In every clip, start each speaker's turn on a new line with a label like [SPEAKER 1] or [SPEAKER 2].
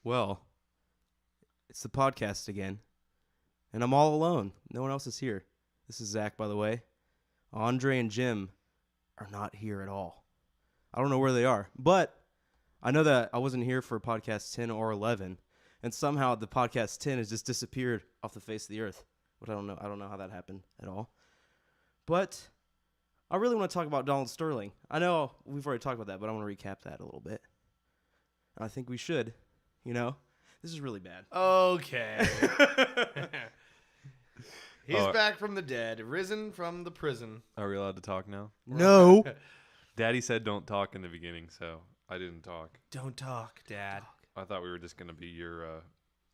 [SPEAKER 1] Well, it's the podcast again, and I'm all alone. No one else is here. This is Zach, by the way. Andre and Jim are not here at all. I don't know where they are, but I know that I wasn't here for podcast 10 or 11, and somehow the podcast 10 has just disappeared off the face of the earth, which I don't know. I don't know how that happened at all. But I really want to talk about Donald Sterling. I know we've already talked about that, but I want to recap that a little bit. I think we should. You know, this is really bad.
[SPEAKER 2] Okay. He's back from the dead, risen from the prison.
[SPEAKER 3] Are we allowed to talk now?
[SPEAKER 1] No.
[SPEAKER 3] Daddy said don't talk in the beginning, so I didn't talk.
[SPEAKER 2] Don't talk, Dad.
[SPEAKER 3] I thought we were just going to be your,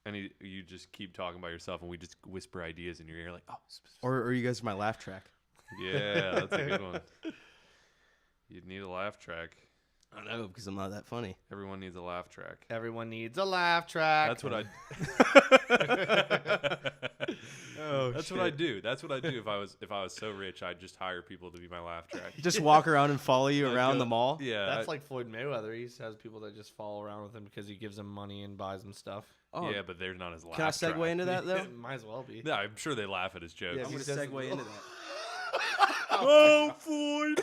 [SPEAKER 3] you just keep talking about yourself and we just whisper ideas in your ear like, oh.
[SPEAKER 1] Or you guys are my laugh track.
[SPEAKER 3] Yeah, that's a good one. You'd need a laugh track.
[SPEAKER 1] I know, because I'm not that funny.
[SPEAKER 3] Everyone needs a laugh track.
[SPEAKER 2] Everyone needs a laugh track.
[SPEAKER 3] That's what I. That's
[SPEAKER 1] shit.
[SPEAKER 3] what I do. That's what I do. If I was so rich, I'd just hire people to be my laugh track.
[SPEAKER 1] Just walk around and follow you around the mall?
[SPEAKER 3] Yeah,
[SPEAKER 2] That's like Floyd Mayweather. He has people that just follow around with him because he gives them money and buys them stuff.
[SPEAKER 1] Oh.
[SPEAKER 3] Yeah, but they're not his laugh.
[SPEAKER 1] Can I segue
[SPEAKER 3] track.
[SPEAKER 1] into that, though?
[SPEAKER 2] Might as well be.
[SPEAKER 3] Yeah, I'm sure they laugh at his jokes.
[SPEAKER 1] I'm going to segue into that.
[SPEAKER 3] Oh, Floyd!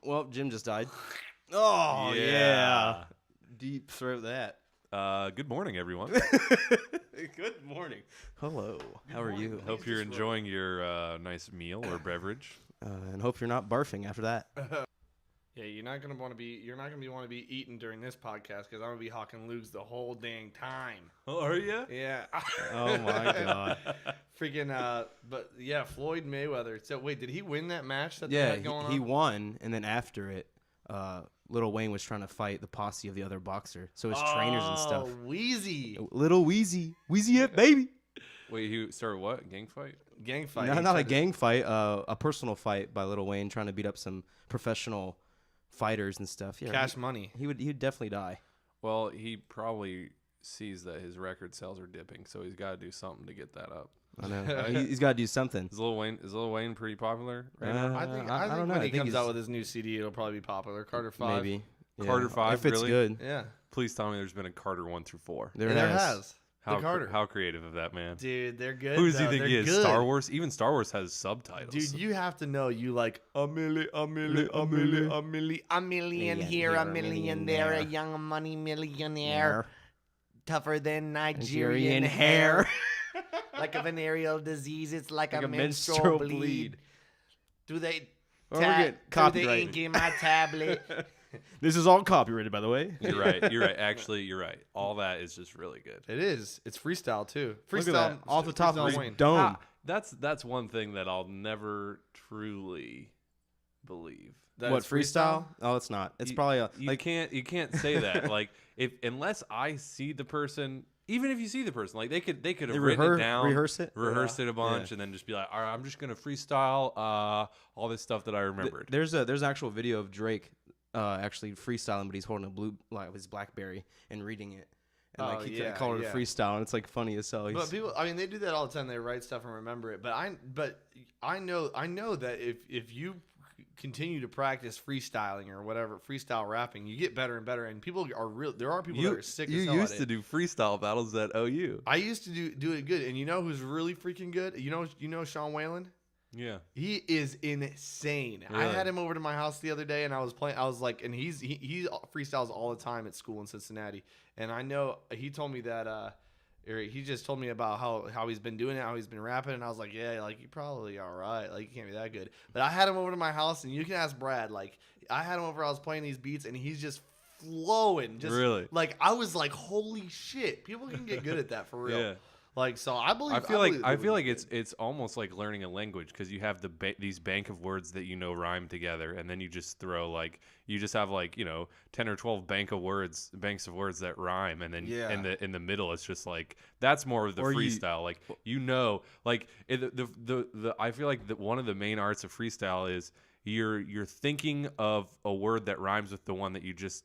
[SPEAKER 1] Well, Jim just died. Oh, yeah. Deep throat that.
[SPEAKER 3] Good morning, everyone.
[SPEAKER 1] Good morning. Hello. How are you?
[SPEAKER 3] Hope you're enjoying your nice meal or beverage.
[SPEAKER 1] And hope you're not barfing after that.
[SPEAKER 2] Yeah, you're not gonna want to be eating during this podcast because I'm gonna be hawking lugs the whole dang time.
[SPEAKER 3] Oh, are you?
[SPEAKER 2] Yeah.
[SPEAKER 1] Oh my god.
[SPEAKER 2] Freaking but yeah, Floyd Mayweather. So wait, did he win that match that they had going on?
[SPEAKER 1] He won, and then after it, Lil Wayne was trying to fight the posse of the other boxer, so his trainers and stuff.
[SPEAKER 2] Oh, Wheezy.
[SPEAKER 1] Little Wheezy it, baby.
[SPEAKER 3] Wait, he started what? Gang fight?
[SPEAKER 2] Gang fight.
[SPEAKER 1] No, not a gang fight, a personal fight by Lil Wayne trying to beat up some professional fighters and stuff. Yeah,
[SPEAKER 2] Cash money.
[SPEAKER 1] He'd definitely die.
[SPEAKER 3] Well, he probably sees that his record sales are dipping, so he's got to do something to get that up.
[SPEAKER 1] I know. He's got to do something.
[SPEAKER 3] Is Lil Wayne pretty popular right now?
[SPEAKER 2] I think
[SPEAKER 1] don't know.
[SPEAKER 2] when
[SPEAKER 1] I
[SPEAKER 2] he
[SPEAKER 1] think
[SPEAKER 2] comes out with his new CD, it'll probably be popular. Carter 5.
[SPEAKER 1] Maybe. Yeah.
[SPEAKER 3] Carter 5,
[SPEAKER 1] if it's
[SPEAKER 3] really?
[SPEAKER 1] good.
[SPEAKER 2] Yeah.
[SPEAKER 3] Please tell me there's been a Carter 1 through 4.
[SPEAKER 1] There
[SPEAKER 2] There
[SPEAKER 1] has.
[SPEAKER 2] has.
[SPEAKER 3] How,
[SPEAKER 2] the Carter.
[SPEAKER 3] how creative of that man.
[SPEAKER 2] Dude, they're good.
[SPEAKER 3] Who does he
[SPEAKER 2] though.
[SPEAKER 3] think
[SPEAKER 2] They're
[SPEAKER 3] he is?
[SPEAKER 2] good.
[SPEAKER 3] Star Wars? Even Star Wars has subtitles.
[SPEAKER 2] Dude, you have to know you like a million here, a million there, a young money millionaire, tougher than Nigerian hair. Like a venereal disease, it's like a menstrual bleed. Do they
[SPEAKER 1] Or we're getting
[SPEAKER 2] do they
[SPEAKER 1] copyrighted.
[SPEAKER 2] ink in my tablet?
[SPEAKER 1] This is all copyrighted, by the way.
[SPEAKER 3] You're right. You're right. Actually, you're right. All that is just really good.
[SPEAKER 2] It is. It's freestyle too.
[SPEAKER 1] Look at
[SPEAKER 2] Freestyle
[SPEAKER 1] that. Off the top of
[SPEAKER 2] freestyle
[SPEAKER 1] his
[SPEAKER 2] Wayne.
[SPEAKER 1] dome.
[SPEAKER 3] That's one thing that I'll never truly believe.
[SPEAKER 2] That
[SPEAKER 1] What,
[SPEAKER 2] it's
[SPEAKER 1] freestyle? Oh, it's not. It's probably
[SPEAKER 3] You can't say that. Like unless I see the person, even if you see the person, like they could have written it down,
[SPEAKER 1] rehearse it
[SPEAKER 3] a bunch, and then just be like, all right, I'm just gonna freestyle all this stuff that I remembered.
[SPEAKER 1] There's an actual video of Drake actually freestyling, but he's holding his BlackBerry and reading it. And he called it a freestyle, and it's like funny as hell.
[SPEAKER 2] But people, I mean, they do that all the time. They write stuff and remember it. But I know that if you continue to practice freestyling or whatever, freestyle rapping, you get better and better. And people are real. There are people that are sick as hell
[SPEAKER 3] You used
[SPEAKER 2] at
[SPEAKER 3] to
[SPEAKER 2] it.
[SPEAKER 3] do freestyle battles at OU.
[SPEAKER 2] I used to do it good. And you know who's really freaking good? You know Sean Whalen?
[SPEAKER 3] Yeah.
[SPEAKER 2] He is insane.
[SPEAKER 3] Really?
[SPEAKER 2] I had him over to my house the other day, and I was playing. I was like, and he freestyles all the time at school in Cincinnati. And I know he told me that, or he just told me about how he's been doing it, how he's been rapping, and I was like, yeah, like you're probably all right, like you can't be that good. But I had him over to my house, and you can ask Brad. Like I had him over, I was playing these beats, and he's just flowing. Just
[SPEAKER 3] really,
[SPEAKER 2] like I was like, holy shit, people can get good at that for real.
[SPEAKER 3] Yeah.
[SPEAKER 2] Like so, I believe.
[SPEAKER 3] I feel like it's almost like learning a language because you have these bank of words that rhyme together, and then you just throw you just have 10 or 12 banks of words that rhyme, and then in the middle it's just like that's more of the freestyle. I feel like one of the main arts of freestyle is you're thinking of a word that rhymes with the one that you just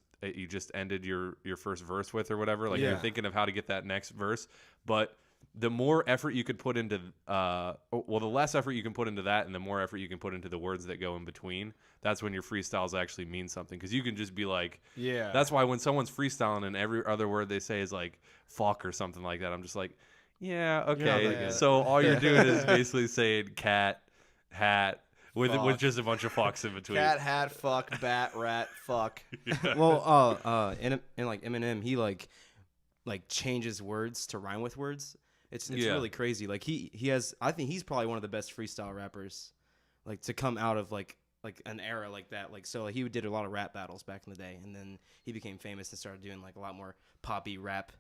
[SPEAKER 3] ended your first verse with or whatever. Like you're thinking of how to get that next verse, but the more effort you could put into the less effort you can put into that and the more effort you can put into the words that go in between, that's when your freestyles actually mean something, because you can just be like,
[SPEAKER 2] Yeah.
[SPEAKER 3] that's why when someone's freestyling and every other word they say is like fuck or something like that, I'm just like, yeah, okay,
[SPEAKER 2] like it.
[SPEAKER 3] so all you're doing is basically saying cat, hat, with
[SPEAKER 2] Fuck.
[SPEAKER 3] just a bunch of fucks in between.
[SPEAKER 2] Cat, hat, fuck, bat, rat, fuck.
[SPEAKER 1] Well, in like Eminem, he like changes words to rhyme with words. It's really crazy. Like he has, I think he's probably one of the best freestyle rappers, like to come out of like an era like that. Like so, like, he did a lot of rap battles back in the day, and then he became famous and started doing like a lot more poppy rap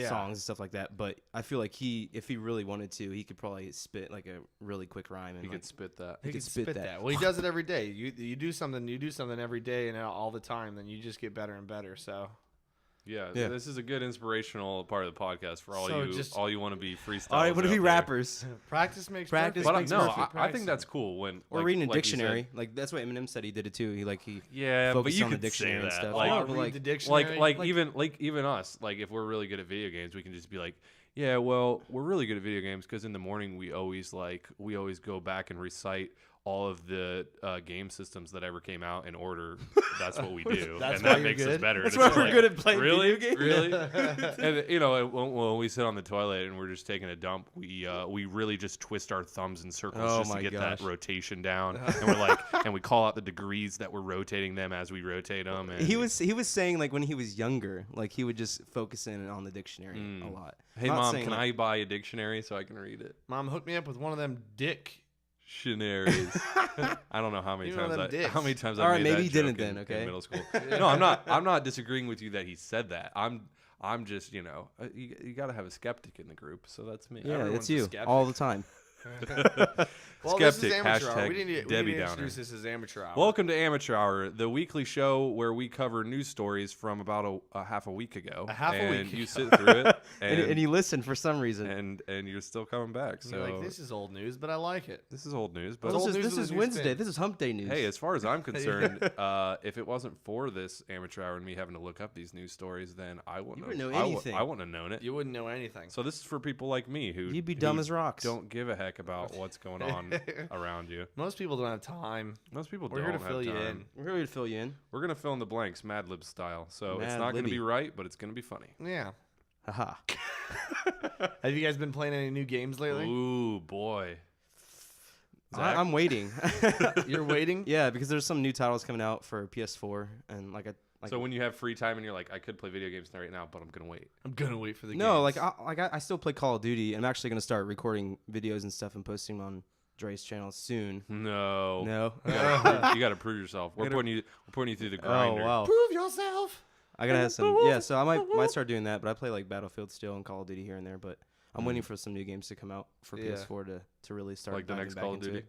[SPEAKER 1] songs and stuff like that. But I feel like if he really wanted to, he could probably spit like a really quick rhyme. And
[SPEAKER 3] He
[SPEAKER 1] like,
[SPEAKER 3] could spit that.
[SPEAKER 2] He could spit that. Well, he does it every day. You do something every day and all the time, then you just get better and better. So
[SPEAKER 3] Yeah, this is a good inspirational part of the podcast for all you want to be freestyle.
[SPEAKER 1] all right, want to be rappers?
[SPEAKER 2] practice makes
[SPEAKER 1] Practice
[SPEAKER 2] perfect.
[SPEAKER 3] But
[SPEAKER 1] makes perfect.
[SPEAKER 3] I think that's cool when
[SPEAKER 1] Or
[SPEAKER 3] like,
[SPEAKER 1] reading a
[SPEAKER 3] like you
[SPEAKER 1] dictionary.
[SPEAKER 3] said.
[SPEAKER 1] Like that's what Eminem said he did it too. He
[SPEAKER 3] Yeah, but
[SPEAKER 1] focused
[SPEAKER 3] you
[SPEAKER 1] on the
[SPEAKER 3] could
[SPEAKER 1] dictionary
[SPEAKER 3] say
[SPEAKER 1] and
[SPEAKER 3] that.
[SPEAKER 1] stuff.
[SPEAKER 3] Like,
[SPEAKER 2] Oh,
[SPEAKER 1] but,
[SPEAKER 2] read
[SPEAKER 1] like,
[SPEAKER 2] the dictionary.
[SPEAKER 3] even us, like if we're really good at video games, we can just be like, yeah, well, we're really good at video games because in the morning we always go back and recite all of the game systems that ever came out in order. That's what we do,
[SPEAKER 2] That's
[SPEAKER 3] and
[SPEAKER 2] why
[SPEAKER 3] that
[SPEAKER 2] you're
[SPEAKER 3] makes us
[SPEAKER 2] good?
[SPEAKER 3] better.
[SPEAKER 1] That's
[SPEAKER 3] And
[SPEAKER 1] why
[SPEAKER 3] it's
[SPEAKER 1] we're
[SPEAKER 3] like,
[SPEAKER 1] good at playing
[SPEAKER 3] really,
[SPEAKER 1] video games.
[SPEAKER 3] really. And when we sit on the toilet and we're just taking a dump, we really just twist our thumbs in circles
[SPEAKER 1] Oh
[SPEAKER 3] just to
[SPEAKER 1] my
[SPEAKER 3] get
[SPEAKER 1] gosh.
[SPEAKER 3] that rotation down, and we're like, and we call out the degrees that we're rotating them as we rotate them. And
[SPEAKER 1] He was saying like when he was younger, like he would just focus in on the dictionary a lot.
[SPEAKER 3] Hey,
[SPEAKER 1] Not
[SPEAKER 3] Mom,
[SPEAKER 1] saying,
[SPEAKER 3] can
[SPEAKER 1] like-
[SPEAKER 3] I buy a dictionary so I can read it?
[SPEAKER 2] Mom, hook me up with one of them
[SPEAKER 3] Dictionaries. I don't know how many
[SPEAKER 2] You know
[SPEAKER 3] times
[SPEAKER 2] them dicks.
[SPEAKER 3] I
[SPEAKER 1] All right,
[SPEAKER 3] made
[SPEAKER 1] maybe
[SPEAKER 3] that
[SPEAKER 1] he didn't
[SPEAKER 3] joke in
[SPEAKER 1] then, okay?
[SPEAKER 3] middle school. No, I'm not disagreeing with you that he said that. I'm just, you got to have a skeptic in the group, so that's me.
[SPEAKER 1] Yeah,
[SPEAKER 2] Everyone's
[SPEAKER 1] it's
[SPEAKER 2] a
[SPEAKER 1] you
[SPEAKER 2] skeptic.
[SPEAKER 1] all the time.
[SPEAKER 2] Well, this
[SPEAKER 3] Skeptic,
[SPEAKER 2] is amateur hour.
[SPEAKER 3] hashtag
[SPEAKER 2] We need to
[SPEAKER 3] Debbie Downer.
[SPEAKER 2] introduce this as amateur hour.
[SPEAKER 3] Welcome to Amateur Hour, the weekly show where we cover news stories from about a half a week ago.
[SPEAKER 2] A half a
[SPEAKER 3] and
[SPEAKER 2] week
[SPEAKER 3] you
[SPEAKER 2] ago.
[SPEAKER 3] sit through it,
[SPEAKER 1] And you listen for some reason.
[SPEAKER 3] and you're still coming back.
[SPEAKER 2] You're
[SPEAKER 3] So
[SPEAKER 2] like, this is old news, but I like it.
[SPEAKER 3] this is old news, but
[SPEAKER 2] Well, old news
[SPEAKER 1] this
[SPEAKER 2] with
[SPEAKER 1] is
[SPEAKER 2] a new
[SPEAKER 1] Wednesday.
[SPEAKER 2] spin.
[SPEAKER 1] This is Hump Day news.
[SPEAKER 3] hey, as far as I'm concerned, if it wasn't for this amateur hour and me having to look up these news stories, then I wouldn't
[SPEAKER 1] You wouldn't
[SPEAKER 3] have-
[SPEAKER 1] know anything.
[SPEAKER 3] I wouldn't have known it.
[SPEAKER 2] You wouldn't know anything.
[SPEAKER 3] So this is for people like me who
[SPEAKER 1] You'd be dumb
[SPEAKER 3] who
[SPEAKER 1] as rocks.
[SPEAKER 3] Don't give a heck about what's going on around you.
[SPEAKER 2] Most people don't have time.
[SPEAKER 3] Most people
[SPEAKER 2] We're
[SPEAKER 3] don't
[SPEAKER 2] here to
[SPEAKER 3] have
[SPEAKER 2] fill you
[SPEAKER 3] time.
[SPEAKER 2] in.
[SPEAKER 1] We're here to fill you in.
[SPEAKER 3] We're gonna fill in the blanks, Mad Lib style. So it's
[SPEAKER 1] Mad
[SPEAKER 3] not gonna
[SPEAKER 1] Libby.
[SPEAKER 3] be right, but it's gonna be funny.
[SPEAKER 2] Yeah.
[SPEAKER 1] Haha.
[SPEAKER 2] Have you guys been playing any new games lately?
[SPEAKER 3] Ooh boy. Zach?
[SPEAKER 1] I'm waiting.
[SPEAKER 2] You're waiting?
[SPEAKER 1] Yeah, because there's some new titles coming out for PS4 and
[SPEAKER 3] So when you have free time and you're like, I could play video games right now, but I'm gonna wait.
[SPEAKER 2] I'm gonna wait for the
[SPEAKER 1] no,
[SPEAKER 2] games.
[SPEAKER 1] I still play Call of Duty. I'm actually gonna start recording videos and stuff and posting them on Dre's channel soon.
[SPEAKER 3] No.
[SPEAKER 1] No.
[SPEAKER 3] You gotta prove yourself. We're putting you through the grinder.
[SPEAKER 1] Oh wow.
[SPEAKER 2] Prove yourself.
[SPEAKER 1] I gotta have some. Yeah, so I might start doing that. But I play like Battlefield still and Call of Duty here and there. But I'm waiting for some new games to come out for
[SPEAKER 2] Yeah.
[SPEAKER 1] PS4 to really start
[SPEAKER 3] Like the
[SPEAKER 1] diving
[SPEAKER 3] next
[SPEAKER 1] back
[SPEAKER 3] Call of
[SPEAKER 1] into
[SPEAKER 3] Duty?
[SPEAKER 1] it.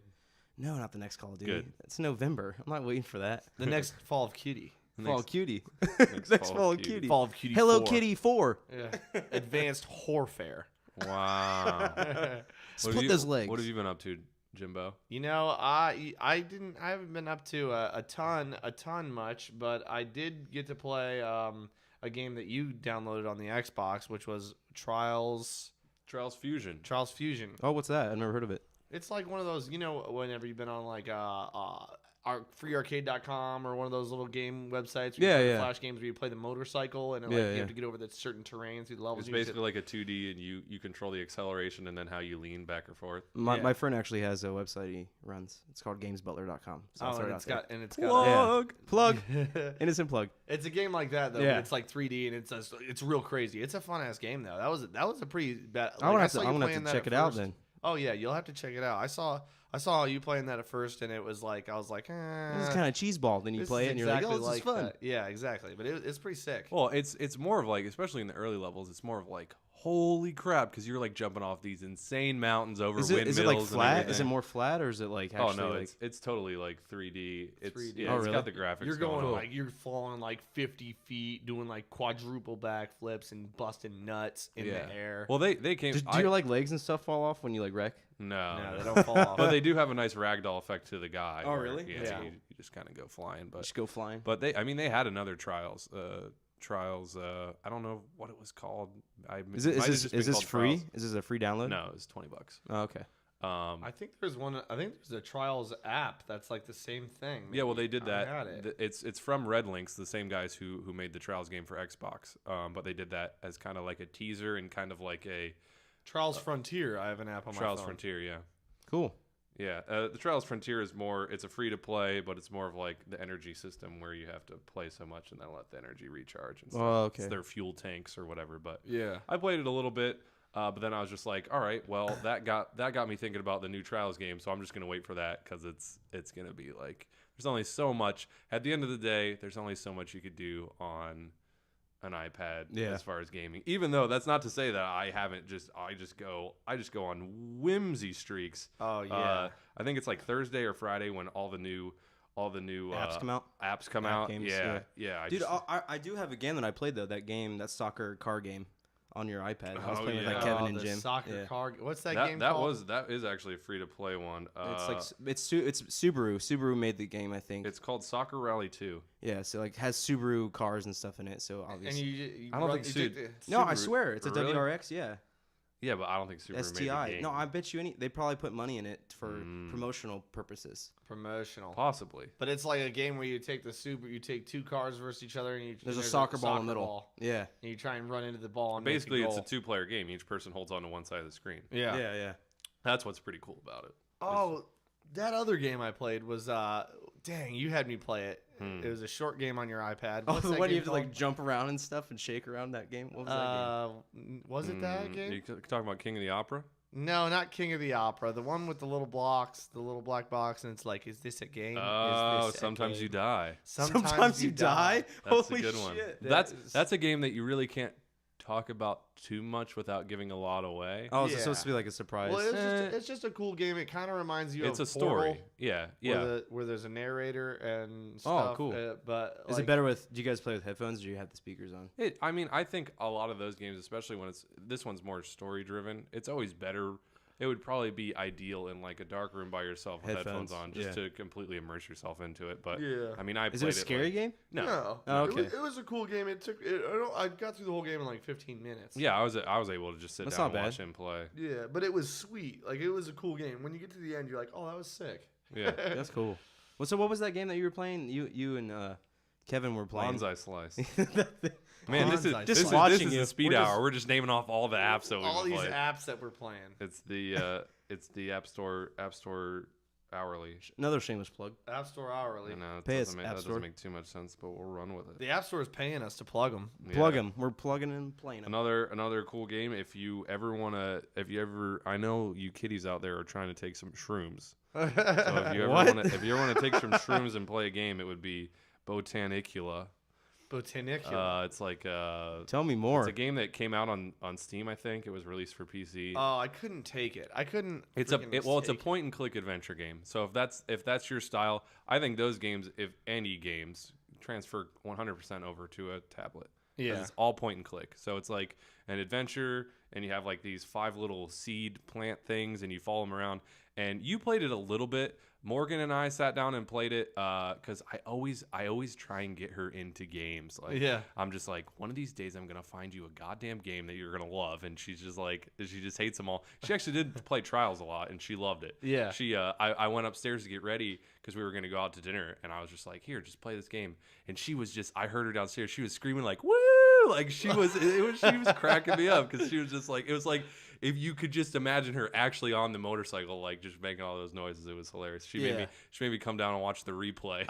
[SPEAKER 1] No, not the next Call of Duty.
[SPEAKER 3] Good.
[SPEAKER 1] It's November. I'm not waiting for that.
[SPEAKER 2] The next Fall of Cutie.
[SPEAKER 1] Fall of Cutie.
[SPEAKER 3] Next
[SPEAKER 1] Next
[SPEAKER 3] Fall
[SPEAKER 1] Fall
[SPEAKER 3] of
[SPEAKER 1] of
[SPEAKER 3] Cutie.
[SPEAKER 1] Cutie.
[SPEAKER 2] Fall of Cutie.
[SPEAKER 1] Hello
[SPEAKER 2] 4.
[SPEAKER 1] Kitty 4.
[SPEAKER 2] Yeah. Advanced Warfare.
[SPEAKER 3] Wow.
[SPEAKER 1] Split those legs.
[SPEAKER 3] What have you been up to, Jimbo?
[SPEAKER 2] You know, I haven't been up to a ton much, but I did get to play a game that you downloaded on the Xbox, which was Trials
[SPEAKER 3] Fusion.
[SPEAKER 2] Fusion.
[SPEAKER 1] Oh, what's that? I've never heard of it.
[SPEAKER 2] It's like one of those, whenever you've been on like freearcade.com or one of those little game websites where you play the flash games where you play the motorcycle and you have to get over the certain terrain through the levels.
[SPEAKER 3] It's
[SPEAKER 2] You just
[SPEAKER 3] basically like a 2D, and you control the acceleration and then how you lean back or forth.
[SPEAKER 1] My friend actually has a website he runs. It's called gamesbutler.com. So I'll throw it out there.
[SPEAKER 2] it's got
[SPEAKER 1] Plug. Innocent plug.
[SPEAKER 2] It's a game like that though.
[SPEAKER 1] Yeah.
[SPEAKER 2] But it's like 3D and it's real crazy. It's a fun ass game though. That was a pretty bad.
[SPEAKER 1] I'm gonna
[SPEAKER 2] saw
[SPEAKER 1] have
[SPEAKER 2] you
[SPEAKER 1] to
[SPEAKER 2] playing that
[SPEAKER 1] check
[SPEAKER 2] at
[SPEAKER 1] it out
[SPEAKER 2] first.
[SPEAKER 1] then.
[SPEAKER 2] Oh yeah, you'll have to check it out. I saw you playing that at first, and it was like I was like,
[SPEAKER 1] This is kind of cheeseball. Then you
[SPEAKER 2] this
[SPEAKER 1] play
[SPEAKER 2] is
[SPEAKER 1] it and you're like,
[SPEAKER 2] exactly
[SPEAKER 1] oh, this is fun.
[SPEAKER 2] that. Yeah, exactly. But it's pretty sick.
[SPEAKER 3] Well, it's more of like, especially in the early levels, it's more of like, holy crap, because you're like jumping off these insane mountains over windmills.
[SPEAKER 1] Is it like
[SPEAKER 3] and
[SPEAKER 1] flat?
[SPEAKER 3] everything.
[SPEAKER 1] Is it more flat or is it like
[SPEAKER 3] Oh
[SPEAKER 1] actually
[SPEAKER 3] no,
[SPEAKER 1] like
[SPEAKER 3] it's totally like 3D. It's
[SPEAKER 2] 3D.
[SPEAKER 3] Yeah,
[SPEAKER 1] Oh,
[SPEAKER 3] it's
[SPEAKER 1] really?
[SPEAKER 3] got the graphics.
[SPEAKER 2] You're going
[SPEAKER 3] on.
[SPEAKER 2] like you're falling like 50 feet, doing like quadruple backflips and busting nuts in the air.
[SPEAKER 3] Well, they came.
[SPEAKER 1] do your like legs and stuff fall off when you like wreck?
[SPEAKER 3] No,
[SPEAKER 2] No, they don't fall off.
[SPEAKER 3] But they do have a nice ragdoll effect to the guy.
[SPEAKER 1] Oh,
[SPEAKER 3] where,
[SPEAKER 1] really?
[SPEAKER 3] Yeah,
[SPEAKER 2] Yeah.
[SPEAKER 3] You just kind of go flying. But
[SPEAKER 1] Just go flying.
[SPEAKER 3] they had another Trials Trials. I don't know what it was called.
[SPEAKER 1] Is this free?
[SPEAKER 3] Trials.
[SPEAKER 1] Is this a free download?
[SPEAKER 3] No, it's $20.
[SPEAKER 1] Oh, okay.
[SPEAKER 2] I think there's one. I think there's a Trials app that's like the same thing.
[SPEAKER 3] Yeah, well, they did
[SPEAKER 2] I
[SPEAKER 3] that.
[SPEAKER 2] had it.
[SPEAKER 3] It's from Red Links, the same guys who made the Trials game for Xbox. But they did that as kind of like a teaser and kind of like a
[SPEAKER 2] Trials Frontier. I have an app on my
[SPEAKER 3] Trials
[SPEAKER 2] phone.
[SPEAKER 3] Frontier. Yeah,
[SPEAKER 1] Cool.
[SPEAKER 3] yeah. The Trials Frontier is more. It's a free to play, but it's more of like the energy system where you have to play so much and then let the energy recharge and stuff.
[SPEAKER 1] Oh, okay.
[SPEAKER 3] It's their fuel tanks or whatever. But
[SPEAKER 2] Yeah.
[SPEAKER 3] I played it a little bit. But then I was just like, all right, well, that got me thinking about the new Trials game, so I'm just gonna wait for that because it's gonna be like there's only so much. At the end of the day, there's only so much you could do on an iPad as far as gaming. Even though that's not to say that I just go on whimsy streaks.
[SPEAKER 2] Oh yeah.
[SPEAKER 3] I think it's like Thursday or Friday when all the new
[SPEAKER 1] Apps come out.
[SPEAKER 3] Apps come
[SPEAKER 1] App
[SPEAKER 3] out.
[SPEAKER 1] games,
[SPEAKER 3] Yeah.
[SPEAKER 1] Dude, I do have a game that I played though. That game, that soccer car game, on your iPad. I was
[SPEAKER 3] Oh,
[SPEAKER 1] playing with
[SPEAKER 3] yeah.
[SPEAKER 1] like Kevin and
[SPEAKER 2] the
[SPEAKER 1] Jim.
[SPEAKER 2] Soccer
[SPEAKER 1] Yeah.
[SPEAKER 2] car. What's that game called?
[SPEAKER 3] That is actually a free to play one.
[SPEAKER 1] It's like it's Subaru. Subaru made the game, I think.
[SPEAKER 3] It's called Soccer Rally 2.
[SPEAKER 1] Yeah, so like has Subaru cars and stuff in it. So
[SPEAKER 2] And
[SPEAKER 1] obviously,
[SPEAKER 2] you
[SPEAKER 3] I don't
[SPEAKER 2] run-
[SPEAKER 3] think
[SPEAKER 2] you take the
[SPEAKER 1] no, I
[SPEAKER 2] Subaru-
[SPEAKER 1] swear it's a
[SPEAKER 3] Really?
[SPEAKER 1] WRX. Yeah,
[SPEAKER 3] Yeah, but I don't think Subaru made the
[SPEAKER 1] STI.
[SPEAKER 3] game.
[SPEAKER 1] No, I bet you they probably put money in it for promotional purposes.
[SPEAKER 2] promotional.
[SPEAKER 3] Possibly.
[SPEAKER 2] But it's like a game where you take the Subaru, you take two cars versus each other, and
[SPEAKER 1] There's a
[SPEAKER 2] there's
[SPEAKER 1] soccer ball in the middle.
[SPEAKER 2] ball,
[SPEAKER 1] Yeah,
[SPEAKER 2] and you try and run into the ball. And
[SPEAKER 3] Basically,
[SPEAKER 2] make
[SPEAKER 3] it's a
[SPEAKER 2] goal.
[SPEAKER 3] two-player game. Each person holds on to one side of the screen.
[SPEAKER 2] Yeah.
[SPEAKER 1] yeah.
[SPEAKER 3] That's what's pretty cool about it.
[SPEAKER 2] Oh, that other game I played was dang, you had me play it. It was a short game on your iPad.
[SPEAKER 1] Oh,
[SPEAKER 2] What's
[SPEAKER 1] the
[SPEAKER 2] that
[SPEAKER 1] one you
[SPEAKER 2] game
[SPEAKER 1] have to like
[SPEAKER 2] called?
[SPEAKER 1] jump around and stuff and shake around that game. What was that game?
[SPEAKER 2] Was it that game?
[SPEAKER 3] You talking about King of the Opera?
[SPEAKER 2] No, not King of the Opera. The one with the little blocks, the little black box, and it's like, is this a game?
[SPEAKER 3] Oh,
[SPEAKER 2] Is this a
[SPEAKER 3] sometimes
[SPEAKER 2] game?
[SPEAKER 3] you die.
[SPEAKER 1] Sometimes you die.
[SPEAKER 3] That's
[SPEAKER 1] Holy
[SPEAKER 3] a good one.
[SPEAKER 1] shit.
[SPEAKER 3] That's a game that you really can't talk about too much without giving a lot away.
[SPEAKER 1] Oh, is it
[SPEAKER 2] Yeah.
[SPEAKER 1] supposed to be like a surprise?
[SPEAKER 2] Well, it's just a cool game. It kind of reminds you
[SPEAKER 3] It's
[SPEAKER 2] of
[SPEAKER 3] a story.
[SPEAKER 2] Portal,
[SPEAKER 3] Yeah.
[SPEAKER 2] where there's a narrator and stuff.
[SPEAKER 1] cool.
[SPEAKER 2] But
[SPEAKER 1] Is
[SPEAKER 2] like,
[SPEAKER 1] it better with? Do you guys play with headphones or do you have the speakers on?
[SPEAKER 3] I mean, I think a lot of those games, especially when this one's more story driven, it's always better. It would probably be ideal in like a dark room by yourself with headphones on, just to completely immerse yourself into it. But
[SPEAKER 2] Yeah.
[SPEAKER 3] I mean, I
[SPEAKER 1] Is
[SPEAKER 3] played
[SPEAKER 1] it a scary game?
[SPEAKER 3] No.
[SPEAKER 1] Oh, okay.
[SPEAKER 2] It was a cool game. I got through the whole game in like 15 minutes.
[SPEAKER 3] Yeah, I was able to just sit
[SPEAKER 1] That's
[SPEAKER 3] down
[SPEAKER 1] not
[SPEAKER 3] and
[SPEAKER 1] bad.
[SPEAKER 3] watch him play.
[SPEAKER 2] Yeah, but it was sweet. Like, it was a cool game. When you get to the end, you're like, oh, that was sick.
[SPEAKER 3] Yeah.
[SPEAKER 1] That's cool. Well, so what was that game that you were playing? You and Kevin were playing.
[SPEAKER 3] Bonsai Slice.
[SPEAKER 1] That
[SPEAKER 3] Man, this is
[SPEAKER 2] Bonsai
[SPEAKER 3] this
[SPEAKER 1] Just
[SPEAKER 3] is
[SPEAKER 1] watching
[SPEAKER 3] this
[SPEAKER 1] you.
[SPEAKER 3] is the speed
[SPEAKER 1] We're just-
[SPEAKER 3] hour. We're just naming off all the apps that
[SPEAKER 2] All
[SPEAKER 3] we've
[SPEAKER 2] these
[SPEAKER 3] played.
[SPEAKER 2] apps that we're playing.
[SPEAKER 3] It's the App Store hourly.
[SPEAKER 1] Another shameless plug.
[SPEAKER 2] App Store hourly.
[SPEAKER 3] I know it
[SPEAKER 1] Pay us,
[SPEAKER 3] doesn't make,
[SPEAKER 1] App
[SPEAKER 3] that
[SPEAKER 1] Store.
[SPEAKER 3] doesn't make too much sense, but we'll run with it.
[SPEAKER 2] The App Store is paying us to plug them.
[SPEAKER 3] Yeah.
[SPEAKER 1] Plug them. We're plugging and playing them.
[SPEAKER 3] Another cool game. If you ever, I know you kiddies out there are trying to take some shrooms. So if you ever
[SPEAKER 1] What?
[SPEAKER 3] want to take some shrooms and play a game, it would be Botanicula.
[SPEAKER 2] Botanicula.
[SPEAKER 3] It's like
[SPEAKER 1] Tell me more.
[SPEAKER 3] it's a game that came out on Steam. I think it was released for PC.
[SPEAKER 2] Oh, I couldn't take it. I couldn't.
[SPEAKER 3] It's
[SPEAKER 2] freaking
[SPEAKER 3] it's a
[SPEAKER 2] take it.
[SPEAKER 3] point and click adventure game. So if that's your style, I think those games, if any games, transfer 100% over to a tablet. 'Cause
[SPEAKER 2] Yeah.
[SPEAKER 3] it's all point and click. So it's like an adventure, and you have like these 5 little seed plant things, and you follow them around. And you played it a little bit. Morgan and I sat down and played it because I always try and get her into games. Like,
[SPEAKER 2] Yeah.
[SPEAKER 3] I'm just like, one of these days I'm gonna find you a goddamn game that you're gonna love, and she's just like, she just hates them all. She actually did play Trials a lot, and she loved it.
[SPEAKER 2] Yeah.
[SPEAKER 3] She I went upstairs to get ready because we were gonna go out to dinner, and I was just like, here, just play this game. And she was just, I heard her downstairs. She was screaming like, woo! Like she was cracking me up because she was just like, it was like if you could just imagine her actually on the motorcycle, like just making all those noises. It was hilarious. She made me come down and watch the replay.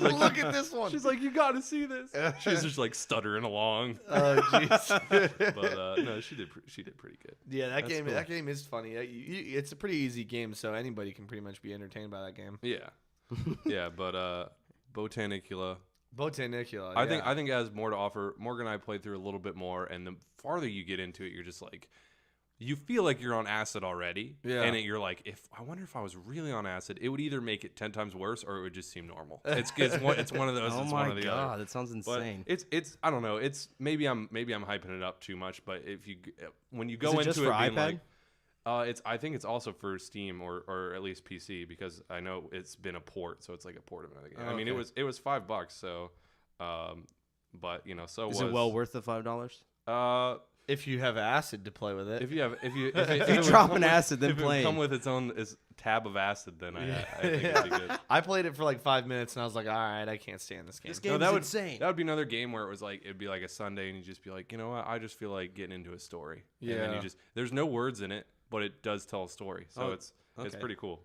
[SPEAKER 2] Look at this one.
[SPEAKER 3] She's like, you got to see this. She's just like stuttering along.
[SPEAKER 2] Oh jeez.
[SPEAKER 3] But no, she did pretty good.
[SPEAKER 2] Yeah,
[SPEAKER 1] That's cool.
[SPEAKER 2] that game is funny. It's a pretty easy game, so anybody can pretty much be entertained by that game.
[SPEAKER 3] Yeah, yeah. But Botanicula.
[SPEAKER 2] Botanicula.
[SPEAKER 3] I think it has more to offer. Morgan and I played through a little bit more, and the farther you get into it, you're just like, you feel like you're on acid already.
[SPEAKER 2] Yeah.
[SPEAKER 3] And you're like, I wonder if I was really on acid, it would either make it 10 times worse or it would just seem normal. It's one of those.
[SPEAKER 1] Oh
[SPEAKER 3] it's
[SPEAKER 1] my
[SPEAKER 3] one of the
[SPEAKER 1] god,
[SPEAKER 3] other.
[SPEAKER 1] that sounds
[SPEAKER 3] But
[SPEAKER 1] insane.
[SPEAKER 3] it's I don't know. It's maybe I'm hyping it up too much. But if you when you go
[SPEAKER 1] Is it
[SPEAKER 3] into
[SPEAKER 1] just
[SPEAKER 3] it
[SPEAKER 1] for
[SPEAKER 3] being
[SPEAKER 1] iPad?
[SPEAKER 3] like, I think it's also for Steam or at least PC because I know it's been a port, so it's like a port of another game. I mean,
[SPEAKER 1] okay.
[SPEAKER 3] it was $5, so but so
[SPEAKER 1] Is
[SPEAKER 3] was
[SPEAKER 1] it well worth the $5?
[SPEAKER 2] If you have acid to play with it.
[SPEAKER 3] if you
[SPEAKER 1] If you drop an acid, then
[SPEAKER 3] if it
[SPEAKER 1] playing.
[SPEAKER 3] come with its own tab of acid, then I think
[SPEAKER 2] Yeah.
[SPEAKER 3] it'd be good.
[SPEAKER 2] I played it for like 5 minutes and I was like, all right, I can't stand this game.
[SPEAKER 1] This game
[SPEAKER 3] No, that
[SPEAKER 1] is
[SPEAKER 3] would
[SPEAKER 1] insane.
[SPEAKER 3] That would be another game where it was like it'd be like a Sunday and you'd just be like, you know what, I just feel like getting into a story. And then
[SPEAKER 2] Yeah.
[SPEAKER 3] there's no words in it, but it does tell a story. So
[SPEAKER 1] Oh,
[SPEAKER 3] it's
[SPEAKER 1] okay.
[SPEAKER 3] pretty cool.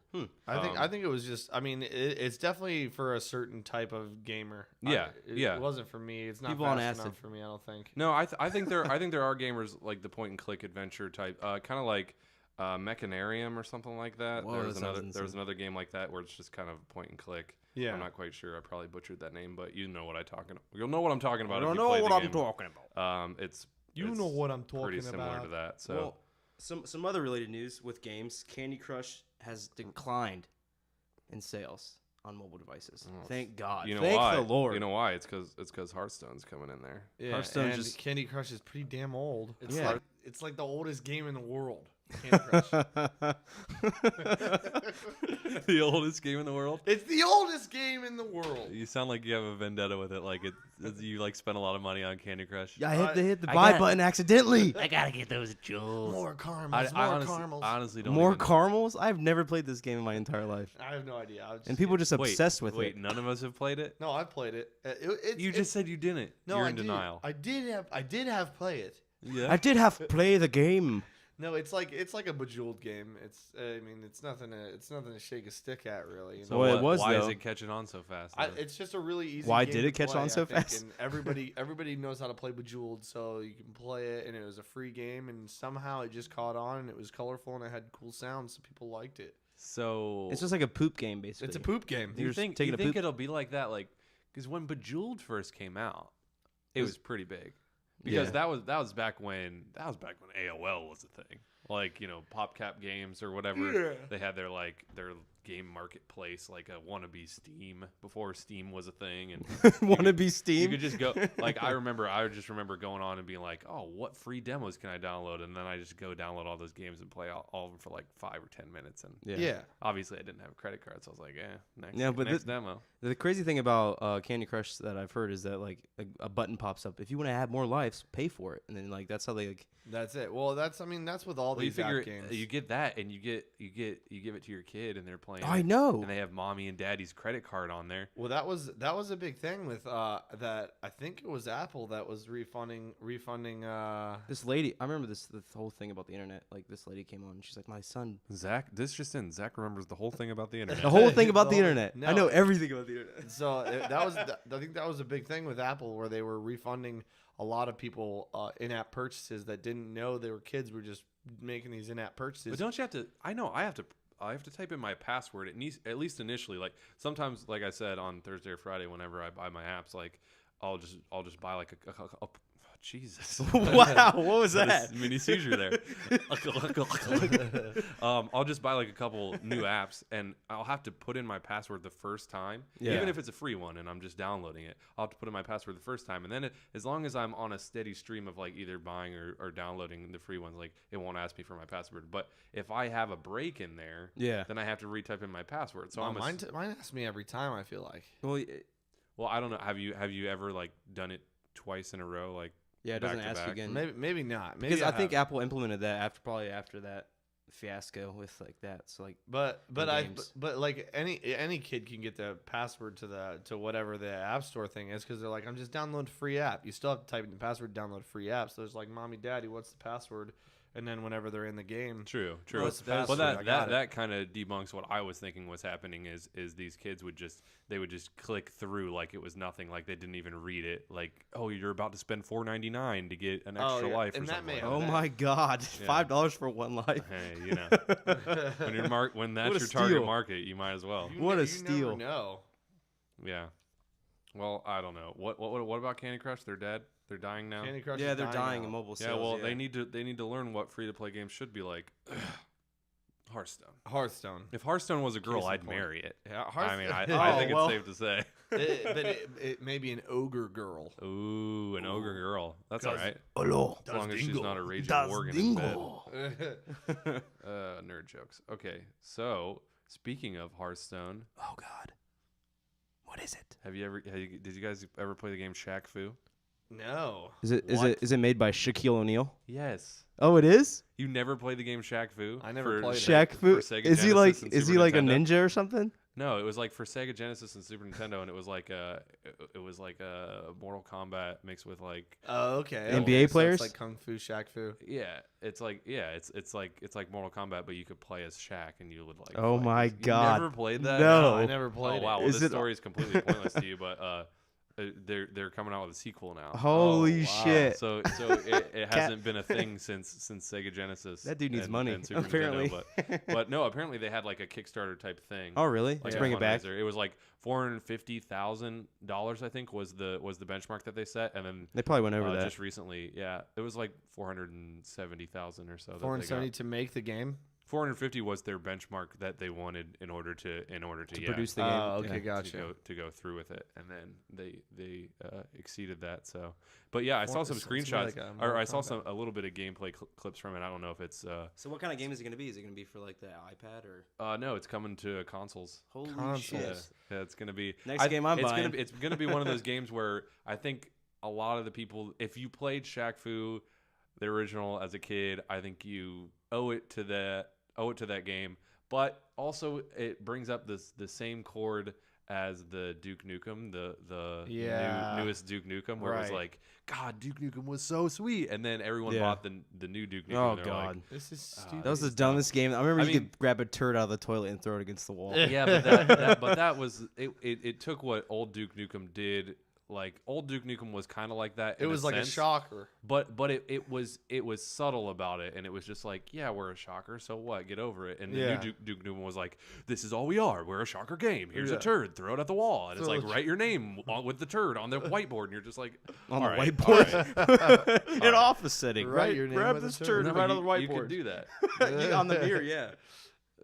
[SPEAKER 2] I think it was just. I mean, it's definitely for a certain type of gamer.
[SPEAKER 3] Yeah,
[SPEAKER 2] It wasn't for me. It's not
[SPEAKER 1] People on
[SPEAKER 2] fast
[SPEAKER 1] acid.
[SPEAKER 2] enough for me. I don't think.
[SPEAKER 3] No, I think there are gamers like the point and click adventure type, kind of like Mechanarium or something like that.
[SPEAKER 1] Whoa,
[SPEAKER 3] there
[SPEAKER 1] that
[SPEAKER 3] was
[SPEAKER 1] sounds
[SPEAKER 3] another
[SPEAKER 1] insane.
[SPEAKER 3] game like that where it's just kind of point and click.
[SPEAKER 2] Yeah.
[SPEAKER 3] I'm not quite sure. I probably butchered that name, but you know what You'll know what I'm talking about.
[SPEAKER 1] I
[SPEAKER 3] if
[SPEAKER 1] don't
[SPEAKER 3] you
[SPEAKER 1] know
[SPEAKER 3] play
[SPEAKER 1] what
[SPEAKER 3] the
[SPEAKER 1] I'm
[SPEAKER 3] game.
[SPEAKER 1] talking about.
[SPEAKER 3] It's
[SPEAKER 2] what I'm
[SPEAKER 3] pretty similar to that. So
[SPEAKER 1] Well, some other related news with games. Candy Crush has declined in sales on mobile devices.
[SPEAKER 3] Oh,
[SPEAKER 1] Thank God.
[SPEAKER 3] you know
[SPEAKER 1] Thank
[SPEAKER 3] why?
[SPEAKER 1] the Lord.
[SPEAKER 3] You know why? It's because Hearthstone's coming in there.
[SPEAKER 2] Yeah,
[SPEAKER 1] Hearthstone
[SPEAKER 2] and
[SPEAKER 1] just-
[SPEAKER 2] Candy Crush is pretty damn old. It's
[SPEAKER 1] Yeah.
[SPEAKER 2] like it's like the oldest game in the world. Candy Crush.
[SPEAKER 3] The oldest game in the world.
[SPEAKER 2] It's the oldest game in the world.
[SPEAKER 3] You sound like you have a vendetta with it. Like you like spend a lot of money on Candy Crush.
[SPEAKER 1] Yeah, I hit the
[SPEAKER 4] I
[SPEAKER 1] buy
[SPEAKER 4] got-
[SPEAKER 1] button accidentally.
[SPEAKER 4] I gotta get those jewels.
[SPEAKER 2] More caramels. Caramels.
[SPEAKER 3] honestly don't.
[SPEAKER 1] More
[SPEAKER 3] even,
[SPEAKER 1] caramels? I've never played this game in my entire life.
[SPEAKER 2] I have no idea.
[SPEAKER 1] And people are just
[SPEAKER 3] Wait,
[SPEAKER 1] obsessed with
[SPEAKER 3] wait,
[SPEAKER 1] it.
[SPEAKER 3] none of us have played it.
[SPEAKER 2] No, I've played it.
[SPEAKER 3] You just said you didn't.
[SPEAKER 2] no.
[SPEAKER 3] You're
[SPEAKER 2] I
[SPEAKER 3] in
[SPEAKER 2] did.
[SPEAKER 3] denial.
[SPEAKER 2] I did have play it.
[SPEAKER 3] Yeah.
[SPEAKER 1] I did have to play the game.
[SPEAKER 2] No, it's like a Bejeweled game. It's nothing to shake a stick at really. You
[SPEAKER 3] So
[SPEAKER 2] know?
[SPEAKER 1] Well, it
[SPEAKER 3] what-
[SPEAKER 1] was,
[SPEAKER 3] why is
[SPEAKER 1] though.
[SPEAKER 3] it catching on so fast?
[SPEAKER 2] I,
[SPEAKER 3] then?
[SPEAKER 2] it's just a really easy.
[SPEAKER 1] Why
[SPEAKER 2] game
[SPEAKER 1] did
[SPEAKER 2] to
[SPEAKER 1] it catch
[SPEAKER 2] play,
[SPEAKER 1] on
[SPEAKER 2] I
[SPEAKER 1] so
[SPEAKER 2] think,
[SPEAKER 1] fast?
[SPEAKER 2] And everybody knows how to play Bejeweled, so you can play it, and it was a free game, and somehow it just caught on, and it was colorful, and it had cool sounds, so people liked it.
[SPEAKER 3] so
[SPEAKER 1] It's just like a poop game, basically.
[SPEAKER 2] It's a poop game.
[SPEAKER 3] Do you
[SPEAKER 1] You're just
[SPEAKER 3] think
[SPEAKER 1] taking a poop.
[SPEAKER 3] it'll be like that? Like, because when Bejeweled first came out, it was pretty big. Because
[SPEAKER 1] Yeah.
[SPEAKER 3] that was back when AOL was a thing. Like, PopCap Games or whatever.
[SPEAKER 2] Yeah.
[SPEAKER 3] They had their game marketplace, like a wannabe Steam before Steam was a thing, and
[SPEAKER 1] Want to be Steam?
[SPEAKER 3] you could just go. Like I just remember going on and being like, "Oh, what free demos can I download?" And then I just go download all those games and play all of them for like 5 or 10 minutes. And
[SPEAKER 2] Yeah.
[SPEAKER 3] obviously, I didn't have a credit card, so I was like, next,
[SPEAKER 1] Yeah, but
[SPEAKER 3] next demo."
[SPEAKER 1] The crazy thing about Candy Crush that I've heard is that like a button pops up. If you want to have more lives, pay for it, and then like that's how they like.
[SPEAKER 2] That's it. Well, that's with all
[SPEAKER 3] Well, you
[SPEAKER 2] these
[SPEAKER 3] figure
[SPEAKER 2] app games.
[SPEAKER 3] you get that, and you give it to your kid, and they're playing.
[SPEAKER 1] I
[SPEAKER 3] it,
[SPEAKER 1] know.
[SPEAKER 3] and they have mommy and daddy's credit card on there.
[SPEAKER 2] Well, that was a big thing with that. I think it was Apple that was refunding.
[SPEAKER 1] This lady, I remember this whole thing about the internet. Like this lady came on, and she's like, "My son."
[SPEAKER 3] Zach, this just in. Zach remembers the whole thing about the internet.
[SPEAKER 1] The whole thing about the
[SPEAKER 2] The whole-
[SPEAKER 1] internet.
[SPEAKER 2] no.
[SPEAKER 1] I know everything about the internet.
[SPEAKER 2] So I think that was a big thing with Apple, where they were refunding a lot of people in-app purchases that didn't know they were kids, were just making these in-app purchases.
[SPEAKER 3] But don't you have to? I know I have to type in my password at least initially. Like sometimes, like I said on Thursday or Friday, whenever I buy my apps, like I'll just buy like a Jesus.
[SPEAKER 1] Wow, what was
[SPEAKER 3] Had a
[SPEAKER 1] that?
[SPEAKER 3] mini seizure there. I'll just buy like a couple new apps, and I'll have to put in my password the first time,
[SPEAKER 1] Yeah.
[SPEAKER 3] even if it's a free one and I'm just downloading it. I'll have to put in my password the first time, and then as long as I'm on a steady stream of like either buying or downloading the free ones, like it won't ask me for my password. But if I have a break in there,
[SPEAKER 1] Yeah.
[SPEAKER 3] then I have to retype in my password. So
[SPEAKER 2] mine asks me every time, I feel like.
[SPEAKER 3] well, I don't know. Have you ever like done it twice in a row, like?
[SPEAKER 1] Yeah, it doesn't
[SPEAKER 3] back to
[SPEAKER 1] ask you
[SPEAKER 3] back.
[SPEAKER 1] again.
[SPEAKER 2] Maybe not. Maybe
[SPEAKER 1] Because I think
[SPEAKER 2] have.
[SPEAKER 1] Apple implemented that probably after that fiasco with like that. So like,
[SPEAKER 2] But
[SPEAKER 1] games.
[SPEAKER 2] like any kid can get the password to whatever the app store thing is, because they're like, I'm just downloading a free app. You still have to type in the password, download a free app. So there's like, mommy, daddy, what's the password? And then whenever they're in the game,
[SPEAKER 3] True.
[SPEAKER 2] What's the
[SPEAKER 3] Well,
[SPEAKER 2] password? I got it.
[SPEAKER 3] that kind of debunks what I was thinking was happening. Is these kids would just click through like it was nothing, like they didn't even read it. Like, oh, you're about to spend $4.99 to get an extra
[SPEAKER 2] yeah.
[SPEAKER 3] life,
[SPEAKER 2] And
[SPEAKER 3] or
[SPEAKER 2] that
[SPEAKER 3] something.
[SPEAKER 2] may
[SPEAKER 3] Like
[SPEAKER 2] have
[SPEAKER 1] oh
[SPEAKER 3] that.
[SPEAKER 1] my God,
[SPEAKER 3] Yeah.
[SPEAKER 1] $5 for one life.
[SPEAKER 3] Hey, when that's
[SPEAKER 1] What a
[SPEAKER 3] your target
[SPEAKER 1] steal.
[SPEAKER 3] market, you might as well.
[SPEAKER 1] What a
[SPEAKER 2] you
[SPEAKER 1] steal.
[SPEAKER 2] Never know.
[SPEAKER 3] Yeah. Well, I don't know. What about Candy Crush? They're dead. They're dying now.
[SPEAKER 2] Candy Crush.
[SPEAKER 1] Yeah,
[SPEAKER 2] is
[SPEAKER 1] they're dying
[SPEAKER 2] out.
[SPEAKER 1] in mobile
[SPEAKER 3] Yeah.
[SPEAKER 1] sales.
[SPEAKER 3] Well, they need to learn what free to play games should be like. Hearthstone.
[SPEAKER 2] Hearthstone.
[SPEAKER 3] If Hearthstone was a girl,
[SPEAKER 2] Case in
[SPEAKER 3] I'd
[SPEAKER 2] point.
[SPEAKER 3] marry it.
[SPEAKER 2] Yeah,
[SPEAKER 3] I mean, I
[SPEAKER 1] Oh,
[SPEAKER 3] think
[SPEAKER 1] well.
[SPEAKER 3] it's safe to say.
[SPEAKER 2] but it may be an ogre girl.
[SPEAKER 3] Ooh, an ogre girl. That's all
[SPEAKER 2] Does-
[SPEAKER 3] right.
[SPEAKER 1] Hello.
[SPEAKER 3] As long as she's not a raging
[SPEAKER 1] Das
[SPEAKER 3] Morgan in bed.
[SPEAKER 1] Dingo.
[SPEAKER 3] Nerd jokes. Okay, so speaking of Hearthstone,
[SPEAKER 1] Oh God. What is it?
[SPEAKER 3] did you guys ever play the game Shaq Fu?
[SPEAKER 2] No.
[SPEAKER 1] Is it
[SPEAKER 3] What?
[SPEAKER 1] made by Shaquille O'Neal?
[SPEAKER 3] Yes.
[SPEAKER 1] Oh, it is.
[SPEAKER 3] You never played the game Shaq Fu?
[SPEAKER 2] I never played it.
[SPEAKER 1] Shaq Fu.
[SPEAKER 3] Sega
[SPEAKER 1] Is he
[SPEAKER 3] Genesis
[SPEAKER 1] like
[SPEAKER 3] and
[SPEAKER 1] is he
[SPEAKER 3] Super
[SPEAKER 1] like a
[SPEAKER 3] Nintendo?
[SPEAKER 1] ninja or something?
[SPEAKER 3] No, it was like for Sega Genesis and Super Nintendo, and it was like a Mortal Kombat mixed with like
[SPEAKER 2] Oh, okay.
[SPEAKER 1] NBA
[SPEAKER 2] okay. So
[SPEAKER 1] players?
[SPEAKER 2] it's like Kung Fu, Shaq Fu.
[SPEAKER 3] it's like Mortal Kombat, but you could play as Shaq and you would like.
[SPEAKER 1] Oh
[SPEAKER 3] fight.
[SPEAKER 1] my
[SPEAKER 3] You
[SPEAKER 1] God.
[SPEAKER 3] never played that?
[SPEAKER 1] No.
[SPEAKER 2] I never played
[SPEAKER 3] Oh wow,
[SPEAKER 2] it.
[SPEAKER 3] well,
[SPEAKER 1] Is
[SPEAKER 3] this
[SPEAKER 1] it-
[SPEAKER 3] story is completely pointless to you, but they're coming out with a sequel now.
[SPEAKER 1] Holy
[SPEAKER 2] wow.
[SPEAKER 1] shit!
[SPEAKER 3] So it hasn't been a thing since Sega Genesis.
[SPEAKER 1] That dude needs
[SPEAKER 3] and-
[SPEAKER 1] money,
[SPEAKER 3] and Super
[SPEAKER 1] apparently.
[SPEAKER 3] Nintendo, but no, apparently they had like a Kickstarter type thing.
[SPEAKER 1] Oh really?
[SPEAKER 3] Like
[SPEAKER 1] Let's
[SPEAKER 3] a
[SPEAKER 1] bring it back.
[SPEAKER 3] fundraiser. It was like $450,000, I think, was the benchmark that they set, and then
[SPEAKER 1] They probably went over that.
[SPEAKER 3] just recently, yeah, it was like 470,000 or so. That they
[SPEAKER 2] 470
[SPEAKER 3] got.
[SPEAKER 2] to make the game.
[SPEAKER 3] 450 was their benchmark that they wanted in order to yeah,
[SPEAKER 1] produce the game.
[SPEAKER 2] Oh, okay,
[SPEAKER 1] Yeah.
[SPEAKER 2] gotcha.
[SPEAKER 3] to go through with it, and then they exceeded that. So, but yeah, I saw some
[SPEAKER 2] It's gonna be
[SPEAKER 3] screenshots,
[SPEAKER 2] like a
[SPEAKER 3] or
[SPEAKER 2] Mortal
[SPEAKER 3] I saw
[SPEAKER 2] Kombat.
[SPEAKER 3] a little bit of gameplay clips from it. I don't know if it's
[SPEAKER 1] So what kind of game is it going to be? Is it going to be for like the iPad or?
[SPEAKER 3] no, it's coming to consoles.
[SPEAKER 1] Holy
[SPEAKER 2] Consoles.
[SPEAKER 1] shit!
[SPEAKER 3] Yeah, it's gonna be
[SPEAKER 1] Next game I'm
[SPEAKER 3] it's
[SPEAKER 1] buying.
[SPEAKER 3] Gonna be, it's gonna be one of those games where I think a lot of the people, if you played Shaq Fu, the original as a kid, I think you owe it to that game. But also, it brings up the same chord as the Duke Nukem, the newest Duke Nukem, where it was
[SPEAKER 2] Right.
[SPEAKER 3] like, God, Duke Nukem was so sweet, and then everyone
[SPEAKER 1] Yeah.
[SPEAKER 3] bought the new Duke Nukem.
[SPEAKER 1] Oh
[SPEAKER 3] and they're like,
[SPEAKER 1] god,
[SPEAKER 2] This is stupid.
[SPEAKER 1] that was the dumbest game. I remember
[SPEAKER 3] I
[SPEAKER 1] you
[SPEAKER 3] mean-
[SPEAKER 1] could grab a turd out of the toilet and throw it against the wall.
[SPEAKER 3] Yeah, but that was it took what old Duke Nukem did. Like old Duke Nukem was kind of like that.
[SPEAKER 2] It
[SPEAKER 3] in
[SPEAKER 2] was like
[SPEAKER 3] sense,
[SPEAKER 2] a shocker.
[SPEAKER 3] but it was subtle about it, and it was just like, yeah, we're a shocker, so what? Get over it. And the
[SPEAKER 2] Yeah.
[SPEAKER 3] new Duke Nukem was like, this is all we are. We're a shocker game. Here's
[SPEAKER 2] Yeah.
[SPEAKER 3] a turd. Throw it at the wall, and it's
[SPEAKER 2] Throw
[SPEAKER 3] like
[SPEAKER 2] the
[SPEAKER 3] write your name with the turd on the whiteboard, and you're just like
[SPEAKER 1] On
[SPEAKER 3] all
[SPEAKER 1] the
[SPEAKER 3] right,
[SPEAKER 1] whiteboard,
[SPEAKER 3] all right.
[SPEAKER 1] in
[SPEAKER 3] right.
[SPEAKER 1] office setting.
[SPEAKER 2] Write
[SPEAKER 1] Right,
[SPEAKER 2] your name
[SPEAKER 1] grab
[SPEAKER 2] with a
[SPEAKER 1] this
[SPEAKER 2] turd.
[SPEAKER 1] turd
[SPEAKER 3] No,
[SPEAKER 1] and write on
[SPEAKER 3] you-
[SPEAKER 1] the whiteboard.
[SPEAKER 3] You could do that.
[SPEAKER 1] On the mirror, yeah.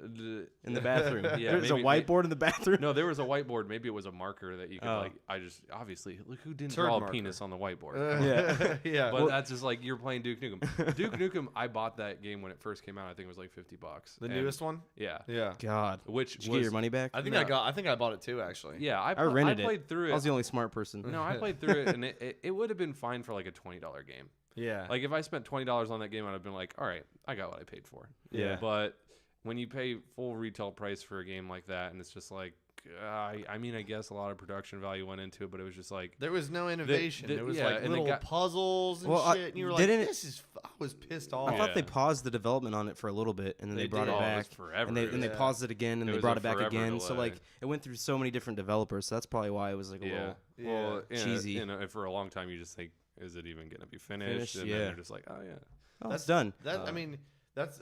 [SPEAKER 1] In the bathroom.
[SPEAKER 3] Yeah,
[SPEAKER 1] There's a
[SPEAKER 3] maybe-
[SPEAKER 1] whiteboard in the bathroom.
[SPEAKER 3] No, there was a whiteboard. Maybe it was a marker that you could
[SPEAKER 1] Oh.
[SPEAKER 3] like. I just obviously look who didn't
[SPEAKER 2] Turd
[SPEAKER 3] draw
[SPEAKER 2] marker.
[SPEAKER 3] a penis on the whiteboard.
[SPEAKER 1] Yeah.
[SPEAKER 2] yeah.
[SPEAKER 3] But that's just like you're playing Duke Nukem. Duke Nukem, I bought that game when it first came out. I think it was like $50.
[SPEAKER 2] The
[SPEAKER 3] And-
[SPEAKER 2] newest one.
[SPEAKER 3] Yeah.
[SPEAKER 2] Yeah.
[SPEAKER 1] God,
[SPEAKER 3] Which
[SPEAKER 1] did you
[SPEAKER 3] was,
[SPEAKER 1] get your money back?
[SPEAKER 2] I think
[SPEAKER 3] No.
[SPEAKER 2] I think I bought it too. Actually.
[SPEAKER 3] Yeah,
[SPEAKER 1] I rented
[SPEAKER 3] I played through
[SPEAKER 1] I
[SPEAKER 3] it.
[SPEAKER 1] was the only smart person.
[SPEAKER 3] No, I played through it, and it would have been fine for like a $20 game.
[SPEAKER 2] Yeah.
[SPEAKER 3] Like if I spent $20 on that game, I'd have been like, all right, I got what I paid for.
[SPEAKER 1] Yeah.
[SPEAKER 3] But when you pay full retail price for a game like that, and it's just like, I mean, I guess a lot of production value went into it, but it was just like,
[SPEAKER 2] there was no innovation.
[SPEAKER 3] the-
[SPEAKER 2] there was
[SPEAKER 3] yeah,
[SPEAKER 2] like
[SPEAKER 3] and it
[SPEAKER 2] little
[SPEAKER 3] got-
[SPEAKER 2] puzzles and
[SPEAKER 1] Well,
[SPEAKER 2] shit, and you were like,
[SPEAKER 1] didn't it-
[SPEAKER 2] "This is." I was pissed off.
[SPEAKER 1] I thought they
[SPEAKER 3] Yeah.
[SPEAKER 1] paused the development on it for a little bit, and then they,
[SPEAKER 2] They
[SPEAKER 1] brought
[SPEAKER 2] did.
[SPEAKER 1] it
[SPEAKER 3] oh, it
[SPEAKER 1] back.
[SPEAKER 3] was forever.
[SPEAKER 1] And they
[SPEAKER 2] Yeah.
[SPEAKER 1] paused it again, and
[SPEAKER 3] It
[SPEAKER 1] they
[SPEAKER 3] was
[SPEAKER 1] brought
[SPEAKER 3] a
[SPEAKER 1] it back
[SPEAKER 3] forever
[SPEAKER 1] again. So
[SPEAKER 3] delay.
[SPEAKER 1] like it went through so many different developers. So that's probably why it was like a
[SPEAKER 3] yeah.
[SPEAKER 1] little.
[SPEAKER 3] Well,
[SPEAKER 2] Yeah.
[SPEAKER 1] cheesy.
[SPEAKER 3] You know, for a long time, you just think, is it even going to be finished?
[SPEAKER 1] Finished,
[SPEAKER 3] And
[SPEAKER 1] yeah.
[SPEAKER 3] then they're just like, oh yeah.
[SPEAKER 1] Oh, that's done.
[SPEAKER 2] That I mean, that's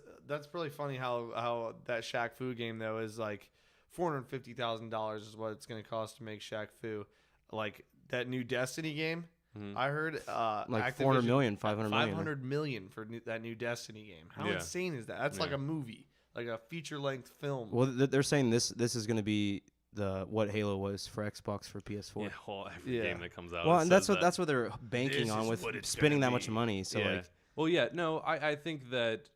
[SPEAKER 2] really funny how that Shaq Fu game though is like $450,000 is what it's going to cost to make Shaq Fu. Like that new Destiny game,
[SPEAKER 3] Mhm.
[SPEAKER 2] I heard
[SPEAKER 1] Like 400
[SPEAKER 2] Activision-
[SPEAKER 1] million, 500 million.
[SPEAKER 2] 500 million for that new Destiny game. How
[SPEAKER 3] Yeah.
[SPEAKER 2] insane is that? That's like
[SPEAKER 3] Yeah.
[SPEAKER 2] a movie, like a feature length film.
[SPEAKER 1] Well, they're saying this is going to be what Halo was for Xbox for PS4.
[SPEAKER 3] Yeah, well, every
[SPEAKER 2] Yeah.
[SPEAKER 3] game that comes out.
[SPEAKER 1] Well,
[SPEAKER 3] it
[SPEAKER 1] and that's
[SPEAKER 3] says
[SPEAKER 1] what
[SPEAKER 3] that.
[SPEAKER 1] they're banking
[SPEAKER 3] This
[SPEAKER 1] on
[SPEAKER 3] is
[SPEAKER 1] with
[SPEAKER 3] what it's
[SPEAKER 1] spending
[SPEAKER 3] gonna
[SPEAKER 1] that much
[SPEAKER 3] be.
[SPEAKER 1] money. So
[SPEAKER 3] Yeah.
[SPEAKER 1] like,
[SPEAKER 3] well, yeah, no, I think that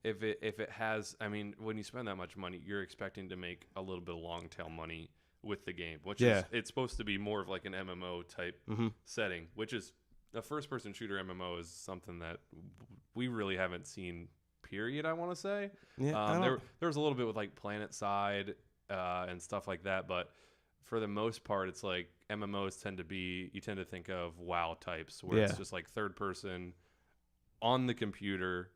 [SPEAKER 3] if it has, I mean, when you spend that much money, you're expecting to make a little bit of long tail money with the game, which
[SPEAKER 1] Yeah.
[SPEAKER 3] is it's supposed to be more of like an MMO type setting, which is a first person shooter MMO is something that we really haven't seen. Period. I want to say.
[SPEAKER 1] yeah, I don't-
[SPEAKER 3] There was a little bit with like Planet Side and stuff like that, but for the most part, it's like MMOs tend to think of WoW types where it's
[SPEAKER 1] Yeah.
[SPEAKER 3] just like third person on the computer.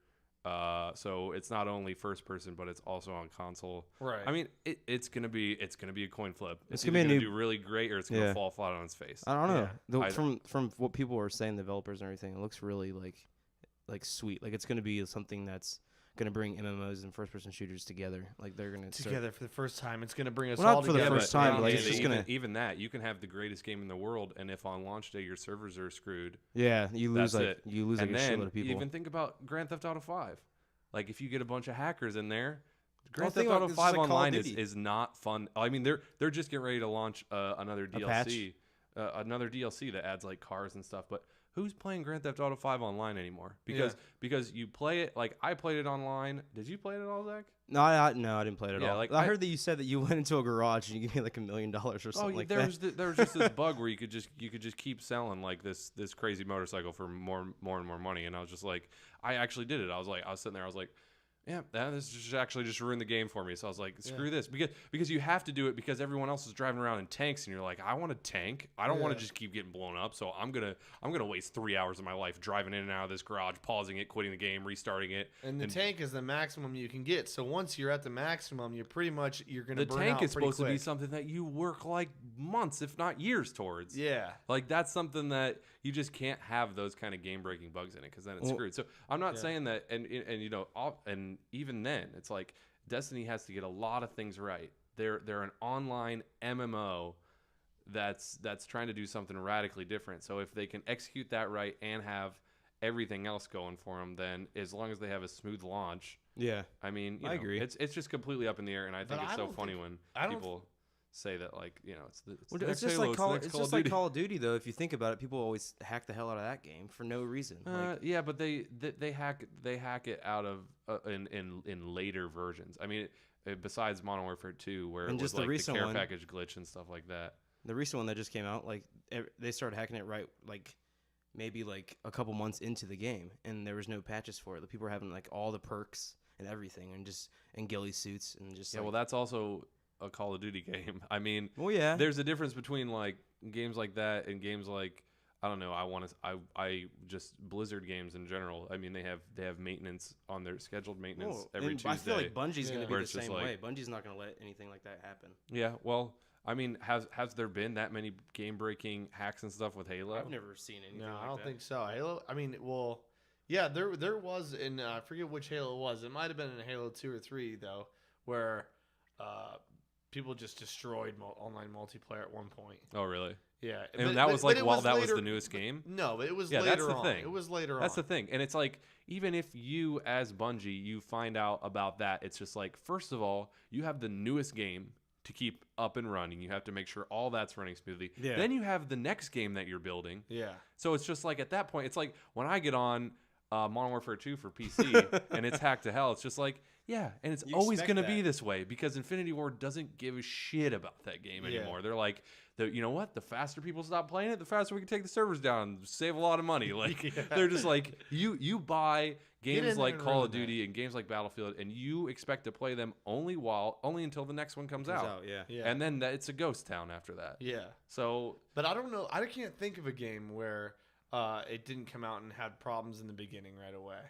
[SPEAKER 3] So it's not only first person, but it's also on console.
[SPEAKER 2] Right.
[SPEAKER 3] I mean, it's gonna be a coin flip.
[SPEAKER 1] It's
[SPEAKER 3] It's
[SPEAKER 1] gonna
[SPEAKER 3] either
[SPEAKER 1] be a
[SPEAKER 3] gonna
[SPEAKER 1] new-
[SPEAKER 3] do really great or it's gonna
[SPEAKER 1] Yeah.
[SPEAKER 3] fall flat on its face.
[SPEAKER 1] I don't know.
[SPEAKER 2] Yeah.
[SPEAKER 3] I-
[SPEAKER 1] From what people were saying, developers and everything, it looks really like sweet. Like it's going to be something that's going to bring MMOs and first person shooters together. Like they're going to
[SPEAKER 2] together for the first time, it's going to bring us
[SPEAKER 1] Well, not
[SPEAKER 2] all
[SPEAKER 1] for the
[SPEAKER 2] together.
[SPEAKER 1] first time, but, like,
[SPEAKER 3] and
[SPEAKER 1] it's just
[SPEAKER 3] even,
[SPEAKER 1] gonna-
[SPEAKER 3] even that you can have the greatest game in the world, and if on launch day your servers are screwed,
[SPEAKER 1] Yeah, you lose
[SPEAKER 3] that's
[SPEAKER 1] like
[SPEAKER 3] it.
[SPEAKER 1] you lose like
[SPEAKER 3] and
[SPEAKER 1] a
[SPEAKER 3] then
[SPEAKER 1] shitload of people.
[SPEAKER 3] even think about Grand Theft Auto 5. Like if you get a bunch of hackers in there, Grand
[SPEAKER 1] think
[SPEAKER 3] Theft
[SPEAKER 1] about
[SPEAKER 3] Auto
[SPEAKER 1] it's
[SPEAKER 3] 5
[SPEAKER 1] like Call of
[SPEAKER 3] online is,
[SPEAKER 1] Duty.
[SPEAKER 3] is not fun. I mean, they're just getting ready to launch another
[SPEAKER 1] patch?
[SPEAKER 3] DLC, another DLC that adds like cars and stuff. But who's playing Grand Theft Auto 5 online anymore? Because you play it like I played it online. Did you play it at all, Zach?
[SPEAKER 1] No, I didn't play it at
[SPEAKER 3] Yeah,
[SPEAKER 1] all.
[SPEAKER 3] like,
[SPEAKER 1] I heard that you said that you went into a garage and you gave me like $1 million or something like
[SPEAKER 3] there
[SPEAKER 1] that.
[SPEAKER 3] there was just this bug where you could just keep selling like this crazy motorcycle for more and more money, and I was just like, I actually did it. I was sitting there, I was like, yeah, this just actually just ruined the game for me. So I was like, screw this, because you have to do it because everyone else is driving around in tanks, and you're like, I want a tank. I don't want to just keep getting blown up. So I'm gonna waste 3 hours of my life driving in and out of this garage, pausing it, quitting the game, restarting it.
[SPEAKER 2] And the tank is the maximum you can get. So once you're at the maximum, you're gonna burn out pretty quick.
[SPEAKER 3] The tank is supposed to be something that you work like months, if not years, towards.
[SPEAKER 2] Yeah,
[SPEAKER 3] like that's something that you just can't have those kind of game breaking bugs in it, because then it's screwed. So I'm not saying that, and and even then, it's like Destiny has to get a lot of things right. They're an online MMO that's trying to do something radically different. So if they can execute that right and have everything else going for them, then as long as they have a smooth launch,
[SPEAKER 1] Yeah,
[SPEAKER 3] I mean,
[SPEAKER 1] I agree.
[SPEAKER 3] It's just completely up in the air, and I think it's so funny when people say that, like,
[SPEAKER 1] it's just like Call of Duty though. If you think about it, people always hack the hell out of that game for no reason.
[SPEAKER 3] Yeah, but they hack it out of in later versions. I mean, besides Modern Warfare 2, where
[SPEAKER 1] And
[SPEAKER 3] it was
[SPEAKER 1] just the
[SPEAKER 3] like the
[SPEAKER 1] recent
[SPEAKER 3] care
[SPEAKER 1] one-
[SPEAKER 3] package glitch and stuff like that.
[SPEAKER 1] The recent one that just came out, like they started hacking it right, like maybe like a couple months into the game, and there was no patches for it. The people were having like all the perks and everything, and ghillie suits and just
[SPEAKER 3] Yeah, well, that's also a Call of Duty game. I mean,
[SPEAKER 1] well, yeah,
[SPEAKER 3] there's a difference between like games like that and games like, I don't know. I just Blizzard games in general. I mean, they have maintenance on their scheduled maintenance every Tuesday.
[SPEAKER 1] I feel like Bungie's going to be
[SPEAKER 3] where
[SPEAKER 1] the
[SPEAKER 3] it's just
[SPEAKER 1] same
[SPEAKER 3] like-
[SPEAKER 1] way. Bungie's not going to let anything like that happen.
[SPEAKER 3] Yeah, well, I mean, has there been that many game breaking hacks and stuff with Halo?
[SPEAKER 1] I've never seen anything.
[SPEAKER 2] no,
[SPEAKER 1] like
[SPEAKER 2] I don't
[SPEAKER 1] that.
[SPEAKER 2] think so. Halo. I mean, well, yeah, there was in I forget which Halo it was. It might have been in Halo 2 or 3 though, where people just destroyed online multiplayer at one point.
[SPEAKER 3] Oh, really?
[SPEAKER 2] Yeah,
[SPEAKER 3] And that was like while that was the newest game?
[SPEAKER 2] No, it was
[SPEAKER 3] Yeah,
[SPEAKER 2] later
[SPEAKER 3] that's the
[SPEAKER 2] on.
[SPEAKER 3] thing.
[SPEAKER 2] It was later
[SPEAKER 3] That's
[SPEAKER 2] on.
[SPEAKER 3] the thing. And it's like, even if you, as Bungie, you find out about that, it's just like, first of all, you have the newest game to keep up and running. You have to make sure all that's running smoothly.
[SPEAKER 1] Yeah.
[SPEAKER 3] Then you have the next game that you're building.
[SPEAKER 2] Yeah.
[SPEAKER 3] So it's just like, at that point, it's like when I get on Modern Warfare 2 for PC and it's hacked to hell, it's just like, yeah, and it's
[SPEAKER 1] You
[SPEAKER 3] always
[SPEAKER 1] expect
[SPEAKER 3] going to be
[SPEAKER 1] that.
[SPEAKER 3] this way, because Infinity Ward doesn't give a shit about that game
[SPEAKER 2] Yeah.
[SPEAKER 3] anymore. They're like, you know what? The faster people stop playing it, the faster we can take the servers down and save a lot of money. Like,
[SPEAKER 2] Yeah.
[SPEAKER 3] they're just like, you buy
[SPEAKER 2] Get in
[SPEAKER 3] games
[SPEAKER 2] there
[SPEAKER 3] like
[SPEAKER 2] and
[SPEAKER 3] Call of
[SPEAKER 2] ruin that.
[SPEAKER 3] Duty and games like Battlefield, and you expect to play them only until the next one comes
[SPEAKER 1] Comes
[SPEAKER 3] out.
[SPEAKER 1] out, yeah.
[SPEAKER 2] Yeah.
[SPEAKER 3] And then it's a ghost town after that.
[SPEAKER 2] Yeah.
[SPEAKER 3] So
[SPEAKER 2] But I don't know. I can't think of a game where it didn't come out and had problems in the beginning right away.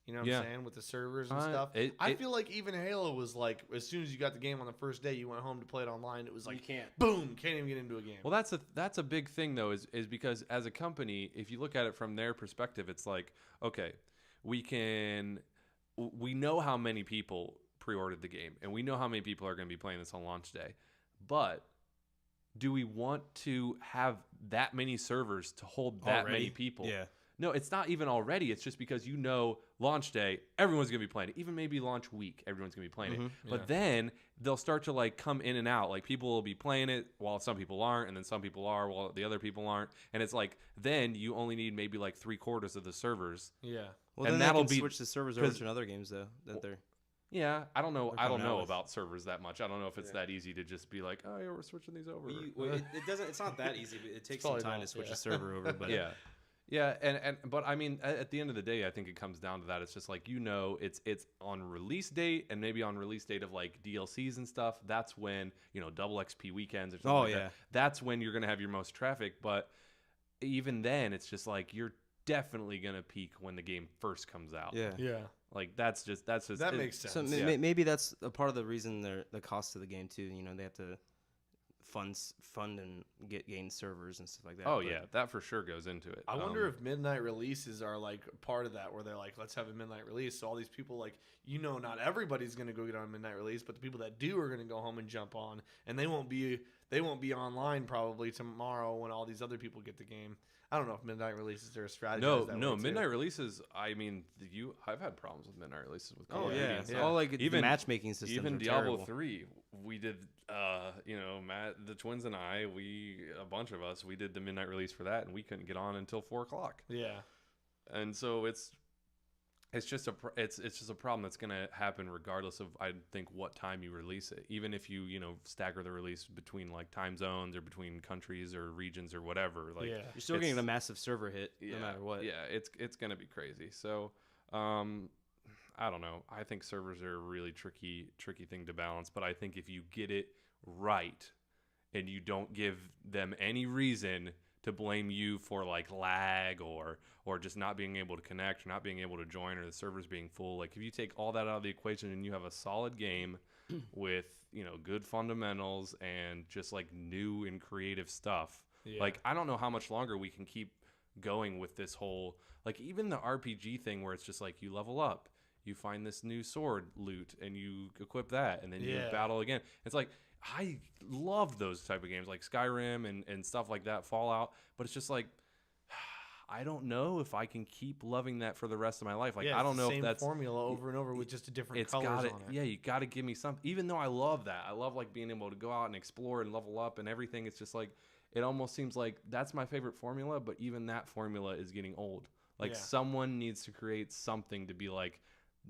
[SPEAKER 2] You know what
[SPEAKER 3] Yeah.
[SPEAKER 2] I'm saying? With the servers and
[SPEAKER 3] Uh,
[SPEAKER 2] stuff. I
[SPEAKER 3] it-
[SPEAKER 2] feel like even Halo was like, as soon as you got the game on the first day, you went home to play it online. It was like,
[SPEAKER 1] You can't.
[SPEAKER 2] boom, can't even get into a game.
[SPEAKER 3] Well, that's a big thing though, is because as a company, if you look at it from their perspective, it's like, okay, we know how many people pre-ordered the game, and we know how many people are going to be playing this on launch day, but do we want to have that many servers to hold that
[SPEAKER 1] Already?
[SPEAKER 3] many people?
[SPEAKER 1] Yeah.
[SPEAKER 3] No, it's not even already. It's just because launch day, everyone's going to be playing it. Even maybe launch week, everyone's going to be playing it. But then they'll start to like come in and out. Like people will be playing it while some people aren't, and then some people are while the other people aren't. And it's like then you only need maybe like 3/4 of the servers.
[SPEAKER 2] Yeah.
[SPEAKER 1] Well,
[SPEAKER 3] And
[SPEAKER 1] then
[SPEAKER 3] that'll
[SPEAKER 1] they can
[SPEAKER 3] be-
[SPEAKER 1] switch the servers over
[SPEAKER 3] 'cause-
[SPEAKER 1] to other games though. That they're
[SPEAKER 3] Yeah, I don't know.
[SPEAKER 1] They're
[SPEAKER 3] I don't
[SPEAKER 1] coming out
[SPEAKER 3] know
[SPEAKER 1] with-
[SPEAKER 3] about servers that much. I don't know if it's
[SPEAKER 1] Yeah.
[SPEAKER 3] that easy to just be like, oh yeah, we're switching these over.
[SPEAKER 1] it doesn't. It's not that easy. But it takes some
[SPEAKER 2] probably
[SPEAKER 1] time
[SPEAKER 2] not,
[SPEAKER 1] to switch
[SPEAKER 2] yeah.
[SPEAKER 1] a server over. But
[SPEAKER 3] Yeah. Yeah, and but I mean, at the end of the day, I think it comes down to that. It's just like, it's on release date, and maybe on release date of like DLCs and stuff. That's when double XP weekends or something.
[SPEAKER 1] Oh,
[SPEAKER 3] like
[SPEAKER 1] yeah.
[SPEAKER 3] that. That's when you're gonna have your most traffic. But even then, it's just like you're definitely gonna peak when the game first comes out.
[SPEAKER 1] yeah.
[SPEAKER 2] Yeah.
[SPEAKER 3] Like that's just
[SPEAKER 2] That
[SPEAKER 3] it-
[SPEAKER 2] makes sense.
[SPEAKER 1] So
[SPEAKER 3] Yeah.
[SPEAKER 1] maybe that's a part of the reason the cost of the game too. They have to fund and gain servers and stuff like that.
[SPEAKER 3] Oh
[SPEAKER 1] but-
[SPEAKER 3] yeah, that for sure goes into it.
[SPEAKER 2] I wonder if midnight releases are like part of that, where they're like, let's have a midnight release. So all these people, like, not everybody's going to go get on a midnight release, but the people that do are going to go home and jump on, and they won't be they won't be online probably tomorrow when all these other people get the game. I don't know if midnight releases are a strategy.
[SPEAKER 3] No, midnight releases. I mean, I've had problems with midnight releases with Call of Duty and stuff.
[SPEAKER 1] Oh, like the matchmaking systems.
[SPEAKER 3] Even
[SPEAKER 1] are
[SPEAKER 3] Diablo
[SPEAKER 1] terrible.
[SPEAKER 3] 3, we did. Matt, the twins, and I, a bunch of us, we did the midnight release for that, and we couldn't get on until 4:00.
[SPEAKER 2] Yeah.
[SPEAKER 3] And so it's just a problem that's going to happen regardless of, I think, what time you release it. Even if you stagger the release between like time zones or between countries or regions or whatever, like
[SPEAKER 2] Yeah.
[SPEAKER 1] You're still getting a massive server hit no matter what.
[SPEAKER 3] Yeah, it's going to be crazy. So I don't know. I think servers are a really tricky thing to balance, but I think if you get it right and you don't give them any reason to blame you for like lag or just not being able to connect or not being able to join or the servers being full, like if you take all that out of the equation and you have a solid game with good fundamentals and just like new and creative stuff, like I don't know how much longer we can keep going with this whole, like even the RPG thing where it's just like you level up, you find this new sword loot and you equip that and then you battle again. It's like I loved those type of games like Skyrim and stuff like that, Fallout, but it's just like I don't know if I can keep loving that for the rest of my life. Like I don't know if that's
[SPEAKER 2] formula over and over with just a different colors on it.
[SPEAKER 3] Yeah, you got to give me something. Even though I love that, I love like being able to go out and explore and level up and everything. It's just like it almost seems like that's my favorite formula, but even that formula is getting old. Like someone needs to create something to be like,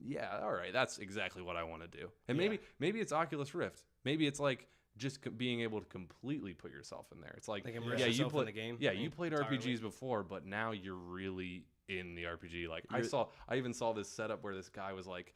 [SPEAKER 3] yeah, all right, that's exactly what I want to do. And maybe it's Oculus Rift. Maybe it's like just being able to completely put yourself in there. It's like you play
[SPEAKER 1] in the game.
[SPEAKER 3] Yeah, you played RPGs before, but now you're really in the RPG. Like I even saw this setup where this guy was like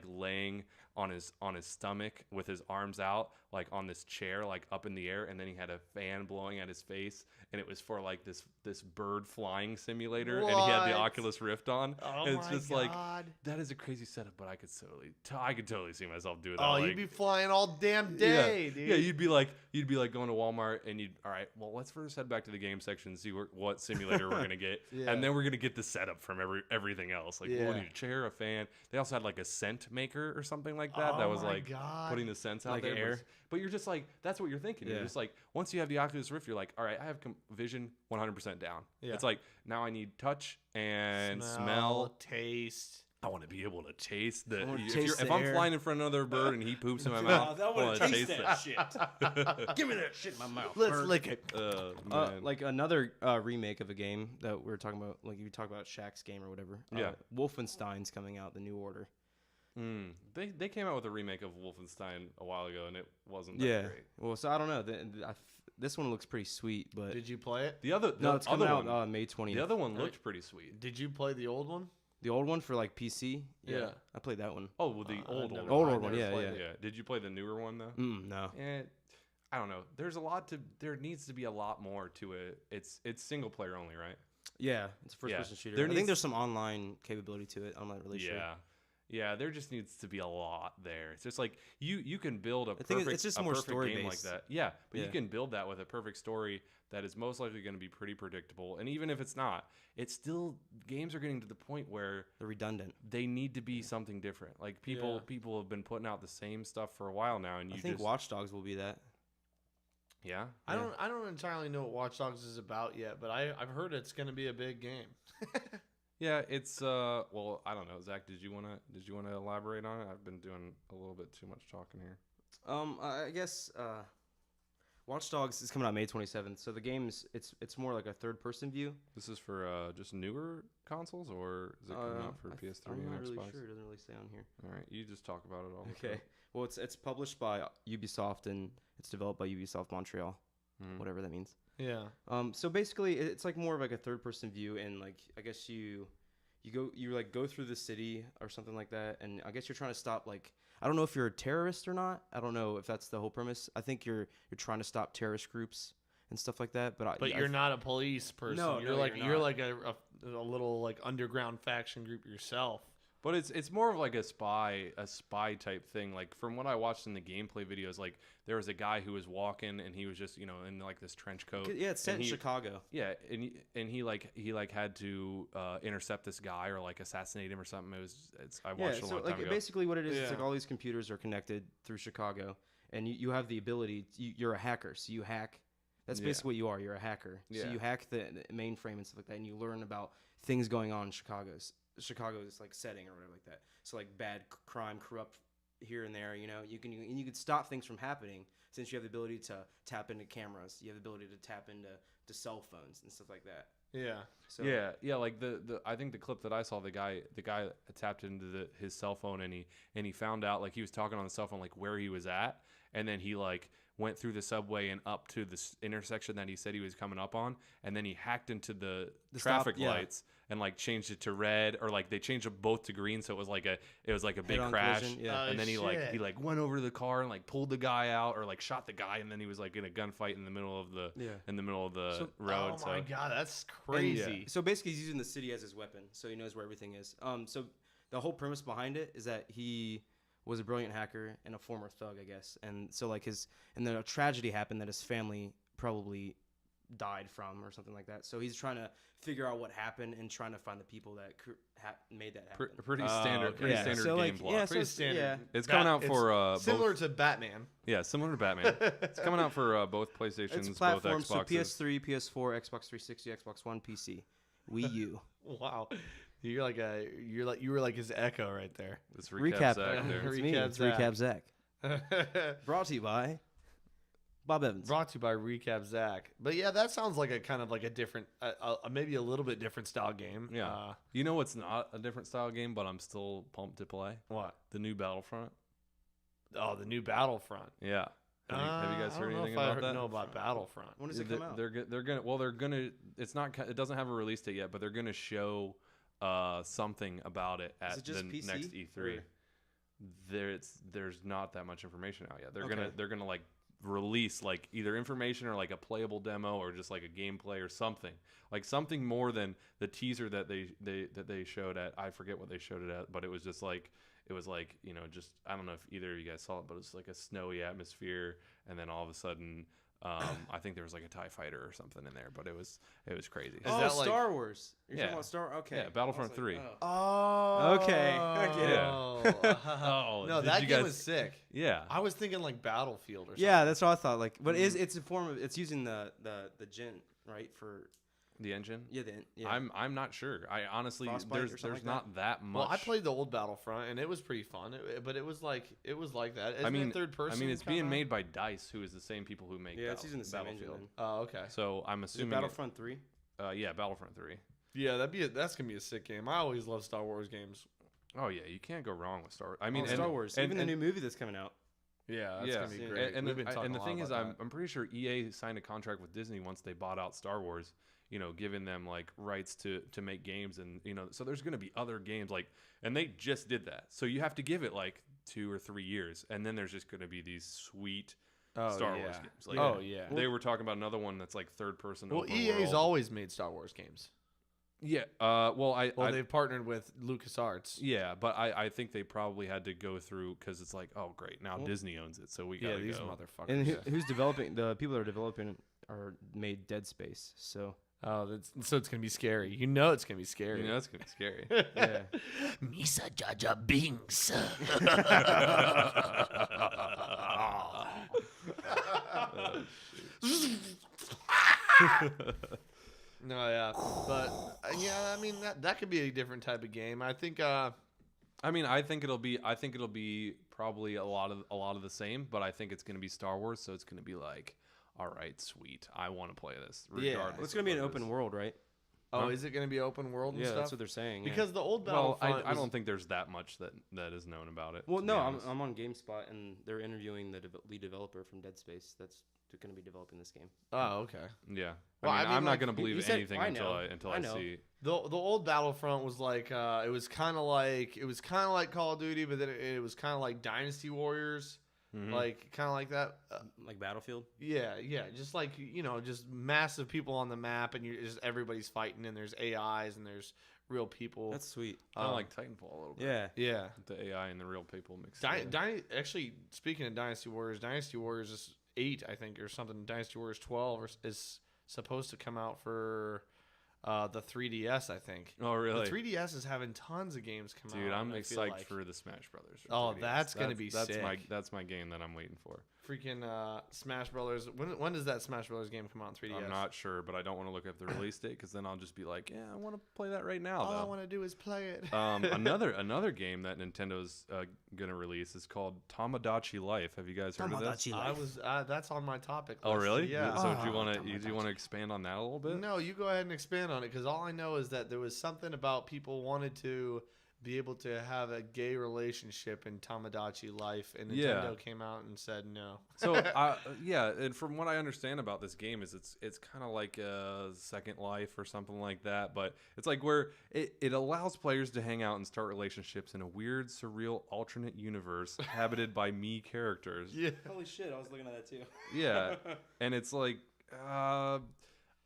[SPEAKER 3] laying on his stomach with his arms out, like on this chair, like up in the air, and then he had a fan blowing at his face, and it was for like this bird flying simulator, and he had the Oculus Rift on.
[SPEAKER 2] Oh
[SPEAKER 3] and it's
[SPEAKER 2] my
[SPEAKER 3] just
[SPEAKER 2] God.
[SPEAKER 3] like that is a crazy setup, but I could totally see myself doing that.
[SPEAKER 2] Oh,
[SPEAKER 3] like,
[SPEAKER 2] you'd be flying all damn day, dude.
[SPEAKER 3] Yeah, you'd be like going to Walmart and all right, well, let's first head back to the game section and see what simulator we're gonna get, and then we're gonna get the setup from everything else. Like we'll need a chair, a fan. They also had like a scent maker or something like that. That was like putting the scents out
[SPEAKER 1] like
[SPEAKER 3] there.
[SPEAKER 1] air.
[SPEAKER 3] But you're just like, that's what you're thinking. You're just like, once you have the Oculus Rift, you're like, all right, I have vision 100% down.
[SPEAKER 2] Yeah.
[SPEAKER 3] It's like now I need touch and smell.
[SPEAKER 2] Taste.
[SPEAKER 3] I want to be able to taste the.
[SPEAKER 1] Taste
[SPEAKER 3] If I'm flying in front of another bird and he poops in my mouth, I want to taste that
[SPEAKER 1] shit. Give me that shit in my mouth.
[SPEAKER 2] Let's lick it.
[SPEAKER 3] man.
[SPEAKER 1] Like another remake of a game that we were talking about, like you talk about Shaq's game or whatever. Wolfenstein's coming out, the New Order.
[SPEAKER 3] They came out with a remake of Wolfenstein a while ago, and it wasn't that great.
[SPEAKER 1] Well, so I don't know. This one looks pretty sweet, but
[SPEAKER 2] Did you play it?
[SPEAKER 1] it's coming out May 20th.
[SPEAKER 3] The other one looked pretty sweet.
[SPEAKER 2] Did you play the old one?
[SPEAKER 1] The old one for like PC.
[SPEAKER 2] Yeah.
[SPEAKER 1] I played that one.
[SPEAKER 3] Oh, well, the old one.
[SPEAKER 1] Old one. Yeah.
[SPEAKER 3] Did you play the newer one though?
[SPEAKER 1] No.
[SPEAKER 3] I don't know. There needs to be a lot more to it. It's single player only, right?
[SPEAKER 1] Yeah, it's a first person shooter. I think there's some online capability to it. I'm not really sure.
[SPEAKER 3] Yeah, there just needs to be a lot there. It's just like you can build
[SPEAKER 1] it's just more story
[SPEAKER 3] game
[SPEAKER 1] based.
[SPEAKER 3] like that. Yeah, but you can build that with a perfect story that is most likely going to be pretty predictable. And even if it's not, it's still games are getting to the point where
[SPEAKER 1] They're redundant.
[SPEAKER 3] they need to be something different. Like people have been putting out the same stuff for a while now, and
[SPEAKER 1] I think Watch Dogs will be that.
[SPEAKER 3] Yeah.
[SPEAKER 2] I don't entirely know what Watch Dogs is about yet, but I've heard it's going to be a big game.
[SPEAKER 3] Yeah, it's well, I don't know. Zach, did you wanna elaborate on it? I've been doing a little bit too much talking here.
[SPEAKER 1] I guess Watch Dogs is coming out May 27th. So the game's it's more like a third person view.
[SPEAKER 3] This is for just newer consoles, or is it coming out for PS3
[SPEAKER 1] I'm
[SPEAKER 3] and
[SPEAKER 1] not
[SPEAKER 3] Xbox?
[SPEAKER 1] really sure. It doesn't really say on here.
[SPEAKER 3] All right, you just talk about it all.
[SPEAKER 1] Okay. Well, it's published by Ubisoft and it's developed by Ubisoft Montreal, whatever that means.
[SPEAKER 2] Yeah.
[SPEAKER 1] So basically, it's like more of like a third person view, and like I guess you go through the city or something like that, and I guess you're trying to stop like I don't know if you're a terrorist or not. I don't know if that's the whole premise. I think you're trying to stop terrorist groups and stuff like that. But
[SPEAKER 2] you're not a police person.
[SPEAKER 1] No,
[SPEAKER 2] you're
[SPEAKER 1] you're
[SPEAKER 2] like a little like underground faction group yourself.
[SPEAKER 3] But it's more of like a spy type thing. Like from what I watched in the gameplay videos, like there was a guy who was walking and he was just in like this trench coat.
[SPEAKER 1] Yeah, it's set in Chicago.
[SPEAKER 3] Yeah, and he had to intercept this guy or like assassinate him or something. I watched it a long time ago.
[SPEAKER 1] Basically what it is, it's like all these computers are connected through Chicago, and you have the ability. You're a hacker, so you hack. That's
[SPEAKER 3] Yeah.
[SPEAKER 1] basically what you are. You're a hacker. So
[SPEAKER 3] Yeah.
[SPEAKER 1] you hack the mainframe and stuff like that, and you learn about things going on in Chicago's like setting or whatever like that. So like bad crime, corrupt here and there. You know, you can stop things from happening since you have the ability to tap into cameras. You have the ability to tap into cell phones and stuff like that.
[SPEAKER 2] Yeah.
[SPEAKER 1] So
[SPEAKER 3] Yeah, like the I think the clip that I saw, the guy tapped into his cell phone and he found out, like, he was talking on the cell phone like where he was at, and then he like went through the subway and up to this intersection that he said he was coming up on, and then he hacked into the traffic lights and like changed it to red, or like they changed them both to green, so it was like a big
[SPEAKER 1] Head-on
[SPEAKER 3] crash.
[SPEAKER 1] collision, yeah.
[SPEAKER 2] Oh,
[SPEAKER 3] And then he
[SPEAKER 2] shit.
[SPEAKER 3] went over to the car and like pulled the guy out, or like shot the guy, and then he was like in a gunfight in the middle of the road.
[SPEAKER 2] Oh my god, that's crazy.
[SPEAKER 1] So basically, he's using the city as his weapon, so he knows where everything is. So the whole premise behind it is that he was a brilliant hacker and a former thug, I guess. And so like and then a tragedy happened that his family probably died from or something like that. So he's trying to figure out what happened and trying to find the people that made that happen.
[SPEAKER 3] Pretty standard,
[SPEAKER 2] okay.
[SPEAKER 3] standard
[SPEAKER 1] So,
[SPEAKER 3] game
[SPEAKER 1] like,
[SPEAKER 3] plot.
[SPEAKER 1] yeah, so
[SPEAKER 2] Pretty
[SPEAKER 1] it's-
[SPEAKER 2] standard.
[SPEAKER 1] yeah.
[SPEAKER 3] It's coming out for
[SPEAKER 2] similar
[SPEAKER 3] both,
[SPEAKER 2] to Batman.
[SPEAKER 3] similar to Batman. It's coming out for both PlayStations,
[SPEAKER 1] It's platforms,
[SPEAKER 3] both
[SPEAKER 1] so
[SPEAKER 3] Xboxes.
[SPEAKER 1] PS3, PS4, Xbox 360, Xbox One, PC, Wii U.
[SPEAKER 2] Wow. You were like his echo right there.
[SPEAKER 3] Let's recap
[SPEAKER 1] Recap.
[SPEAKER 3] Zach there.
[SPEAKER 1] It's me.
[SPEAKER 2] Recap
[SPEAKER 1] It's
[SPEAKER 2] Zach.
[SPEAKER 1] Recap Zach. Brought to you by Bob Evans.
[SPEAKER 2] Brought to you by Recap Zach. But yeah, that sounds like a kind of like a different, maybe a little bit different style game.
[SPEAKER 3] Yeah. You know what's not a different style game, but I'm still pumped to play?
[SPEAKER 2] What?
[SPEAKER 3] The new Battlefront.
[SPEAKER 2] Oh, the new Battlefront.
[SPEAKER 3] Yeah. Have you guys heard anything about that?
[SPEAKER 2] know about Battlefront.
[SPEAKER 1] When does it come out?
[SPEAKER 3] They're gonna. It's not. It doesn't have a release date yet, but they're gonna show something about it at
[SPEAKER 1] it just
[SPEAKER 3] the
[SPEAKER 1] PC,
[SPEAKER 3] next E3.
[SPEAKER 1] or-
[SPEAKER 3] There's not that much information out yet.
[SPEAKER 1] Okay.
[SPEAKER 3] They're gonna like release like either information or like a playable demo or just like a gameplay or something, like something more than the teaser that they showed at. I forget what they showed it at, but it was just like just, I don't know if either of you guys saw it, but it's like a snowy atmosphere, and then all of a sudden I think there was like a TIE fighter or something in there, but it was crazy.
[SPEAKER 2] Is
[SPEAKER 1] Oh,
[SPEAKER 2] that like-
[SPEAKER 1] Star Wars. You're
[SPEAKER 3] Yeah.
[SPEAKER 1] talking about Star. Okay.
[SPEAKER 3] Yeah, Battlefront
[SPEAKER 1] I was like,
[SPEAKER 3] 3.
[SPEAKER 1] oh.
[SPEAKER 2] Oh.
[SPEAKER 1] Okay, I get
[SPEAKER 3] it.
[SPEAKER 2] Oh, no,
[SPEAKER 3] did
[SPEAKER 2] that
[SPEAKER 3] you
[SPEAKER 2] game
[SPEAKER 3] guys-
[SPEAKER 2] was sick.
[SPEAKER 3] Yeah.
[SPEAKER 2] I was thinking like Battlefield or something.
[SPEAKER 1] Yeah, that's what I thought. Like, but it's a form of it's using the gen, right? For
[SPEAKER 3] The engine.
[SPEAKER 1] yeah.
[SPEAKER 3] I'm not sure. I honestly,
[SPEAKER 1] Frostbite or
[SPEAKER 3] there's
[SPEAKER 1] something like
[SPEAKER 3] not that much.
[SPEAKER 2] Well, I played the old Battlefront and it was pretty fun. But it was like that. Isn't it third person?
[SPEAKER 3] I mean, it's being
[SPEAKER 2] kinda?
[SPEAKER 3] made by DICE, who is the same people who make
[SPEAKER 1] It's using the same engine.
[SPEAKER 3] Battlefield.
[SPEAKER 1] Then.
[SPEAKER 2] Oh, okay.
[SPEAKER 3] So I'm
[SPEAKER 1] Is it
[SPEAKER 3] assuming
[SPEAKER 1] Battlefront 3?
[SPEAKER 3] yeah, Battlefront 3.
[SPEAKER 2] Yeah, that's gonna be a sick game. I always love Star Wars games.
[SPEAKER 3] Oh yeah, you can't go wrong with Star Wars. I mean,
[SPEAKER 1] Star Wars. Even the new movie that's coming out.
[SPEAKER 2] Yeah, that's
[SPEAKER 3] yeah,
[SPEAKER 2] gonna be
[SPEAKER 1] Yeah.
[SPEAKER 2] great.
[SPEAKER 3] and
[SPEAKER 2] We've been
[SPEAKER 3] the,
[SPEAKER 2] talking
[SPEAKER 3] and the
[SPEAKER 2] a lot
[SPEAKER 3] thing is,
[SPEAKER 2] about
[SPEAKER 3] I'm pretty sure EA signed a contract with Disney once they bought out Star Wars. Giving them like rights to make games, and so there's going to be other games like, and they just did that. So you have to give it like 2 or 3 years, and then there's just going to be these sweet Star Wars games. Like,
[SPEAKER 2] Oh yeah.
[SPEAKER 3] they were talking about another one that's like third person.
[SPEAKER 2] Well,
[SPEAKER 3] open
[SPEAKER 2] EA's
[SPEAKER 3] world.
[SPEAKER 2] always made Star Wars games.
[SPEAKER 3] Yeah.
[SPEAKER 2] Well, they've partnered with LucasArts.
[SPEAKER 3] Yeah, but I think they probably had to go through, because it's like, oh great, now
[SPEAKER 1] Well,
[SPEAKER 3] Disney owns it, so we
[SPEAKER 2] Yeah,
[SPEAKER 3] gotta
[SPEAKER 2] these
[SPEAKER 3] go.
[SPEAKER 2] motherfuckers.
[SPEAKER 1] And who's developing? The people that are developing are made Dead Space. So
[SPEAKER 2] Oh, so it's gonna be scary. You know it's gonna be scary.
[SPEAKER 3] That's gonna be scary.
[SPEAKER 1] yeah.
[SPEAKER 2] Misa Jaja Binks. No, yeah, but yeah, I mean that could be a different type of game. I think.
[SPEAKER 3] I mean, I think it'll be probably a lot of the same, but I think it's gonna be Star Wars, so it's gonna be like, all right, sweet, I want to play this.
[SPEAKER 1] Yeah.
[SPEAKER 3] Regardless
[SPEAKER 1] It's gonna be
[SPEAKER 3] of
[SPEAKER 1] an
[SPEAKER 3] what it
[SPEAKER 1] open
[SPEAKER 3] is.
[SPEAKER 1] world, right?
[SPEAKER 2] Oh, is it gonna be open world and
[SPEAKER 1] Yeah,
[SPEAKER 2] stuff?
[SPEAKER 1] that's what they're saying. Yeah.
[SPEAKER 2] Because the old
[SPEAKER 3] Well,
[SPEAKER 2] Battlefront.
[SPEAKER 3] I don't think there's that much that is known about it.
[SPEAKER 1] Well,
[SPEAKER 3] to be
[SPEAKER 1] no,
[SPEAKER 3] honest.
[SPEAKER 1] I'm on GameSpot, and they're interviewing the lead developer from Dead Space. That's going to be developing this game.
[SPEAKER 2] Oh, okay.
[SPEAKER 3] Yeah.
[SPEAKER 2] Well,
[SPEAKER 3] I mean,
[SPEAKER 2] I mean,
[SPEAKER 3] I'm
[SPEAKER 2] like,
[SPEAKER 3] not gonna
[SPEAKER 1] he
[SPEAKER 3] believe
[SPEAKER 1] said-
[SPEAKER 3] anything
[SPEAKER 1] I
[SPEAKER 3] until
[SPEAKER 1] know.
[SPEAKER 3] I
[SPEAKER 1] I know.
[SPEAKER 3] see.
[SPEAKER 2] The old Battlefront was like it was kind of like Call of Duty, but then it was kind of like Dynasty Warriors,
[SPEAKER 3] Mhm.
[SPEAKER 2] like kind of like that.
[SPEAKER 1] Like Battlefield.
[SPEAKER 2] Yeah, just like just massive people on the map, and everybody's fighting, and there's AIs and there's real people.
[SPEAKER 1] That's sweet.
[SPEAKER 3] Kind of like Titanfall a little bit.
[SPEAKER 1] Yeah.
[SPEAKER 2] Yeah.
[SPEAKER 3] The AI and the real people mixed together.
[SPEAKER 2] Actually, speaking of Dynasty Warriors is 8, I think, or something. Dynasty Warriors 12 is supposed to come out for the 3DS, I think.
[SPEAKER 3] Oh, really?
[SPEAKER 2] The 3DS is having tons of games come out.
[SPEAKER 3] Dude, I'm
[SPEAKER 2] and I feel
[SPEAKER 3] excited
[SPEAKER 2] like-
[SPEAKER 3] for the Smash Brothers. for
[SPEAKER 2] Oh,
[SPEAKER 3] 3DS.
[SPEAKER 2] that's gonna be
[SPEAKER 3] that's
[SPEAKER 2] sick.
[SPEAKER 3] That's my game that I'm waiting for.
[SPEAKER 2] freaking Smash Brothers. When does that Smash Brothers game come out on 3DS?
[SPEAKER 3] I'm not sure, but I don't want to look up the release date because then I'll just be like, yeah, I want to play that right now.
[SPEAKER 2] All I
[SPEAKER 3] though.
[SPEAKER 2] want to do is play it.
[SPEAKER 3] Another game that Nintendo's gonna release is called Tamagotchi Life. Have you guys heard of this?
[SPEAKER 2] That's on my topic list.
[SPEAKER 3] Oh, really?
[SPEAKER 2] Yeah.
[SPEAKER 3] So do you want to expand on that a little bit?
[SPEAKER 2] No, you go ahead and expand on it because all I know is that there was something about people wanted to be able to have a gay relationship in Tamagotchi Life, and Nintendo came out and said no.
[SPEAKER 3] So yeah, and from what I understand about this game is it's kind of like a Second Life or something like that, but it's like where it allows players to hang out and start relationships in a weird, surreal, alternate universe habited by me characters.
[SPEAKER 2] Yeah.
[SPEAKER 1] Holy shit, I was looking at that too.
[SPEAKER 3] Yeah, and it's like I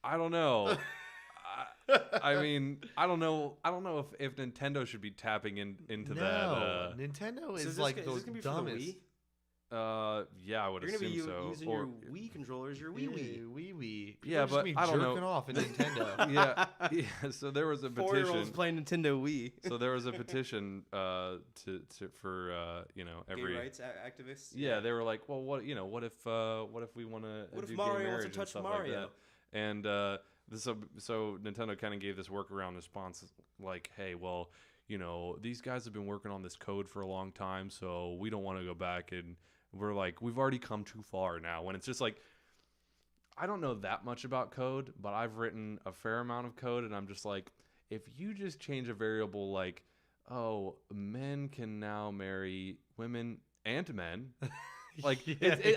[SPEAKER 3] don't know. I mean, I don't know if Nintendo should be tapping into that.
[SPEAKER 2] Nintendo
[SPEAKER 1] So
[SPEAKER 2] is like
[SPEAKER 1] is
[SPEAKER 2] the
[SPEAKER 1] this gonna be for the
[SPEAKER 2] dumbest.
[SPEAKER 1] Wii?
[SPEAKER 3] Yeah, I would
[SPEAKER 1] You're gonna
[SPEAKER 3] assume
[SPEAKER 1] be
[SPEAKER 3] so.
[SPEAKER 1] using
[SPEAKER 3] Or-
[SPEAKER 1] your Wii controllers, your Wii.
[SPEAKER 2] Wii.
[SPEAKER 3] Yeah, but
[SPEAKER 2] be
[SPEAKER 3] I don't
[SPEAKER 2] jerking
[SPEAKER 3] know.
[SPEAKER 2] off in Nintendo.
[SPEAKER 3] yeah. So there was a
[SPEAKER 1] 4-year-olds
[SPEAKER 3] petition.
[SPEAKER 1] playing Nintendo Wii.
[SPEAKER 3] So there was a petition for every.
[SPEAKER 1] Gay rights activists.
[SPEAKER 3] Yeah, they were like, well, what if we want to
[SPEAKER 1] What if
[SPEAKER 3] do
[SPEAKER 1] Mario
[SPEAKER 3] gay
[SPEAKER 1] wants to
[SPEAKER 3] marriage and
[SPEAKER 1] touch
[SPEAKER 3] stuff
[SPEAKER 1] Mario?
[SPEAKER 3] like that? And so Nintendo kind of gave this workaround response like, hey, well, these guys have been working on this code for a long time, so we don't want to go back, and we're like, we've already come too far now. When it's just like, I don't know that much about code, but I've written a fair amount of code, and I'm just like, if you just change a variable like, oh, men can now marry women and men. Like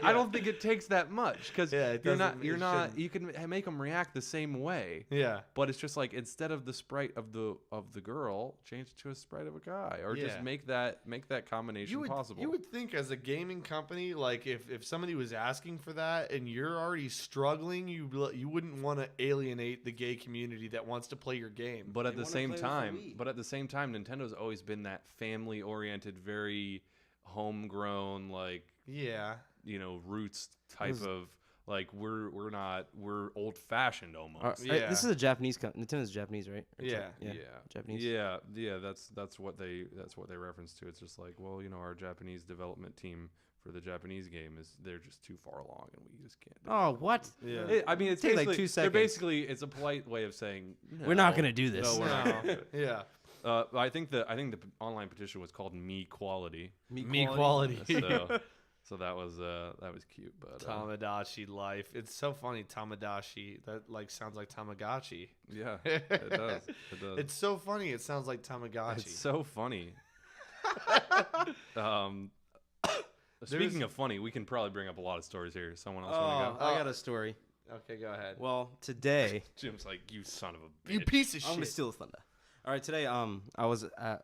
[SPEAKER 3] I don't think it takes that much because you can make them react the same way.
[SPEAKER 2] Yeah.
[SPEAKER 3] But it's just like instead of the sprite of the girl, change it to a sprite of a guy, or just make that combination possible.
[SPEAKER 2] You would think as a gaming company, like if somebody was asking for that and you're already struggling, you wouldn't want to alienate the gay community that wants to play your game.
[SPEAKER 3] But at the same time,
[SPEAKER 1] Wii.
[SPEAKER 3] Nintendo's always been that family oriented, very homegrown, like roots type of like we're old fashioned almost.
[SPEAKER 1] This is a Japanese Nintendo's Japanese, right? Or
[SPEAKER 2] Yeah.
[SPEAKER 1] Japanese.
[SPEAKER 3] Yeah. That's what they reference to. It's just like, well, our Japanese development team for the Japanese game they're just too far along and we just can't do it.
[SPEAKER 1] Oh, what?
[SPEAKER 2] Yeah.
[SPEAKER 3] I mean, it's
[SPEAKER 1] Take like
[SPEAKER 3] basically
[SPEAKER 1] 2
[SPEAKER 3] they're
[SPEAKER 1] seconds.
[SPEAKER 3] basically it's a polite way of saying no,
[SPEAKER 1] We're not gonna do this.
[SPEAKER 3] No, we're not.
[SPEAKER 2] Yeah.
[SPEAKER 3] I think the online petition was called Me Quality.
[SPEAKER 2] Me quality.
[SPEAKER 3] So that was cute. But
[SPEAKER 2] Tamagotchi Life. It's so funny. Tamagotchi. That sounds like Tamagotchi.
[SPEAKER 3] yeah, it does. It does.
[SPEAKER 2] It's so funny. It sounds like Tamagotchi.
[SPEAKER 3] It's so funny. Speaking of funny, we can probably bring up a lot of stories here. Someone else want to go?
[SPEAKER 1] I got a story.
[SPEAKER 2] Okay, go ahead.
[SPEAKER 1] Well, today
[SPEAKER 3] Jim's like, you son of a bitch.
[SPEAKER 2] You piece of
[SPEAKER 1] I'm gonna
[SPEAKER 2] shit.
[SPEAKER 1] steal the thunder. All right, today I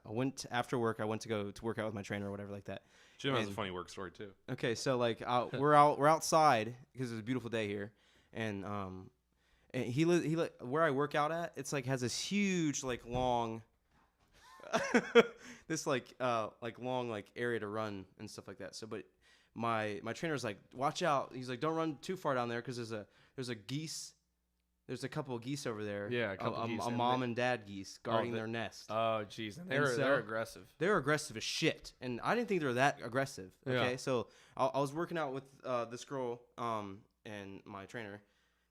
[SPEAKER 1] went after work. I went to go to work out with my trainer or whatever like that.
[SPEAKER 3] Jim has a
[SPEAKER 1] And-
[SPEAKER 3] funny work story too.
[SPEAKER 1] Okay, so like we're outside because it's a beautiful day here, and he where I work out at, it's like has this huge like long this long like area to run and stuff like that. So but my trainer's like, watch out. He's like, don't run too far down there because there's a geese. There's a couple of geese over there.
[SPEAKER 2] Yeah, a couple geese,
[SPEAKER 1] a
[SPEAKER 2] and
[SPEAKER 1] mom and dad geese guarding
[SPEAKER 2] the-
[SPEAKER 1] their nest.
[SPEAKER 2] Oh, jeez.
[SPEAKER 1] And
[SPEAKER 2] They're
[SPEAKER 1] so-
[SPEAKER 2] aggressive.
[SPEAKER 1] They're aggressive as shit, and I didn't think they were that aggressive. Okay,
[SPEAKER 2] Yeah.
[SPEAKER 1] so I was working out with this girl and my trainer,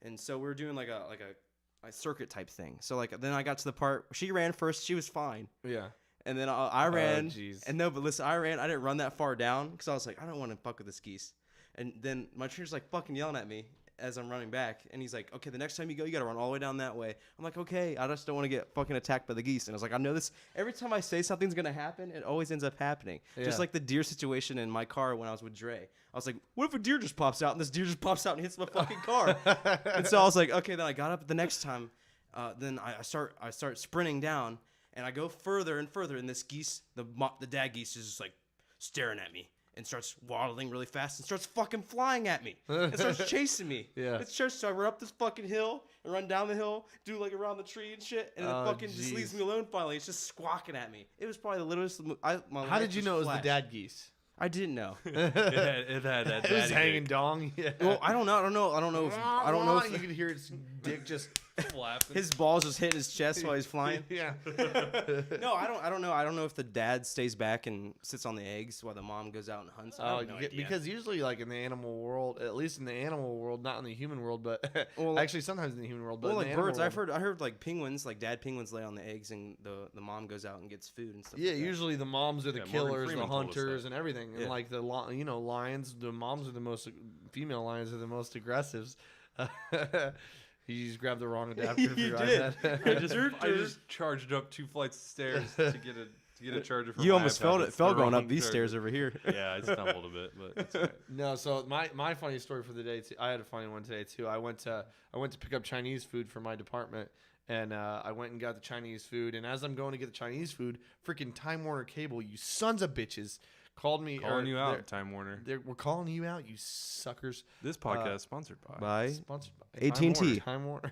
[SPEAKER 1] and so we were doing like a circuit type thing. So like then I got to the part she ran first, she was fine,
[SPEAKER 2] Yeah.
[SPEAKER 1] and then I ran.
[SPEAKER 2] jeez.
[SPEAKER 1] And no, but listen, I didn't run that far down because I was like, I don't want to fuck with this geese. And then my trainer's like fucking yelling at me as I'm running back, and he's like, okay, the next time you go, you gotta run all the way down that way. I'm like, okay, I just don't want to get fucking attacked by the geese. And I was like, I know this. Every time I say something's gonna happen, it always ends up happening. Just
[SPEAKER 2] Yeah.
[SPEAKER 1] like the deer situation in my car when I was with Dre. I was like, what if a deer just pops out and this deer just pops out and hits my fucking car? And so I was like, okay. Then I got up the next time. Then I start sprinting down, and I go further and further. And this geese, the dad geese, is just like staring at me. And starts waddling really fast and starts fucking flying at me. And starts chasing me.
[SPEAKER 2] Yeah.
[SPEAKER 1] It's just so I run up this fucking hill and run down the hill, do like around the tree and shit, and then
[SPEAKER 2] Oh,
[SPEAKER 1] fucking just
[SPEAKER 2] jeez.
[SPEAKER 1] leaves me alone finally. It's just squawking at me. It was probably the littlest. My
[SPEAKER 2] How
[SPEAKER 1] life
[SPEAKER 2] did you
[SPEAKER 1] just
[SPEAKER 2] know it was
[SPEAKER 1] flashed.
[SPEAKER 2] the dad geese?
[SPEAKER 1] I didn't know.
[SPEAKER 3] It had that
[SPEAKER 2] It was
[SPEAKER 3] daddy
[SPEAKER 2] hanging
[SPEAKER 3] dick.
[SPEAKER 2] dong. Yeah.
[SPEAKER 1] Well, I don't know. I don't know. I don't know if
[SPEAKER 2] You could hear its dick just
[SPEAKER 3] Flapping.
[SPEAKER 1] His balls just hitting his chest while he's flying.
[SPEAKER 2] Yeah.
[SPEAKER 1] No, I don't know. I don't know if the dad stays back and sits on the eggs while the mom goes out and hunts. I have no idea.
[SPEAKER 2] Because usually, like in the animal world, at least in the animal world, not in the human world, but
[SPEAKER 1] Well,
[SPEAKER 2] actually sometimes in the human world, but
[SPEAKER 1] well,
[SPEAKER 2] in
[SPEAKER 1] like
[SPEAKER 2] the
[SPEAKER 1] birds,
[SPEAKER 2] animal world,
[SPEAKER 1] I heard like penguins, like dad penguins lay on the eggs and the mom goes out and gets food and stuff.
[SPEAKER 2] yeah,
[SPEAKER 1] like that.
[SPEAKER 2] usually the moms are the
[SPEAKER 3] Yeah, Morgan
[SPEAKER 2] killers, the
[SPEAKER 3] Freeman told us
[SPEAKER 2] hunters,
[SPEAKER 3] that.
[SPEAKER 2] and everything. And
[SPEAKER 1] Yeah.
[SPEAKER 2] like the lions, the moms are the most female lions are the most aggressive. You just grabbed the wrong adapter for
[SPEAKER 1] You
[SPEAKER 2] your
[SPEAKER 1] did.
[SPEAKER 2] iPad.
[SPEAKER 3] I just charged up 2 flights of stairs to get a charger for
[SPEAKER 1] You
[SPEAKER 3] my
[SPEAKER 1] almost
[SPEAKER 3] iPad. It's
[SPEAKER 1] fell
[SPEAKER 3] the
[SPEAKER 1] going up
[SPEAKER 3] wrong
[SPEAKER 1] these
[SPEAKER 3] charger.
[SPEAKER 1] stairs over here.
[SPEAKER 3] Yeah, I stumbled a bit, but it's all right.
[SPEAKER 2] No, so my funny story for the day too. I had a funny one today too. I went to pick up Chinese food for my department, and I went and got the Chinese food. And as I'm going to get the Chinese food, freaking Time Warner Cable, you sons of bitches, called me.
[SPEAKER 3] Calling you out, Time Warner.
[SPEAKER 2] We're calling you out, you suckers.
[SPEAKER 3] This podcast is sponsored by.
[SPEAKER 1] By
[SPEAKER 2] Sponsored by
[SPEAKER 1] AT&T.
[SPEAKER 2] Time Warner.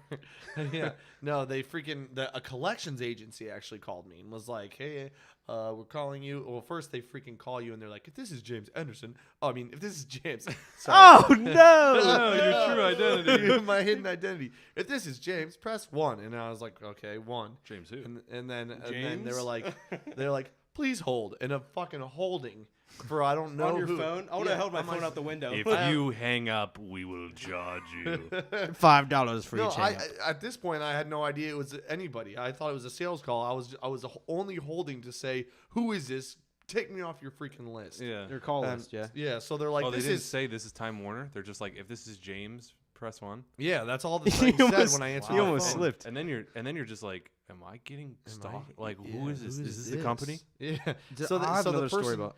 [SPEAKER 2] Yeah. No, they freaking a collections agency actually called me and was like, "Hey, we're calling you." Well, first they freaking call you and they're like, "If this is James Anderson, if this is James." Sorry.
[SPEAKER 1] Oh no!
[SPEAKER 3] Oh, your true identity.
[SPEAKER 2] My hidden identity. If this is James, press 1. And I was like, "Okay, 1."
[SPEAKER 3] James who?
[SPEAKER 2] And then they
[SPEAKER 3] James?
[SPEAKER 2] were like, "Please hold." And I'm fucking holding for I don't know
[SPEAKER 1] On your
[SPEAKER 2] who.
[SPEAKER 1] phone? I would
[SPEAKER 2] Yeah,
[SPEAKER 1] have held my
[SPEAKER 2] on
[SPEAKER 1] phone out the window.
[SPEAKER 3] If you hang up, we will charge you.
[SPEAKER 1] $5 for
[SPEAKER 2] No,
[SPEAKER 1] each hang up.
[SPEAKER 2] at this point I had no idea it was anybody. I thought it was a sales call. I was only holding to say, "Who is this? Take me off your freaking list."
[SPEAKER 3] Yeah.
[SPEAKER 1] Your call
[SPEAKER 2] And-
[SPEAKER 1] list, yeah.
[SPEAKER 2] Yeah. So they're like,
[SPEAKER 3] Oh, they
[SPEAKER 2] "This
[SPEAKER 3] didn't
[SPEAKER 2] is."
[SPEAKER 3] say this is Time Warner. They're just like, if this is James, press 1.
[SPEAKER 2] Yeah, that's all the thing
[SPEAKER 1] You
[SPEAKER 2] said
[SPEAKER 1] almost-
[SPEAKER 2] when I answered.
[SPEAKER 1] you
[SPEAKER 2] my
[SPEAKER 1] almost
[SPEAKER 2] phone.
[SPEAKER 1] slipped.
[SPEAKER 3] And then you're just like, am I getting stalked? Like,
[SPEAKER 2] Yeah,
[SPEAKER 3] who is this?
[SPEAKER 2] who
[SPEAKER 3] Is this the company?
[SPEAKER 2] Yeah.
[SPEAKER 1] So I have
[SPEAKER 2] the
[SPEAKER 1] another story
[SPEAKER 2] person-
[SPEAKER 1] about.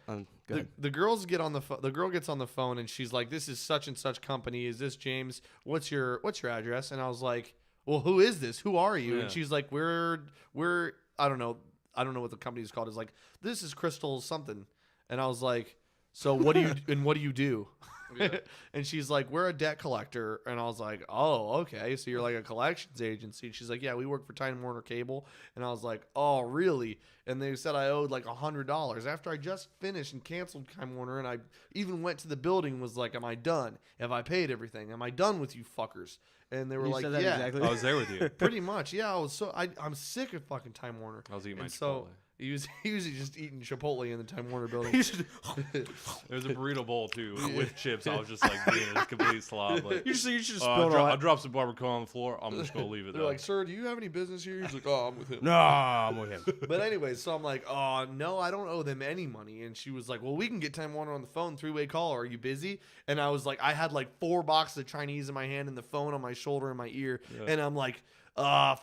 [SPEAKER 1] Go ahead.
[SPEAKER 2] The girls get on the the girl gets on the phone and she's like, "This is such and such company. Is this James? What's your address?" And I was like, "Well, who is this? Who are you?"
[SPEAKER 3] Yeah.
[SPEAKER 2] And she's like, "We're I don't know what the company is called." It's like, "This is Crystal something." And I was like, "So what do you do?"
[SPEAKER 3] Yeah.
[SPEAKER 2] And she's like, "We're a debt collector." And I was like, "Oh, okay. So you're like a collections agency." And she's like, "Yeah, we work for Time Warner Cable." And I was like, "Oh, really?" And they said I owed like $100 after I just finished and canceled Time Warner. And I even went to the building and was like, "Am I done? Have I paid everything? Am I done with you fuckers?" And they were
[SPEAKER 1] You
[SPEAKER 2] like,
[SPEAKER 1] said that
[SPEAKER 2] "Yeah."
[SPEAKER 1] exactly.
[SPEAKER 3] I was there with you.
[SPEAKER 2] Pretty much. Yeah, I'm sick of fucking Time Warner.
[SPEAKER 3] I was eating my
[SPEAKER 2] And so
[SPEAKER 3] Chipotle.
[SPEAKER 2] he was just eating Chipotle in the Time Warner building.
[SPEAKER 3] There was a burrito bowl too with chips. I was just like being a complete slob. Like,
[SPEAKER 1] You should just
[SPEAKER 3] I'll,
[SPEAKER 1] spilled all that.
[SPEAKER 3] drop some barbacoa on the floor. I'm just gonna leave it
[SPEAKER 2] They're
[SPEAKER 3] there.
[SPEAKER 2] like, "Sir, do you have any business here?" He's like, "Oh, I'm with him."
[SPEAKER 1] No, I'm with him.
[SPEAKER 2] But anyway, so I'm like, "Oh, no, I don't owe them any money." And she was like, "Well, we can get Time Warner on the phone, 3-way call. Are you busy?" And I was like, I had like 4 boxes of Chinese in my hand and the phone on my shoulder and my ear.
[SPEAKER 3] Yeah.
[SPEAKER 2] And I'm like,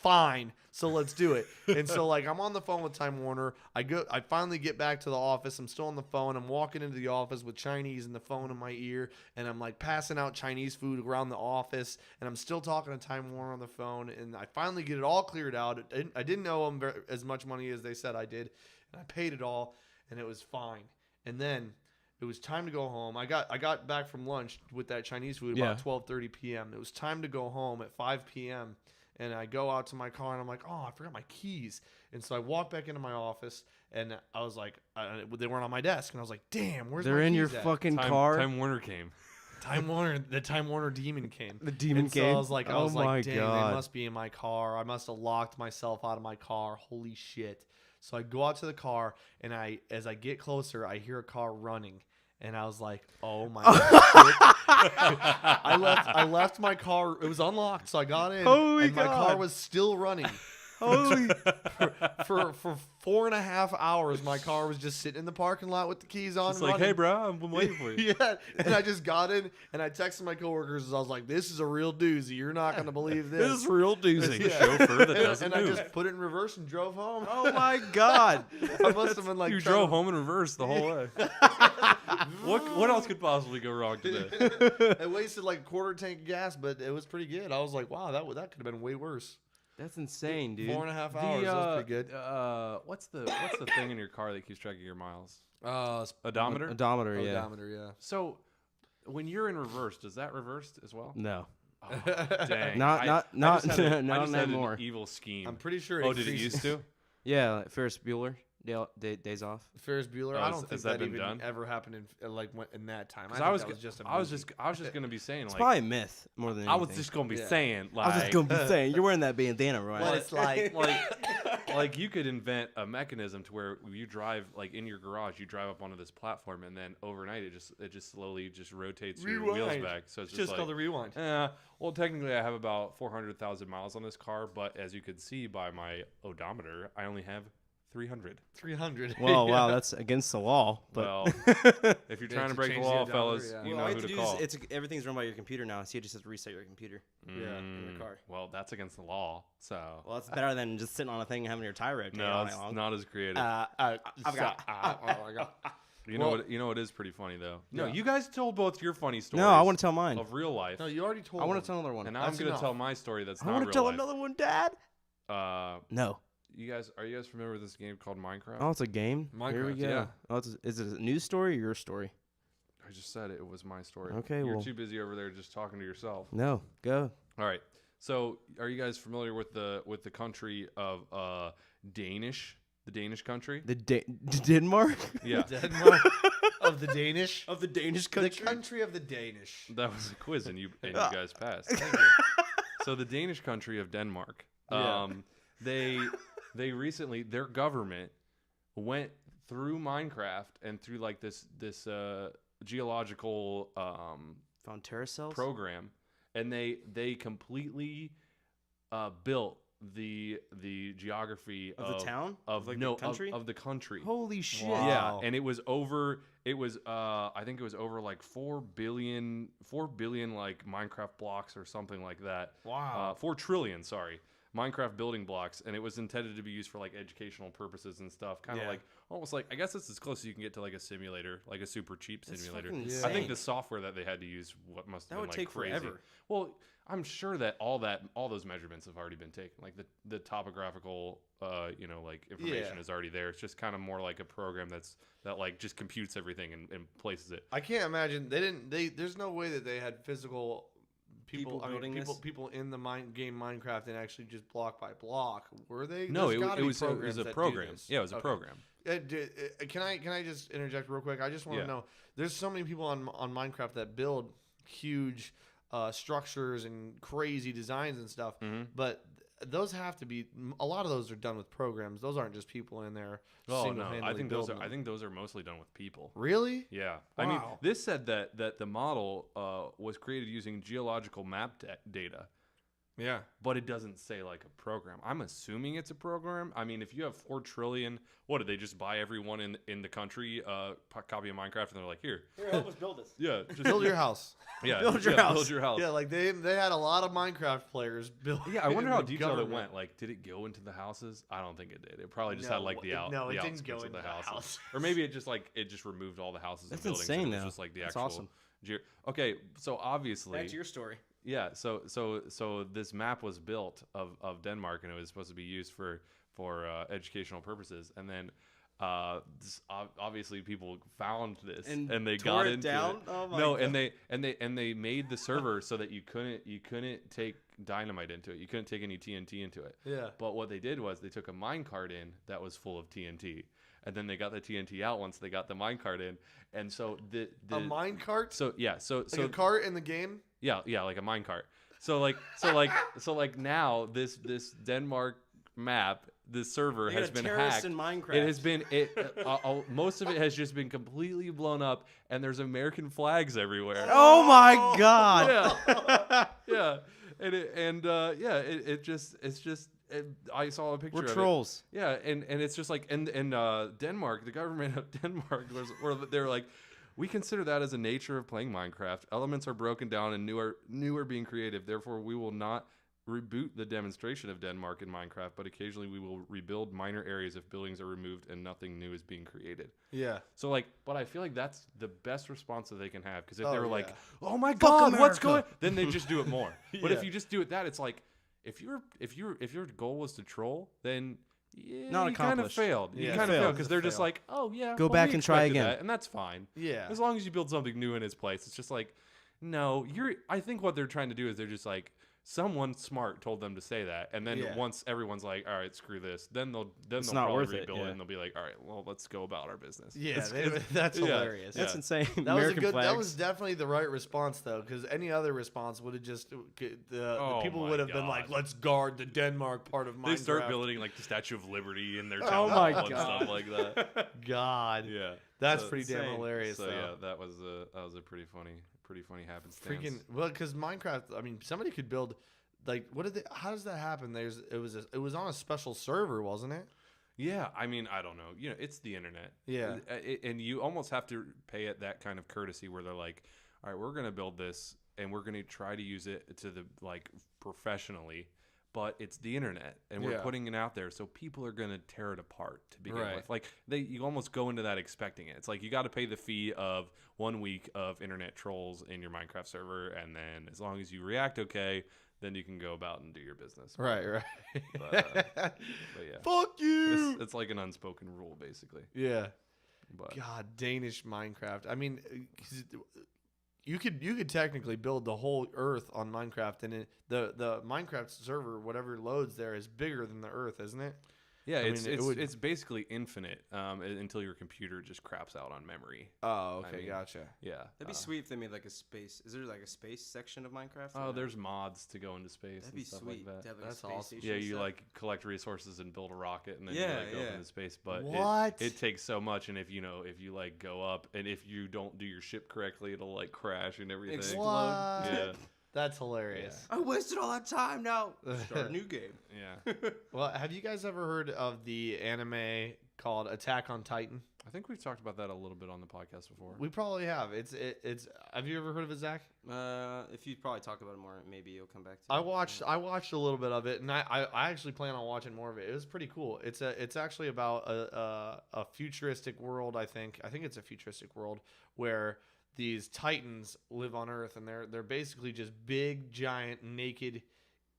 [SPEAKER 2] fine. So let's do it. And so like I'm on the phone with Time Warner. I finally get back to the office. I'm still on the phone. I'm walking into the office with Chinese and the phone in my ear. And I'm like passing out Chinese food around the office. And I'm still talking to Time Warner on the phone. And I finally get it all cleared out. I didn't owe them as much money as they said I did. And I paid it all. And it was fine. And then it was time to go home. I got back from lunch with that Chinese food about 12:30 p.m. It was time to go home at 5 p.m. And I go out to my car and I'm like, "Oh, I forgot my keys." And so I walk back into my office and I was like, they weren't on my desk. And I was like, "Damn, where's
[SPEAKER 1] They're
[SPEAKER 2] my
[SPEAKER 1] in
[SPEAKER 2] keys
[SPEAKER 1] your
[SPEAKER 2] at?"
[SPEAKER 1] fucking car.
[SPEAKER 3] Time Warner came.
[SPEAKER 2] The Time Warner demon came.
[SPEAKER 1] The demon
[SPEAKER 2] And so
[SPEAKER 1] came.
[SPEAKER 2] I was like,
[SPEAKER 1] Oh my
[SPEAKER 2] "Dang,
[SPEAKER 1] God.
[SPEAKER 2] they must be in my car. I must have locked myself out of my car. Holy shit." So I go out to the car and as I get closer, I hear a car running. And I was like, "Oh my shit." I left my car. It was unlocked, so I got in.
[SPEAKER 1] Holy
[SPEAKER 2] and my car
[SPEAKER 1] God.
[SPEAKER 2] was still running.
[SPEAKER 1] Holy.
[SPEAKER 2] For 4.5 hours, my car was just sitting in the parking lot with the keys on.
[SPEAKER 3] It's
[SPEAKER 2] and
[SPEAKER 3] like,
[SPEAKER 2] running.
[SPEAKER 3] hey, bro, I'm waiting for you.
[SPEAKER 2] Yeah, and I just got in and I texted my coworkers. I was like, "This is a real doozy. You're not gonna believe this."
[SPEAKER 1] This is real doozy.
[SPEAKER 3] The chauffeur that
[SPEAKER 2] and,
[SPEAKER 3] doesn't
[SPEAKER 2] and I
[SPEAKER 3] move.
[SPEAKER 2] just put it in reverse and drove home.
[SPEAKER 1] Oh my God.
[SPEAKER 2] I must have been like,
[SPEAKER 3] You
[SPEAKER 2] trying
[SPEAKER 3] drove
[SPEAKER 2] to-
[SPEAKER 3] home in reverse the whole way. What else could possibly go wrong today?
[SPEAKER 2] I wasted like a quarter tank of gas, but it was pretty good. I was like, "Wow, that could have been way worse."
[SPEAKER 1] That's insane, dude.
[SPEAKER 2] 4.5 hours. That's pretty good.
[SPEAKER 3] What's the thing in your car that keeps track of your miles?
[SPEAKER 2] Odometer.
[SPEAKER 1] Odometer, yeah.
[SPEAKER 2] Odometer, yeah.
[SPEAKER 3] So when you're in reverse, does that reverse as well?
[SPEAKER 1] No.
[SPEAKER 3] Oh, dang.
[SPEAKER 1] Not
[SPEAKER 3] I just had
[SPEAKER 1] not
[SPEAKER 3] an
[SPEAKER 1] anymore.
[SPEAKER 3] evil scheme.
[SPEAKER 2] I'm pretty sure.
[SPEAKER 3] Oh, did it used to?
[SPEAKER 1] Yeah, like Ferris Bueller. days off.
[SPEAKER 2] Ferris Bueller.
[SPEAKER 3] Oh,
[SPEAKER 2] I
[SPEAKER 3] has-
[SPEAKER 2] don't think
[SPEAKER 3] has that been
[SPEAKER 2] even
[SPEAKER 3] done?
[SPEAKER 2] ever happened in that time.
[SPEAKER 3] 'Cause
[SPEAKER 2] I
[SPEAKER 3] I was,
[SPEAKER 2] think that was just a
[SPEAKER 3] I was
[SPEAKER 2] movie.
[SPEAKER 3] just gonna be saying
[SPEAKER 1] It's
[SPEAKER 3] like
[SPEAKER 1] probably a myth more than
[SPEAKER 3] I
[SPEAKER 1] anything.
[SPEAKER 3] was just gonna be
[SPEAKER 2] Yeah.
[SPEAKER 3] saying
[SPEAKER 1] I was just
[SPEAKER 3] like
[SPEAKER 1] gonna be saying you're wearing that bandana, right?
[SPEAKER 2] But it's like
[SPEAKER 3] like you could invent a mechanism to where you drive like in your garage, you drive up onto this platform, and then overnight it just slowly just rotates your wheels
[SPEAKER 2] Rewind.
[SPEAKER 3] back. So it's
[SPEAKER 2] It's just
[SPEAKER 3] like,
[SPEAKER 2] called a rewind.
[SPEAKER 3] well, technically I have about 400,000 miles on this car, but as you can see by my odometer, I only have 300.
[SPEAKER 2] 300.
[SPEAKER 1] Well,
[SPEAKER 2] Yeah.
[SPEAKER 1] wow, that's against the law. But
[SPEAKER 3] Well, if you're
[SPEAKER 2] They
[SPEAKER 3] trying
[SPEAKER 2] have
[SPEAKER 3] to
[SPEAKER 2] to
[SPEAKER 3] break the
[SPEAKER 2] change the
[SPEAKER 3] law,
[SPEAKER 2] odometer,
[SPEAKER 3] fellas,
[SPEAKER 2] yeah.
[SPEAKER 3] you
[SPEAKER 1] all
[SPEAKER 3] know
[SPEAKER 1] you
[SPEAKER 3] who
[SPEAKER 1] have
[SPEAKER 3] to
[SPEAKER 1] to do
[SPEAKER 3] call.
[SPEAKER 1] is everything's run by your computer now, so you just have to reset your computer in your car.
[SPEAKER 3] Well, that's against the law, so
[SPEAKER 1] Well, that's better than just sitting on a thing and having your tire rotate
[SPEAKER 3] no,
[SPEAKER 1] all
[SPEAKER 3] it's
[SPEAKER 1] night long.
[SPEAKER 3] not as creative.
[SPEAKER 2] Oh my god.
[SPEAKER 3] You know
[SPEAKER 2] Well-
[SPEAKER 3] what? You know what is pretty funny though. No,
[SPEAKER 2] Yeah.
[SPEAKER 3] you guys told both your funny stories.
[SPEAKER 1] No, I want to tell mine.
[SPEAKER 3] of real life,
[SPEAKER 2] No, you already told.
[SPEAKER 1] I want
[SPEAKER 2] them.
[SPEAKER 1] to tell another one.
[SPEAKER 3] and I'm
[SPEAKER 2] That's
[SPEAKER 3] gonna
[SPEAKER 2] enough.
[SPEAKER 3] tell my story. That's
[SPEAKER 1] I
[SPEAKER 3] not
[SPEAKER 1] want
[SPEAKER 3] real
[SPEAKER 1] to tell
[SPEAKER 3] life.
[SPEAKER 1] another one, Dad. No.
[SPEAKER 3] You guys, are you guys familiar with this game called Minecraft?
[SPEAKER 1] Oh, it's a game. Here we
[SPEAKER 2] Minecraft,
[SPEAKER 1] go.
[SPEAKER 3] yeah.
[SPEAKER 1] Oh, is it a news story or your story?
[SPEAKER 3] I just said it. It was my story.
[SPEAKER 1] Okay,
[SPEAKER 3] You're
[SPEAKER 1] well-
[SPEAKER 3] too busy over there just talking to yourself.
[SPEAKER 1] No, go.
[SPEAKER 3] All right. So, are you guys familiar with the country of Danish? The Danish country?
[SPEAKER 1] The Denmark
[SPEAKER 3] Yeah.
[SPEAKER 2] Denmark of the Danish.
[SPEAKER 1] of the Danish
[SPEAKER 2] The country of the Danish.
[SPEAKER 3] That was a quiz, and you guys passed. So the Danish country of Denmark,
[SPEAKER 2] Yeah.
[SPEAKER 3] they recently, their government went through Minecraft and through like this geological
[SPEAKER 1] Found terra cells.
[SPEAKER 3] program, and they completely built the geography
[SPEAKER 1] Of the town?
[SPEAKER 3] of
[SPEAKER 1] Like
[SPEAKER 3] no
[SPEAKER 1] the country?
[SPEAKER 3] of the country.
[SPEAKER 1] Holy shit!
[SPEAKER 2] Wow.
[SPEAKER 3] Yeah, and it was I think it was over like 4 billion like Minecraft blocks or something like that.
[SPEAKER 2] Wow.
[SPEAKER 3] 4 trillion, sorry. Minecraft building blocks, and it was intended to be used for like educational purposes and stuff. Kind of
[SPEAKER 2] Yeah.
[SPEAKER 3] like almost like, I guess it's as close as you can get to like a simulator, like a super cheap
[SPEAKER 1] That's
[SPEAKER 3] simulator.
[SPEAKER 1] fucking
[SPEAKER 3] I think
[SPEAKER 1] insane.
[SPEAKER 3] the software that they had to use must
[SPEAKER 1] That
[SPEAKER 3] have been
[SPEAKER 1] would
[SPEAKER 3] like
[SPEAKER 1] take
[SPEAKER 3] crazy.
[SPEAKER 1] forever.
[SPEAKER 3] Well, I'm sure that all those measurements have already been taken. Like the topographical like information
[SPEAKER 2] Yeah.
[SPEAKER 3] is already there. It's just kind of more like a program that like just computes everything and places it.
[SPEAKER 2] I can't imagine there's no way that they had physical people
[SPEAKER 1] building this?
[SPEAKER 2] people in the game Minecraft and actually just block by block. Were they?
[SPEAKER 3] No,
[SPEAKER 2] There's
[SPEAKER 3] it
[SPEAKER 2] gotta be
[SPEAKER 3] was a
[SPEAKER 2] programs that do
[SPEAKER 3] program.
[SPEAKER 2] this.
[SPEAKER 3] Yeah, it was a
[SPEAKER 2] Okay.
[SPEAKER 3] program.
[SPEAKER 2] Can I just interject real quick? I just want to
[SPEAKER 3] Yeah.
[SPEAKER 2] know. There's so many people on Minecraft that build huge structures and crazy designs and stuff,
[SPEAKER 3] Mhm.
[SPEAKER 2] but those have to be a lot of those are done with programs. Those aren't just people in there.
[SPEAKER 3] Oh no,
[SPEAKER 2] single-handedly
[SPEAKER 3] I think those
[SPEAKER 2] building
[SPEAKER 3] are
[SPEAKER 2] them.
[SPEAKER 3] mostly done with people.
[SPEAKER 2] Really?
[SPEAKER 3] Yeah, I mean,
[SPEAKER 2] Wow.
[SPEAKER 3] this said that the model was created using geological map data,
[SPEAKER 2] Yeah.
[SPEAKER 3] but it doesn't say like a program. I'm assuming it's a program. I mean, if you have 4 trillion, what did they just buy everyone in the country copy of Minecraft, and they're like, here,
[SPEAKER 1] help us build this.
[SPEAKER 3] yeah, just
[SPEAKER 2] Build your house.
[SPEAKER 3] yeah,
[SPEAKER 1] build your
[SPEAKER 3] yeah,
[SPEAKER 1] house.
[SPEAKER 3] build your house.
[SPEAKER 2] Yeah, like they had a lot of Minecraft players build.
[SPEAKER 3] Yeah, I wonder how
[SPEAKER 2] the
[SPEAKER 3] detailed it
[SPEAKER 2] government.
[SPEAKER 3] went. Like, did it go into the houses? I don't think it did. It probably just
[SPEAKER 2] No,
[SPEAKER 3] had like the
[SPEAKER 2] no, it didn't
[SPEAKER 3] outskirts
[SPEAKER 2] go
[SPEAKER 3] of
[SPEAKER 2] into
[SPEAKER 3] the
[SPEAKER 2] the
[SPEAKER 3] houses,
[SPEAKER 2] house.
[SPEAKER 3] or maybe it just removed all the houses
[SPEAKER 1] That's
[SPEAKER 3] and buildings.
[SPEAKER 1] insane,
[SPEAKER 3] and it was
[SPEAKER 1] though.
[SPEAKER 3] just like the
[SPEAKER 1] That's
[SPEAKER 3] actual.
[SPEAKER 1] awesome.
[SPEAKER 3] Okay, so obviously,
[SPEAKER 1] Back to your story.
[SPEAKER 3] yeah. So this map was built of Denmark, and it was supposed to be used for educational purposes, and then. Obviously, people found this
[SPEAKER 1] And
[SPEAKER 3] they
[SPEAKER 1] tore
[SPEAKER 3] got
[SPEAKER 1] it
[SPEAKER 3] into
[SPEAKER 1] down?
[SPEAKER 3] it.
[SPEAKER 1] Oh my
[SPEAKER 3] No,
[SPEAKER 1] God.
[SPEAKER 3] and they made the server so that you couldn't take dynamite into it. You couldn't take any TNT into it.
[SPEAKER 2] Yeah.
[SPEAKER 3] But what they did was they took a minecart in that was full of TNT, and then they got the TNT out once they got the minecart in, and so the
[SPEAKER 2] A minecart?
[SPEAKER 3] So yeah, so
[SPEAKER 2] Like a cart in the game?
[SPEAKER 3] yeah, like a minecart. So like now this Denmark map, this server
[SPEAKER 1] They got
[SPEAKER 3] has
[SPEAKER 1] a
[SPEAKER 3] been
[SPEAKER 1] terrorist
[SPEAKER 3] hacked.
[SPEAKER 1] in Minecraft.
[SPEAKER 3] It has been most of it has just been completely blown up, and there's American flags everywhere.
[SPEAKER 1] Oh my God!
[SPEAKER 3] Yeah, yeah, I saw a picture
[SPEAKER 1] We're
[SPEAKER 3] of
[SPEAKER 1] trolls.
[SPEAKER 3] it. Yeah, and it's just like and Denmark, the government of Denmark they're like, we consider that as a nature of playing Minecraft. Elements are broken down and new are being created. Therefore, we will not reboot the demonstration of Denmark in Minecraft, but occasionally we will rebuild minor areas if buildings are removed and nothing new is being created.
[SPEAKER 2] Yeah.
[SPEAKER 3] So but I feel like that's the best response that they can have, because if
[SPEAKER 2] Oh,
[SPEAKER 3] they were
[SPEAKER 2] yeah.
[SPEAKER 3] like, "Oh my God, what's
[SPEAKER 1] America."
[SPEAKER 3] going?" then they just do it more. But if
[SPEAKER 2] Yeah.
[SPEAKER 3] you just do it it's like, if your goal was to troll, then yeah,
[SPEAKER 1] Not
[SPEAKER 3] you kind of
[SPEAKER 1] accomplished.
[SPEAKER 3] failed.
[SPEAKER 2] Yeah.
[SPEAKER 3] You kind of
[SPEAKER 1] Failed.
[SPEAKER 3] failed because they're just
[SPEAKER 2] Fail.
[SPEAKER 3] like, "Oh yeah,
[SPEAKER 1] Go
[SPEAKER 3] well,
[SPEAKER 1] back
[SPEAKER 3] we
[SPEAKER 1] and try
[SPEAKER 3] expected
[SPEAKER 1] again.
[SPEAKER 3] that," and that's fine.
[SPEAKER 2] Yeah.
[SPEAKER 3] As long as you build something new in its place. It's just like, no, I think what they're trying to do is they're just like, someone smart told them to say that, and then
[SPEAKER 2] Yeah.
[SPEAKER 3] once everyone's like, all right, screw this, then they'll
[SPEAKER 1] It's
[SPEAKER 3] they'll
[SPEAKER 1] not
[SPEAKER 3] probably
[SPEAKER 1] worth it,
[SPEAKER 3] rebuild
[SPEAKER 1] yeah.
[SPEAKER 3] it, and they'll be like, all right, well, let's go about our business.
[SPEAKER 2] Yeah,
[SPEAKER 3] It's-
[SPEAKER 2] that's
[SPEAKER 3] yeah,
[SPEAKER 2] hilarious.
[SPEAKER 1] That's
[SPEAKER 3] yeah.
[SPEAKER 1] insane.
[SPEAKER 2] That
[SPEAKER 1] American
[SPEAKER 2] was a good.
[SPEAKER 1] flags.
[SPEAKER 2] That was definitely the right response, though, because any other response would have just the
[SPEAKER 3] Oh
[SPEAKER 2] people
[SPEAKER 3] my
[SPEAKER 2] would have been like,
[SPEAKER 3] God.
[SPEAKER 2] "Let's guard the Denmark part of Minecraft."
[SPEAKER 3] They start building like the Statue of Liberty in their
[SPEAKER 1] Oh
[SPEAKER 3] town
[SPEAKER 1] my
[SPEAKER 3] hall and
[SPEAKER 1] God.
[SPEAKER 3] stuff like that.
[SPEAKER 2] God,
[SPEAKER 3] Yeah,
[SPEAKER 2] that's
[SPEAKER 3] So-
[SPEAKER 2] pretty damn
[SPEAKER 1] insane.
[SPEAKER 2] hilarious.
[SPEAKER 3] So
[SPEAKER 2] though.
[SPEAKER 3] yeah, that was a pretty funny happenstance.
[SPEAKER 2] Freaking well, because Minecraft. I mean, somebody could build like what did they? How does that happen? It was on a special server, wasn't it?
[SPEAKER 3] Yeah, I mean, I don't know. You know, it's the internet.
[SPEAKER 2] Yeah.
[SPEAKER 3] And you almost have to pay it that kind of courtesy where they're like, all right, we're going to build this and we're going to try to use it to the like professionally, but it's the internet and we're
[SPEAKER 2] Yeah.
[SPEAKER 3] putting it out there, so people are going to tear it apart to begin
[SPEAKER 2] Right.
[SPEAKER 3] with. Like you almost go into that expecting it. It's like you got to pay the fee of 1 week of internet trolls in your Minecraft server, and then as long as you react okay, then you can go about and do your business.
[SPEAKER 2] Right.
[SPEAKER 3] But yeah.
[SPEAKER 2] Fuck you.
[SPEAKER 3] It's like an unspoken rule, basically.
[SPEAKER 2] Yeah.
[SPEAKER 3] But
[SPEAKER 2] God, Danish Minecraft. I mean, 'cause you could technically build the whole Earth on Minecraft, and the Minecraft server, whatever loads there, is bigger than the Earth, isn't it?
[SPEAKER 3] yeah,
[SPEAKER 2] I mean,
[SPEAKER 3] it's basically infinite until your computer just craps out on memory.
[SPEAKER 2] Oh,
[SPEAKER 3] I
[SPEAKER 2] okay,
[SPEAKER 3] mean,
[SPEAKER 2] gotcha.
[SPEAKER 3] Yeah.
[SPEAKER 1] That'd be sweet if they made like a space. Is there like a space section of Minecraft?
[SPEAKER 3] Oh, there's mods to go into space
[SPEAKER 1] That'd
[SPEAKER 3] and
[SPEAKER 1] be
[SPEAKER 3] stuff
[SPEAKER 1] sweet.
[SPEAKER 3] like
[SPEAKER 1] To
[SPEAKER 3] that.
[SPEAKER 1] have, like, a
[SPEAKER 2] That's
[SPEAKER 1] space
[SPEAKER 2] awesome.
[SPEAKER 1] station
[SPEAKER 3] Yeah,
[SPEAKER 1] and
[SPEAKER 3] you
[SPEAKER 1] stuff.
[SPEAKER 3] like collect resources and build a rocket, and then
[SPEAKER 1] Yeah,
[SPEAKER 3] you like go up
[SPEAKER 1] yeah.
[SPEAKER 3] into space. But
[SPEAKER 2] What?
[SPEAKER 3] it takes so much, and if you like go up, and if you don't do your ship correctly, it'll like crash and everything.
[SPEAKER 1] Explode.
[SPEAKER 2] What?
[SPEAKER 3] Yeah,
[SPEAKER 2] That's hilarious.
[SPEAKER 1] I wasted all that time. Now start a new game.
[SPEAKER 3] yeah.
[SPEAKER 2] Well, have you guys ever heard of the anime called Attack on Titan?
[SPEAKER 3] I think we've talked about that a little bit on the podcast before.
[SPEAKER 2] We probably have. It's. Have you ever heard of it, Zach?
[SPEAKER 1] If you probably talk about it more, maybe you'll come back to.
[SPEAKER 2] I
[SPEAKER 1] it.
[SPEAKER 2] watched a little bit of it, and I actually plan on watching more of it. It was pretty cool. It's actually about a futuristic world. I think it's a futuristic world where these Titans live on Earth, and they're basically just big, giant, naked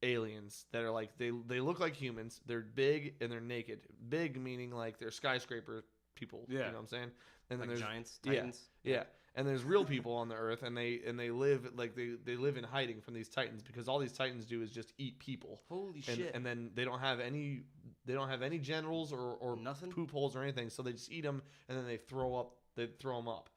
[SPEAKER 2] aliens that are like they look like humans. They're big and they're naked. Big meaning like they're skyscraper people. You
[SPEAKER 1] Yeah.
[SPEAKER 2] know what I'm saying? And then
[SPEAKER 1] Like
[SPEAKER 2] there's
[SPEAKER 1] giants,
[SPEAKER 2] yeah.
[SPEAKER 1] titans.
[SPEAKER 2] Yeah, and there's real people on the Earth, and they live like they live in hiding from these Titans because all these Titans do is just eat people.
[SPEAKER 1] Holy
[SPEAKER 2] And,
[SPEAKER 1] shit!
[SPEAKER 2] and then they don't have any genitals or
[SPEAKER 1] Nothing?
[SPEAKER 2] poop holes or anything, so they just eat them and then they throw them up.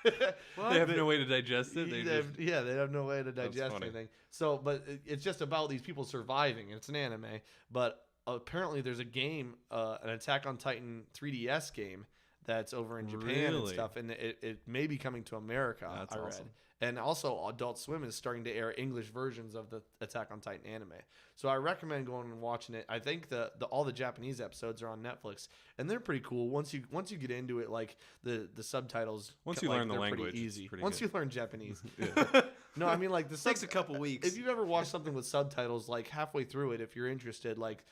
[SPEAKER 3] They have no way to digest it. They just,
[SPEAKER 2] They have no way to digest
[SPEAKER 3] funny.
[SPEAKER 2] anything. So, but it's just about these people surviving. It's an anime, but apparently there's a game, an Attack on Titan 3DS game that's over in Japan and
[SPEAKER 3] Really?
[SPEAKER 2] stuff, and it may be coming to America.
[SPEAKER 3] That's
[SPEAKER 2] I read.
[SPEAKER 3] awesome.
[SPEAKER 2] And also, Adult Swim is starting to air English versions of the Attack on Titan anime. So I recommend going and watching it. I think all the Japanese episodes are on Netflix, and they're pretty cool. Once you get into it, like the subtitles.
[SPEAKER 3] Once you
[SPEAKER 2] like,
[SPEAKER 3] learn the
[SPEAKER 2] they're pretty
[SPEAKER 3] language, it's
[SPEAKER 2] easy.
[SPEAKER 3] pretty
[SPEAKER 2] Once
[SPEAKER 3] good.
[SPEAKER 2] you learn Japanese.
[SPEAKER 3] yeah.
[SPEAKER 2] No, I mean like the
[SPEAKER 1] Takes a couple weeks.
[SPEAKER 2] If you've ever watched something with subtitles, like halfway through it, if you're interested, like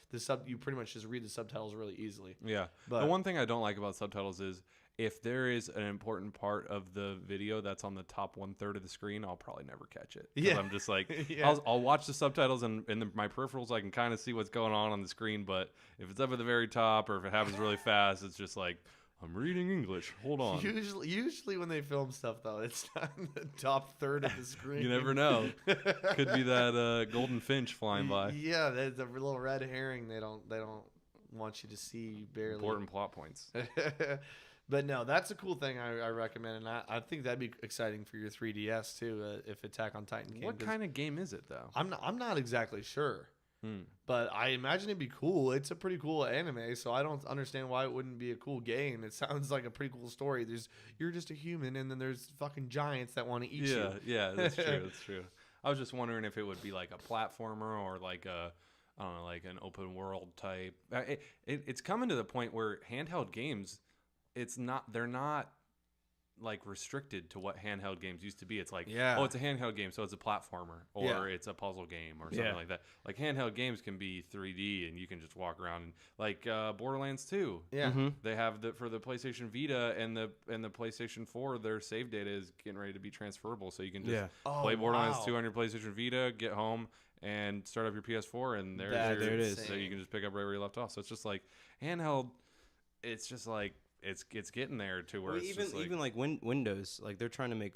[SPEAKER 2] you pretty much just read the subtitles really easily.
[SPEAKER 3] Yeah.
[SPEAKER 2] But-
[SPEAKER 3] The one thing I don't like about subtitles is if there is an important part of the video that's on the top 1/3 of the screen, I'll probably never catch it. 'Cause
[SPEAKER 2] Yeah.
[SPEAKER 3] I'm just like,
[SPEAKER 2] Yeah.
[SPEAKER 3] I'll watch the subtitles and in my peripherals, I can kind of see what's going on the screen. But if it's up at the very top or if it happens really fast, it's just like, I'm reading English. Hold on.
[SPEAKER 2] Usually when they film stuff though, it's not in the top third of the screen.
[SPEAKER 3] You never know. Could be that golden finch flying by.
[SPEAKER 2] Yeah, there's a little red herring they don't want you to see barely.
[SPEAKER 3] Important plot points.
[SPEAKER 2] But no, that's a cool thing I recommend, and I think that'd be exciting for your 3DS too if Attack on Titan came.
[SPEAKER 3] What
[SPEAKER 2] 'cause
[SPEAKER 3] kind of game is it though?
[SPEAKER 2] I'm not exactly sure.
[SPEAKER 3] Hmm.
[SPEAKER 2] But I imagine it'd be cool. It's a pretty cool anime, so I don't understand why it wouldn't be a cool game. It sounds like a pretty cool story. You're just a human, and then there's fucking giants that want to eat you.
[SPEAKER 3] Yeah, that's true. That's true. I was just wondering if it would be like a platformer or like I don't know, like an open world type. It's coming to the point where handheld games, they're not like restricted to what handheld games used to be. It's like,
[SPEAKER 1] Yeah.
[SPEAKER 3] oh, it's a handheld game, so it's a platformer, or
[SPEAKER 2] Yeah.
[SPEAKER 3] it's a puzzle game, or something
[SPEAKER 1] Yeah.
[SPEAKER 3] like that. Like handheld games can be 3D, and you can just walk around. And like Borderlands 2,
[SPEAKER 2] Yeah.
[SPEAKER 1] Mhm.
[SPEAKER 3] they have for the PlayStation Vita and the PlayStation 4, their save data is getting ready to be transferable, so you can just
[SPEAKER 1] Yeah.
[SPEAKER 2] Oh,
[SPEAKER 3] play Borderlands
[SPEAKER 2] wow.
[SPEAKER 3] 2 on your PlayStation Vita, get home, and start up your PS4, and
[SPEAKER 2] That's
[SPEAKER 1] there it is.
[SPEAKER 3] So you can just pick up right where you left off. So it's just like handheld. It's just like it's getting there to where
[SPEAKER 1] Well,
[SPEAKER 3] it's just like,
[SPEAKER 1] even like Windows, like they're trying to make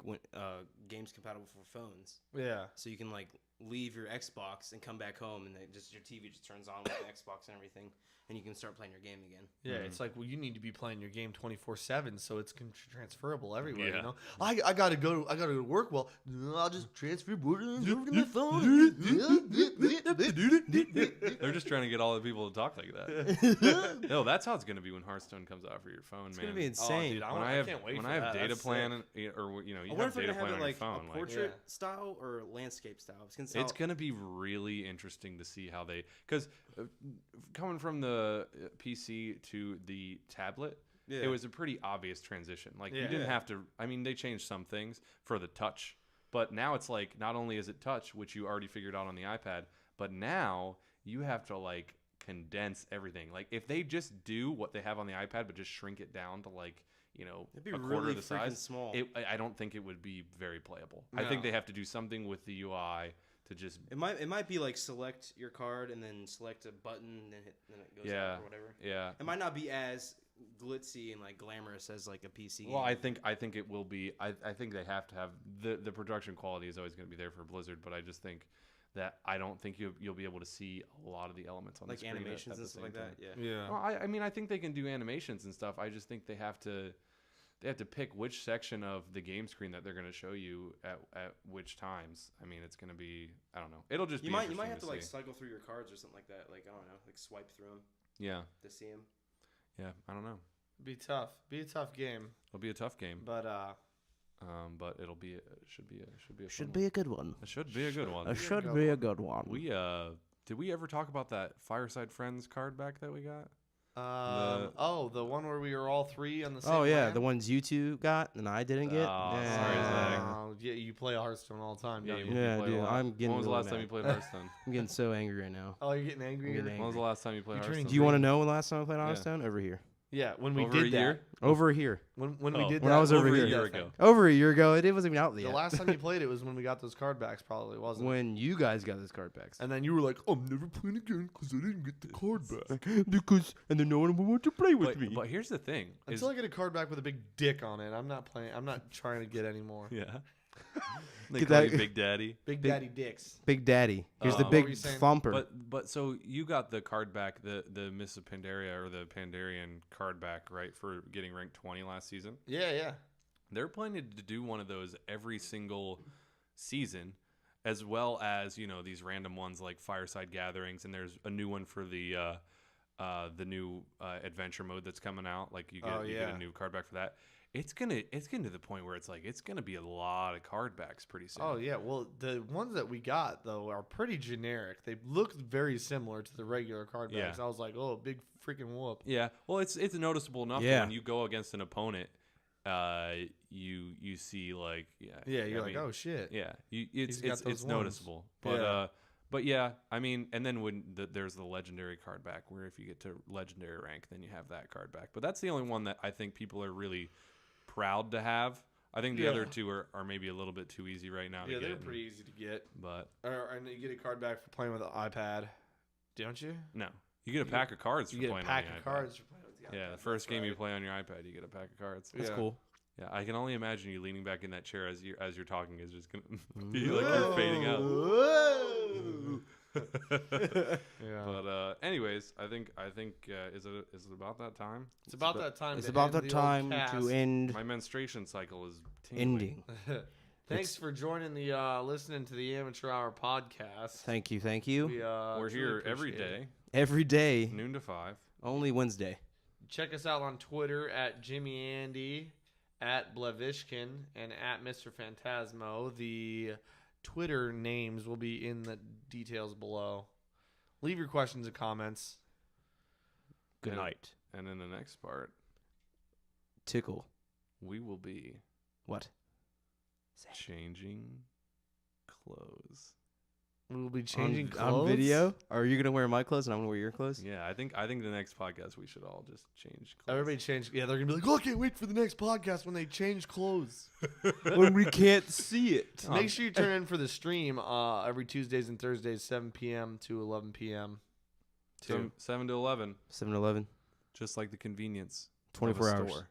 [SPEAKER 1] games compatible for phones,
[SPEAKER 2] Yeah.
[SPEAKER 1] so you can like leave your Xbox and come back home, and your TV just turns on with the Xbox and everything, and you can start playing your game again.
[SPEAKER 2] Yeah, it's like, well, you need to be playing your game 24/7, so it's transferable everywhere.
[SPEAKER 3] Yeah.
[SPEAKER 2] You know, I gotta go to work. Well, I'll just transfer over to my phone.
[SPEAKER 3] They're just trying to get all the people to talk like that. No, that's how it's going to be when Hearthstone comes out for your phone,
[SPEAKER 1] It's
[SPEAKER 3] man.
[SPEAKER 1] gonna be insane.
[SPEAKER 2] dude,
[SPEAKER 3] I
[SPEAKER 2] can't wait
[SPEAKER 3] when
[SPEAKER 2] for
[SPEAKER 3] I have
[SPEAKER 2] that.
[SPEAKER 3] data
[SPEAKER 2] That's
[SPEAKER 3] plan,
[SPEAKER 2] sick.
[SPEAKER 3] or you
[SPEAKER 1] I
[SPEAKER 3] have
[SPEAKER 1] wonder if they're
[SPEAKER 3] data
[SPEAKER 1] gonna
[SPEAKER 3] plan
[SPEAKER 1] have
[SPEAKER 3] on
[SPEAKER 1] it
[SPEAKER 3] your
[SPEAKER 1] like
[SPEAKER 3] phone.
[SPEAKER 1] a
[SPEAKER 3] Like,
[SPEAKER 1] portrait style or landscape style.
[SPEAKER 3] it's going to be really interesting to see how they, because coming from the PC to the tablet, it was a pretty obvious transition. Like, you didn't have to, I mean, they changed some things for the touch, but now it's like, not only is it touch, which you already figured out on the iPad, but now you have to like condense everything. Like, if they just do what they have on the iPad, but just shrink it down to like, you know,
[SPEAKER 1] It'd be
[SPEAKER 3] a quarter
[SPEAKER 1] really
[SPEAKER 3] of the size,
[SPEAKER 1] small.
[SPEAKER 3] I don't think it would be very playable.
[SPEAKER 2] No.
[SPEAKER 3] I think they have to do something with the UI to just
[SPEAKER 1] It might be like select your card and then select a button and then it goes out or whatever.
[SPEAKER 3] Yeah.
[SPEAKER 1] It might not be as glitzy and like glamorous as like a PC
[SPEAKER 3] Well,
[SPEAKER 1] game.
[SPEAKER 3] I think it will be. I think they have to have the production quality is always going to be there for Blizzard, but I just think that I don't think you'll be able to see a lot of the elements on
[SPEAKER 1] like
[SPEAKER 3] the screen
[SPEAKER 1] animations
[SPEAKER 3] at
[SPEAKER 1] and
[SPEAKER 3] the
[SPEAKER 1] stuff
[SPEAKER 3] same
[SPEAKER 1] like
[SPEAKER 3] time.
[SPEAKER 1] that. Yeah.
[SPEAKER 3] Well, I mean, I think they can do animations and stuff. I just think they have to pick which section of the game screen that they're going to show you at which times. I mean, it's going to be, I don't know. It'll just
[SPEAKER 1] You
[SPEAKER 3] be
[SPEAKER 1] might
[SPEAKER 3] interesting
[SPEAKER 1] have to like
[SPEAKER 3] see.
[SPEAKER 1] cycle through your cards or something like that. Like, I don't know, like swipe through them
[SPEAKER 3] Yeah.
[SPEAKER 1] to see them.
[SPEAKER 3] Yeah, I don't know.
[SPEAKER 2] Be tough. Be a tough game.
[SPEAKER 3] It'll be a tough game,
[SPEAKER 2] But
[SPEAKER 3] but it'll be should be a fun
[SPEAKER 1] Should be a good one.
[SPEAKER 3] It should be a good one.
[SPEAKER 1] Should be a good one.
[SPEAKER 3] We did we ever talk about that Fireside Friends card back that we got?
[SPEAKER 2] the one where we were all three on the same.
[SPEAKER 1] Oh yeah,
[SPEAKER 2] land?
[SPEAKER 1] the ones you two got and I didn't get.
[SPEAKER 3] Oh,
[SPEAKER 1] yeah.
[SPEAKER 3] sorry, Zach.
[SPEAKER 2] Yeah, you play Hearthstone all the time,
[SPEAKER 3] Yeah,
[SPEAKER 2] don't
[SPEAKER 3] you
[SPEAKER 2] you?
[SPEAKER 1] Yeah,
[SPEAKER 3] play a
[SPEAKER 1] dude,
[SPEAKER 3] lot.
[SPEAKER 1] I'm getting
[SPEAKER 3] When was the
[SPEAKER 1] really
[SPEAKER 3] last time
[SPEAKER 1] mad.
[SPEAKER 3] you played Hearthstone?
[SPEAKER 1] I'm getting so angry right now.
[SPEAKER 2] Oh, you're getting angry.
[SPEAKER 1] I'm getting
[SPEAKER 3] When was the last time you played
[SPEAKER 2] You're turning
[SPEAKER 3] Hearthstone?
[SPEAKER 1] Do you want to know when the last time I played Hearthstone? Over here.
[SPEAKER 2] Yeah, when we
[SPEAKER 3] Over
[SPEAKER 2] did
[SPEAKER 3] a year?
[SPEAKER 2] that.
[SPEAKER 1] Over here.
[SPEAKER 2] When we
[SPEAKER 3] Oh.
[SPEAKER 2] did
[SPEAKER 1] When
[SPEAKER 2] that.
[SPEAKER 1] I was over
[SPEAKER 2] we
[SPEAKER 1] here.
[SPEAKER 2] did
[SPEAKER 3] a year
[SPEAKER 2] that thing.
[SPEAKER 3] ago.
[SPEAKER 1] Over a year ago. It wasn't even out
[SPEAKER 2] The
[SPEAKER 1] yet.
[SPEAKER 2] last time you played it was when we got those card backs, probably, wasn't it?
[SPEAKER 1] When you guys got those card packs.
[SPEAKER 2] And then you were like, I'm never playing again because I didn't get the card back.
[SPEAKER 1] Because and then no one will want to play with me.
[SPEAKER 3] But here's the thing. Is,
[SPEAKER 2] Until I get a card back with a big dick on it, I'm not playing. I'm not trying to get any more.
[SPEAKER 3] yeah. They
[SPEAKER 1] Get
[SPEAKER 3] call
[SPEAKER 1] that-
[SPEAKER 3] you Big Daddy.
[SPEAKER 2] Big Daddy dicks.
[SPEAKER 1] Big Daddy. Here's the
[SPEAKER 3] What
[SPEAKER 2] were you
[SPEAKER 1] big
[SPEAKER 2] saying?
[SPEAKER 1] thumper.
[SPEAKER 3] But so you got the card back, the Miss Pandaria or the Pandarian card back, right, for getting ranked 20 last season.
[SPEAKER 2] Yeah.
[SPEAKER 3] They're planning to do one of those every single season, as well as, you know, these random ones like Fireside Gatherings, and there's a new one for the new adventure mode that's coming out. Like you get a new card back for that. It's getting to the point where it's like it's gonna be a lot of card backs pretty soon.
[SPEAKER 2] Oh yeah. Well, the ones that we got though are pretty generic. They look very similar to the regular card backs.
[SPEAKER 3] Yeah.
[SPEAKER 2] I was like, oh, big freaking whoop.
[SPEAKER 3] Yeah. Well, it's noticeable enough that
[SPEAKER 1] Yeah.
[SPEAKER 3] when you go against an opponent, you see like
[SPEAKER 2] Yeah, you're
[SPEAKER 3] I
[SPEAKER 2] like,
[SPEAKER 3] mean,
[SPEAKER 2] oh shit.
[SPEAKER 3] yeah,
[SPEAKER 2] He's got those
[SPEAKER 3] it's
[SPEAKER 2] ones.
[SPEAKER 3] noticeable, but
[SPEAKER 2] Yeah.
[SPEAKER 3] but yeah, I mean, and then when there's the legendary card back, where if you get to legendary rank, then you have that card back. But that's the only one that I think people are really proud to have. I think the
[SPEAKER 2] Yeah.
[SPEAKER 3] other two are maybe a little bit too easy right now.
[SPEAKER 2] Yeah,
[SPEAKER 3] to
[SPEAKER 2] they're
[SPEAKER 3] get,
[SPEAKER 2] pretty easy to get.
[SPEAKER 3] But
[SPEAKER 2] And you get a card back for playing with the iPad, don't you?
[SPEAKER 3] no, you get a pack of cards for
[SPEAKER 2] You get a
[SPEAKER 3] playing
[SPEAKER 2] pack
[SPEAKER 3] on the
[SPEAKER 2] of
[SPEAKER 3] iPad.
[SPEAKER 2] cards for playing with the iPad.
[SPEAKER 3] Yeah, the first
[SPEAKER 2] That's
[SPEAKER 3] game you
[SPEAKER 2] right.
[SPEAKER 3] play on your iPad, you get a pack of cards.
[SPEAKER 1] That's
[SPEAKER 2] Yeah.
[SPEAKER 1] cool.
[SPEAKER 3] Yeah, I can only imagine you leaning back in that chair as you're talking is just gonna be like you're fading out.
[SPEAKER 2] Whoa. Yeah.
[SPEAKER 3] But anyways, I think is it about that time?
[SPEAKER 2] It's about that time.
[SPEAKER 1] It's
[SPEAKER 2] to
[SPEAKER 1] about
[SPEAKER 2] end
[SPEAKER 1] that
[SPEAKER 2] the old
[SPEAKER 1] time
[SPEAKER 2] cast.
[SPEAKER 1] to end
[SPEAKER 3] My menstruation cycle is tingling.
[SPEAKER 1] ending.
[SPEAKER 2] Thanks for joining the listening to the Amateur Hour podcast.
[SPEAKER 1] Thank you, thank you.
[SPEAKER 3] We're
[SPEAKER 2] truly
[SPEAKER 3] here every
[SPEAKER 2] appreciate
[SPEAKER 3] day,
[SPEAKER 2] it.
[SPEAKER 1] Every day,
[SPEAKER 3] noon to 5.
[SPEAKER 1] only Wednesday.
[SPEAKER 2] Check us out on Twitter at Jimmy Andy, at Blevishkin, and at Mr. Phantasmo. The Twitter names will be in the details below. Leave your questions and comments.
[SPEAKER 1] Good
[SPEAKER 3] And-
[SPEAKER 1] night.
[SPEAKER 3] And in the next part,
[SPEAKER 1] Tickle.
[SPEAKER 3] we will be
[SPEAKER 1] What?
[SPEAKER 3] changing clothes.
[SPEAKER 2] We will be changing
[SPEAKER 1] on
[SPEAKER 2] clothes.
[SPEAKER 1] video. Are you gonna wear my clothes and I'm gonna wear your clothes?
[SPEAKER 3] Yeah, I think the next podcast we should all just change clothes.
[SPEAKER 2] Everybody change. Yeah, they're gonna be like, "Oh, I can't wait for the next podcast when they change clothes."
[SPEAKER 1] When we can't see it.
[SPEAKER 2] Make sure you turn in for the stream every Tuesdays and Thursdays, 7 p.m. to 11 p.m.
[SPEAKER 3] 7 to 11,
[SPEAKER 1] 7-Eleven.
[SPEAKER 3] just like the convenience. of a
[SPEAKER 1] 24 hours.
[SPEAKER 3] store.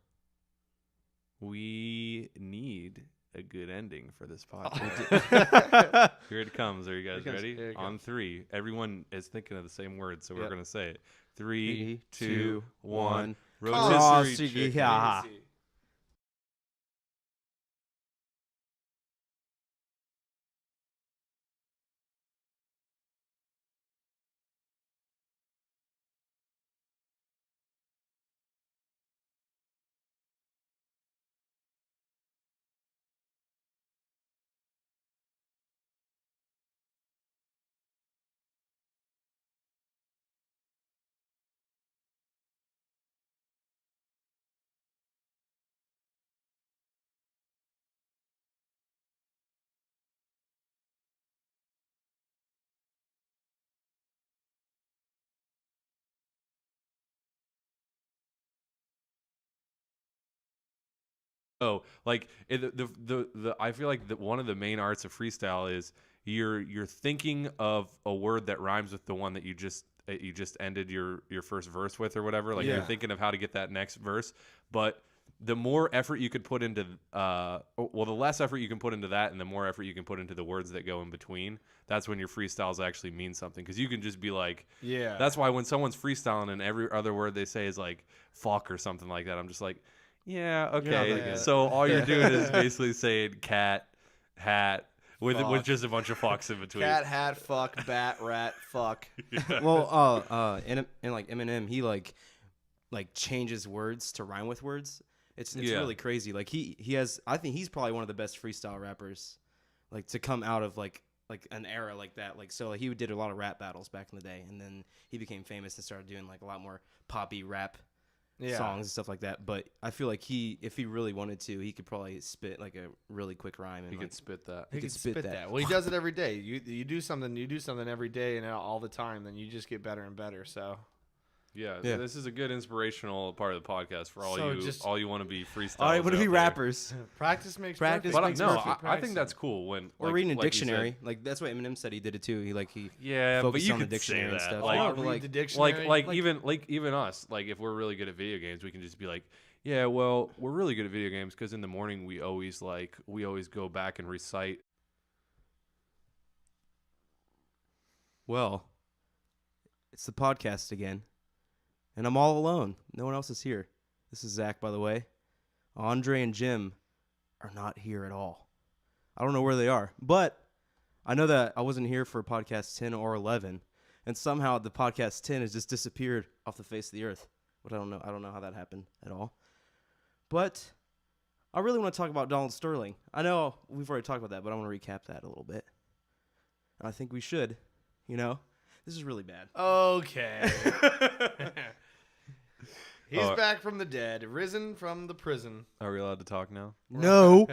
[SPEAKER 3] We need a good ending for this podcast. Here it comes. Are you guys
[SPEAKER 2] Here it comes.
[SPEAKER 3] ready?
[SPEAKER 2] Here it
[SPEAKER 3] On
[SPEAKER 2] comes.
[SPEAKER 3] 3. Everyone is thinking of the same word, so we're
[SPEAKER 2] Yep.
[SPEAKER 3] going to say it. 3,
[SPEAKER 1] 3,
[SPEAKER 3] 2,
[SPEAKER 1] 2,
[SPEAKER 3] 1.
[SPEAKER 1] 1.
[SPEAKER 3] Rotisserie
[SPEAKER 1] Rotisserie,
[SPEAKER 3] chicken.
[SPEAKER 1] yeah.
[SPEAKER 2] Easy.
[SPEAKER 3] Oh, like the I feel like one of the main arts of freestyle is you're thinking of a word that rhymes with the one that you just ended your first verse with or whatever. Like you're
[SPEAKER 2] Yeah.
[SPEAKER 3] thinking of how to get that next verse, but the more effort you could put into the less effort you can put into that and the more effort you can put into the words that go in between, that's when your freestyles actually mean something, because you can just be like,
[SPEAKER 2] Yeah.
[SPEAKER 3] that's why when someone's freestyling and every other word they say is like fuck or something like that, I'm just like, yeah,
[SPEAKER 1] not
[SPEAKER 3] okay.
[SPEAKER 1] that good.
[SPEAKER 3] So all you're doing is basically saying cat, hat, with
[SPEAKER 2] Fuck.
[SPEAKER 3] just a bunch of fucks in between.
[SPEAKER 2] Cat, hat, fuck, bat, rat, fuck.
[SPEAKER 1] Well, in like Eminem, he like changes words to rhyme with words. It's
[SPEAKER 3] Yeah.
[SPEAKER 1] really crazy. Like he has, I think he's probably one of the best freestyle rappers, like to come out of like an era like that. Like so, he did a lot of rap battles back in the day, and then he became famous and started doing like a lot more poppy rap
[SPEAKER 2] Yeah.
[SPEAKER 1] songs and stuff like that. But I feel like if he really wanted to, he could probably spit like a really quick rhyme. And
[SPEAKER 3] You
[SPEAKER 1] like,
[SPEAKER 3] could spit that.
[SPEAKER 2] He
[SPEAKER 1] could
[SPEAKER 2] can
[SPEAKER 1] spit
[SPEAKER 2] spit
[SPEAKER 1] that.
[SPEAKER 2] that. Well, he does it every day. You do something every day and all the time, then you just get better and better. So
[SPEAKER 3] Yeah,
[SPEAKER 1] Yeah.
[SPEAKER 3] this is a good inspirational part of the podcast for all
[SPEAKER 2] So
[SPEAKER 3] you
[SPEAKER 2] just-
[SPEAKER 3] all you want to be freestyle.
[SPEAKER 1] all right, what are we rappers?
[SPEAKER 2] practice makes
[SPEAKER 1] Practice
[SPEAKER 2] perfect.
[SPEAKER 3] But
[SPEAKER 1] makes
[SPEAKER 3] no,
[SPEAKER 1] perfect.
[SPEAKER 3] I think that's cool when
[SPEAKER 1] Or
[SPEAKER 3] like,
[SPEAKER 1] reading a
[SPEAKER 3] like you said-
[SPEAKER 1] dictionary. Like that's what Eminem said he did it too. He
[SPEAKER 3] Yeah, but
[SPEAKER 1] focused
[SPEAKER 3] you
[SPEAKER 1] on the
[SPEAKER 3] could say
[SPEAKER 1] dictionary and
[SPEAKER 3] that.
[SPEAKER 1] stuff.
[SPEAKER 3] Like,
[SPEAKER 2] Read
[SPEAKER 1] like-
[SPEAKER 2] the dictionary.
[SPEAKER 3] like even us, like if we're really good at video games, we can just be like, yeah, well, we're really good at video games because in the morning we always go back and recite.
[SPEAKER 1] Well, it's the podcast again, and I'm all alone. No one else is here. This is Zach, by the way. Andre and Jim are not here at all. I don't know where they are, but I know that I wasn't here for podcast 10 or 11, and somehow the podcast 10 has just disappeared off the face of the earth. But I don't know how that happened at all. But I really want to talk about Donald Sterling. I know we've already talked about that, but I want to recap that a little bit. And I think we should. You know, this is really bad.
[SPEAKER 2] Okay. He's
[SPEAKER 3] Oh.
[SPEAKER 2] back from the dead, risen from the prison.
[SPEAKER 3] Are we allowed to talk now?
[SPEAKER 1] No.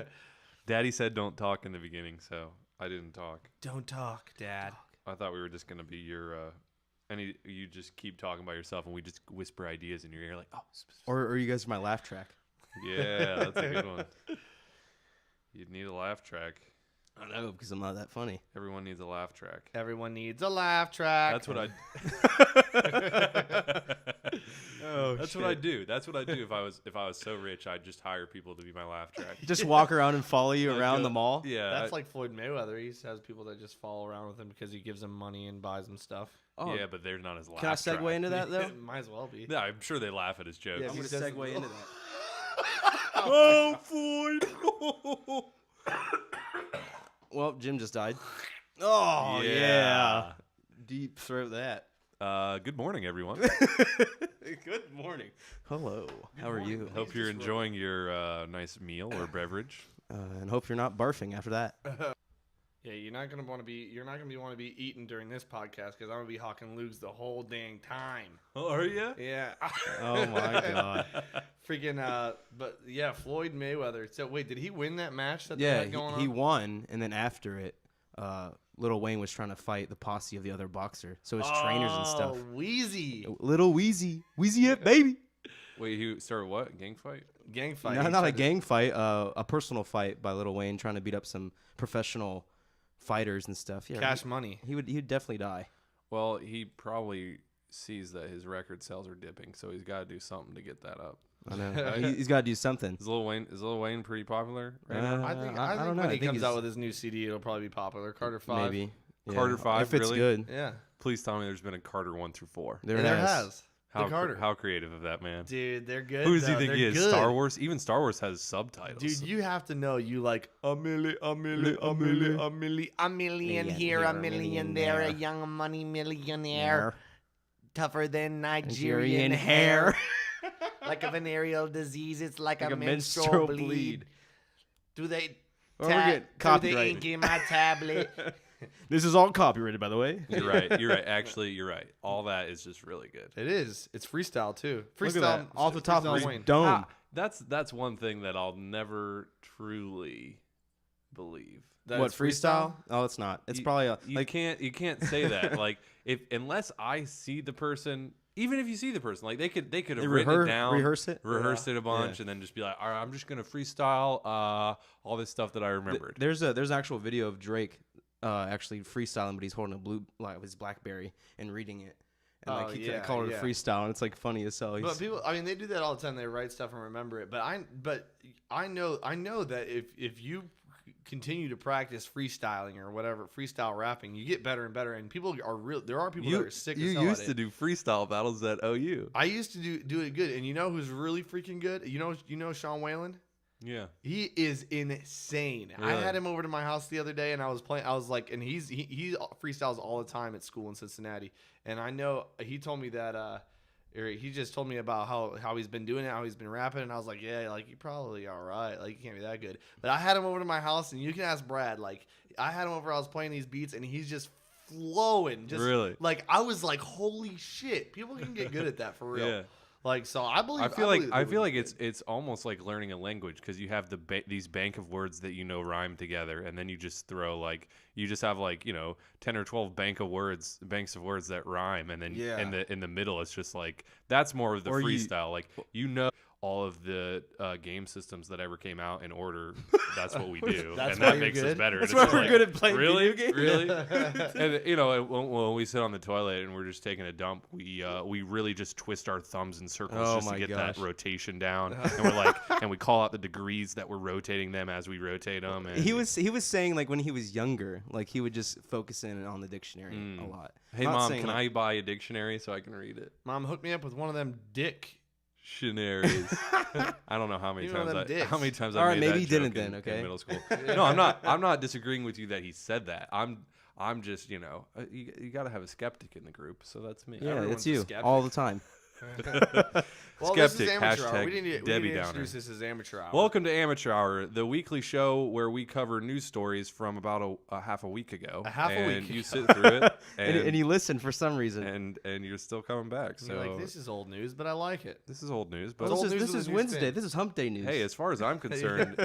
[SPEAKER 3] Daddy said don't talk in the beginning, so I didn't talk.
[SPEAKER 2] Don't talk, Dad.
[SPEAKER 3] I thought we were just gonna be your you just keep talking by yourself and we just whisper ideas in your ear like, oh,
[SPEAKER 1] Or you guys are my laugh track.
[SPEAKER 3] yeah, that's a good one. You'd need a laugh track.
[SPEAKER 1] I know, because I'm not that funny.
[SPEAKER 3] Everyone needs a laugh track.
[SPEAKER 2] Everyone needs a laugh track.
[SPEAKER 3] That's what I.
[SPEAKER 1] Oh,
[SPEAKER 3] That's what I do. That's what I do. If I was so rich, I'd just hire people to be my laugh track.
[SPEAKER 1] Just walk around and follow you
[SPEAKER 3] I'd
[SPEAKER 1] around
[SPEAKER 3] go-
[SPEAKER 1] the mall?
[SPEAKER 3] Yeah,
[SPEAKER 2] That's like Floyd Mayweather. He has people that just follow around with him because he gives them money and buys them stuff.
[SPEAKER 1] Oh,
[SPEAKER 3] yeah, but they're not as laugh.
[SPEAKER 1] can I segue
[SPEAKER 3] track.
[SPEAKER 1] into that, though?
[SPEAKER 2] Might as well be.
[SPEAKER 3] Yeah, I'm sure they laugh at his jokes.
[SPEAKER 2] Yeah,
[SPEAKER 1] I'm
[SPEAKER 2] he
[SPEAKER 1] going to
[SPEAKER 2] says-
[SPEAKER 1] segue into that.
[SPEAKER 3] Oh, Floyd!
[SPEAKER 1] Well, Jim just died. Oh, yeah. Deep throat that.
[SPEAKER 3] Good morning, everyone.
[SPEAKER 1] Good morning. Hello. How are you?
[SPEAKER 3] Hope you're enjoying your nice meal or beverage.
[SPEAKER 1] And hope you're not barfing after that.
[SPEAKER 2] Yeah, you're not gonna want to be eating during this podcast because I'm gonna be hawking luges the whole dang time.
[SPEAKER 3] Oh, are you?
[SPEAKER 2] Yeah.
[SPEAKER 1] Oh, my God.
[SPEAKER 2] Freaking but yeah, Floyd Mayweather. So wait, did he win that match that they
[SPEAKER 1] Yeah,
[SPEAKER 2] had going
[SPEAKER 1] he
[SPEAKER 2] on?
[SPEAKER 1] won, and then after it, Lil Wayne was trying to fight the posse of the other boxer. So his trainers and stuff.
[SPEAKER 2] Oh, Wheezy.
[SPEAKER 1] Little Wheezy. Wheezy it, baby.
[SPEAKER 3] Wait, he started what? Gang fight?
[SPEAKER 2] Gang fight.
[SPEAKER 1] No,
[SPEAKER 2] He
[SPEAKER 1] not a
[SPEAKER 2] tried to-
[SPEAKER 1] gang fight, a personal fight by Lil Wayne trying to beat up some professional fighters and stuff. Yeah,
[SPEAKER 2] Cash money.
[SPEAKER 1] he would definitely die.
[SPEAKER 3] Well, he probably sees that his record sales are dipping, so he's got to do something to get that up.
[SPEAKER 1] I know. He's got to do something.
[SPEAKER 3] Is Lil Wayne pretty popular right now?
[SPEAKER 2] I think
[SPEAKER 1] I don't know.
[SPEAKER 2] when
[SPEAKER 1] I
[SPEAKER 2] he
[SPEAKER 1] think
[SPEAKER 2] comes
[SPEAKER 1] he's-
[SPEAKER 2] out with his new CD, it'll probably be popular. Carter 5.
[SPEAKER 1] Maybe.
[SPEAKER 3] Carter 5,
[SPEAKER 1] If it's
[SPEAKER 3] really?
[SPEAKER 1] good.
[SPEAKER 2] Yeah.
[SPEAKER 3] Please tell me there's been a Carter 1 through 4.
[SPEAKER 1] There
[SPEAKER 2] And
[SPEAKER 1] it
[SPEAKER 2] there
[SPEAKER 1] has.
[SPEAKER 2] has. The Carter.
[SPEAKER 3] How creative of that man.
[SPEAKER 2] Dude, they're good.
[SPEAKER 3] Who does he
[SPEAKER 2] though.
[SPEAKER 3] think
[SPEAKER 2] They're
[SPEAKER 3] he is?
[SPEAKER 2] good.
[SPEAKER 3] Star Wars? Even Star Wars has subtitles.
[SPEAKER 2] Dude, you have to know you like a million here, a million there, a young money millionaire, tougher than Nigerian hair. Like a venereal disease, it's like a menstrual bleed. Do they
[SPEAKER 1] Or we get
[SPEAKER 2] do the
[SPEAKER 1] copyrighted.
[SPEAKER 2] ink in my tablet?
[SPEAKER 1] This is all copyrighted, by the way.
[SPEAKER 3] You're right. You're right. Actually, you're right. All that is just really good.
[SPEAKER 2] It is. It's freestyle too.
[SPEAKER 1] Look
[SPEAKER 2] Freestyle
[SPEAKER 1] at that. Off the top of
[SPEAKER 2] freestyle
[SPEAKER 1] his
[SPEAKER 2] Wayne.
[SPEAKER 1] dome.
[SPEAKER 3] That's one thing that I'll never truly believe.
[SPEAKER 2] That
[SPEAKER 1] What,
[SPEAKER 2] it's
[SPEAKER 1] freestyle? Oh, it's not. It's probably
[SPEAKER 3] You can't say that. Like unless I see the person, even if you see the person, like they could have written it down,
[SPEAKER 1] rehearse it.
[SPEAKER 3] it a bunch, and then just be like, all right, I'm just gonna freestyle all this stuff that I remembered.
[SPEAKER 1] There's an actual video of Drake actually freestyling, but he's holding his BlackBerry and reading it. And
[SPEAKER 2] Oh,
[SPEAKER 1] he
[SPEAKER 2] yeah,
[SPEAKER 1] called it
[SPEAKER 2] yeah.
[SPEAKER 1] a freestyle, and it's like funny as hell.
[SPEAKER 2] But people, I mean, they do that all the time. They write stuff and remember it. But I know that if you continue to practice freestyling or whatever, freestyle rapping, you get better and better. And people are real. There are people that are sick as hell
[SPEAKER 3] used
[SPEAKER 2] at
[SPEAKER 3] to
[SPEAKER 2] it.
[SPEAKER 3] do freestyle battles at OU.
[SPEAKER 2] I used to do it good. And you know who's really freaking good? You know Sean Whalen?
[SPEAKER 3] Yeah.
[SPEAKER 2] He is insane. I
[SPEAKER 3] Really?
[SPEAKER 2] had him over to my house the other day, and I was like, and he freestyles all the time at school in Cincinnati. And I know he told me that, or he just told me about how he's been doing it, how he's been rapping, and I was like, yeah, like you probably all right, like you can't be that good. But I had him over to my house, and you can ask Brad. Like I had him over, I was playing these beats, and he's just flowing, just
[SPEAKER 3] Really?
[SPEAKER 2] like I was like, holy shit, people can get good at that for real.
[SPEAKER 3] Yeah.
[SPEAKER 2] Like so, I believe.
[SPEAKER 3] I feel like
[SPEAKER 2] it's.
[SPEAKER 3] it's almost like learning a language because you have these bank of words that rhyme together, and then you just throw you just have 10 or 12 banks of words that rhyme, and then
[SPEAKER 2] Yeah.
[SPEAKER 3] in the middle it's just like that's more of the
[SPEAKER 1] Or you-
[SPEAKER 3] freestyle. All of the game systems that ever came out in order. That's what we do,
[SPEAKER 2] That's
[SPEAKER 3] and
[SPEAKER 2] why
[SPEAKER 3] that
[SPEAKER 2] you're
[SPEAKER 3] makes us
[SPEAKER 2] good?
[SPEAKER 3] better.
[SPEAKER 1] That's
[SPEAKER 3] And
[SPEAKER 1] why
[SPEAKER 3] it's
[SPEAKER 1] we're
[SPEAKER 3] like,
[SPEAKER 1] good at playing
[SPEAKER 3] really,
[SPEAKER 1] video games.
[SPEAKER 3] really. And when we sit on the toilet and we're just taking a dump, we really just twist our thumbs in circles
[SPEAKER 1] Oh
[SPEAKER 3] just to
[SPEAKER 1] my
[SPEAKER 3] get
[SPEAKER 1] gosh.
[SPEAKER 3] that rotation down, and we're and we call out the degrees that we're rotating them as we rotate them. And
[SPEAKER 1] He was saying like when he was younger, like he would just focus in on the dictionary a lot.
[SPEAKER 3] Hey
[SPEAKER 1] Not
[SPEAKER 3] mom,
[SPEAKER 1] saying,
[SPEAKER 3] can
[SPEAKER 1] like-
[SPEAKER 3] I buy a dictionary so I can read it?
[SPEAKER 2] Mom, hook me up with one of them
[SPEAKER 3] Dictionaries. I don't know how many
[SPEAKER 2] You know
[SPEAKER 3] times
[SPEAKER 2] them dicks.
[SPEAKER 1] All right,
[SPEAKER 3] I made
[SPEAKER 1] maybe
[SPEAKER 3] that
[SPEAKER 1] he
[SPEAKER 3] joke
[SPEAKER 1] didn't then, okay?
[SPEAKER 3] in middle school. No, I'm not disagreeing with you that he said that. I'm just you got to have a skeptic in the group, so that's me.
[SPEAKER 1] Yeah,
[SPEAKER 2] Everyone's
[SPEAKER 1] it's
[SPEAKER 2] a
[SPEAKER 1] you
[SPEAKER 2] skeptic.
[SPEAKER 1] all the time.
[SPEAKER 2] Well, this is
[SPEAKER 3] Skeptic,
[SPEAKER 2] amateur hour.
[SPEAKER 3] hashtag
[SPEAKER 2] We need
[SPEAKER 3] Debbie
[SPEAKER 2] to
[SPEAKER 3] Downer.
[SPEAKER 2] introduce this as amateur hour.
[SPEAKER 3] Welcome to Amateur Hour, the weekly show where we cover news stories from about a half a week ago.
[SPEAKER 2] A half a
[SPEAKER 3] and
[SPEAKER 2] week
[SPEAKER 3] you
[SPEAKER 2] ago.
[SPEAKER 3] sit through it,
[SPEAKER 1] And you listen for some reason.
[SPEAKER 3] and you're still coming back.
[SPEAKER 2] And
[SPEAKER 3] So
[SPEAKER 2] you're like, this is old news, but I like it.
[SPEAKER 3] this is old news, but
[SPEAKER 1] Well,
[SPEAKER 2] old
[SPEAKER 1] this
[SPEAKER 2] news
[SPEAKER 1] is
[SPEAKER 2] with a new
[SPEAKER 1] Wednesday.
[SPEAKER 2] spin.
[SPEAKER 1] This is Hump Day news.
[SPEAKER 3] hey, as far as I'm concerned,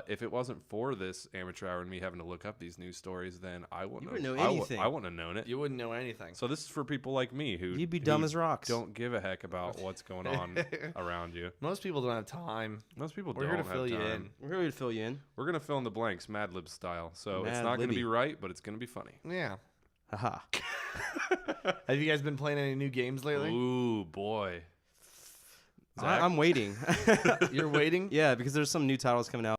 [SPEAKER 3] if it wasn't for this Amateur Hour and me having to look up these news stories, then I wouldn't
[SPEAKER 1] wouldn't
[SPEAKER 3] have-
[SPEAKER 1] know anything.
[SPEAKER 3] I wouldn't have known it.
[SPEAKER 2] You wouldn't know anything.
[SPEAKER 3] So this is for people like me who
[SPEAKER 1] You'd be dumb
[SPEAKER 3] who
[SPEAKER 1] as rocks.
[SPEAKER 3] Don't give a heck about what's going on around you.
[SPEAKER 2] Most people don't have time.
[SPEAKER 3] Most people
[SPEAKER 2] We're
[SPEAKER 3] don't
[SPEAKER 2] here to
[SPEAKER 3] have
[SPEAKER 2] fill you
[SPEAKER 3] time.
[SPEAKER 2] in.
[SPEAKER 1] We're here to fill you in.
[SPEAKER 3] We're gonna fill in the blanks, Mad Lib style. So it's
[SPEAKER 1] Mad
[SPEAKER 3] not gonna
[SPEAKER 1] Libby.
[SPEAKER 3] be right, but it's gonna be funny.
[SPEAKER 2] Yeah.
[SPEAKER 1] Haha.
[SPEAKER 2] Have you guys been playing any new games lately?
[SPEAKER 3] Ooh boy. Zach?
[SPEAKER 1] I'm waiting.
[SPEAKER 2] You're waiting?
[SPEAKER 1] Yeah, because there's some new titles coming out.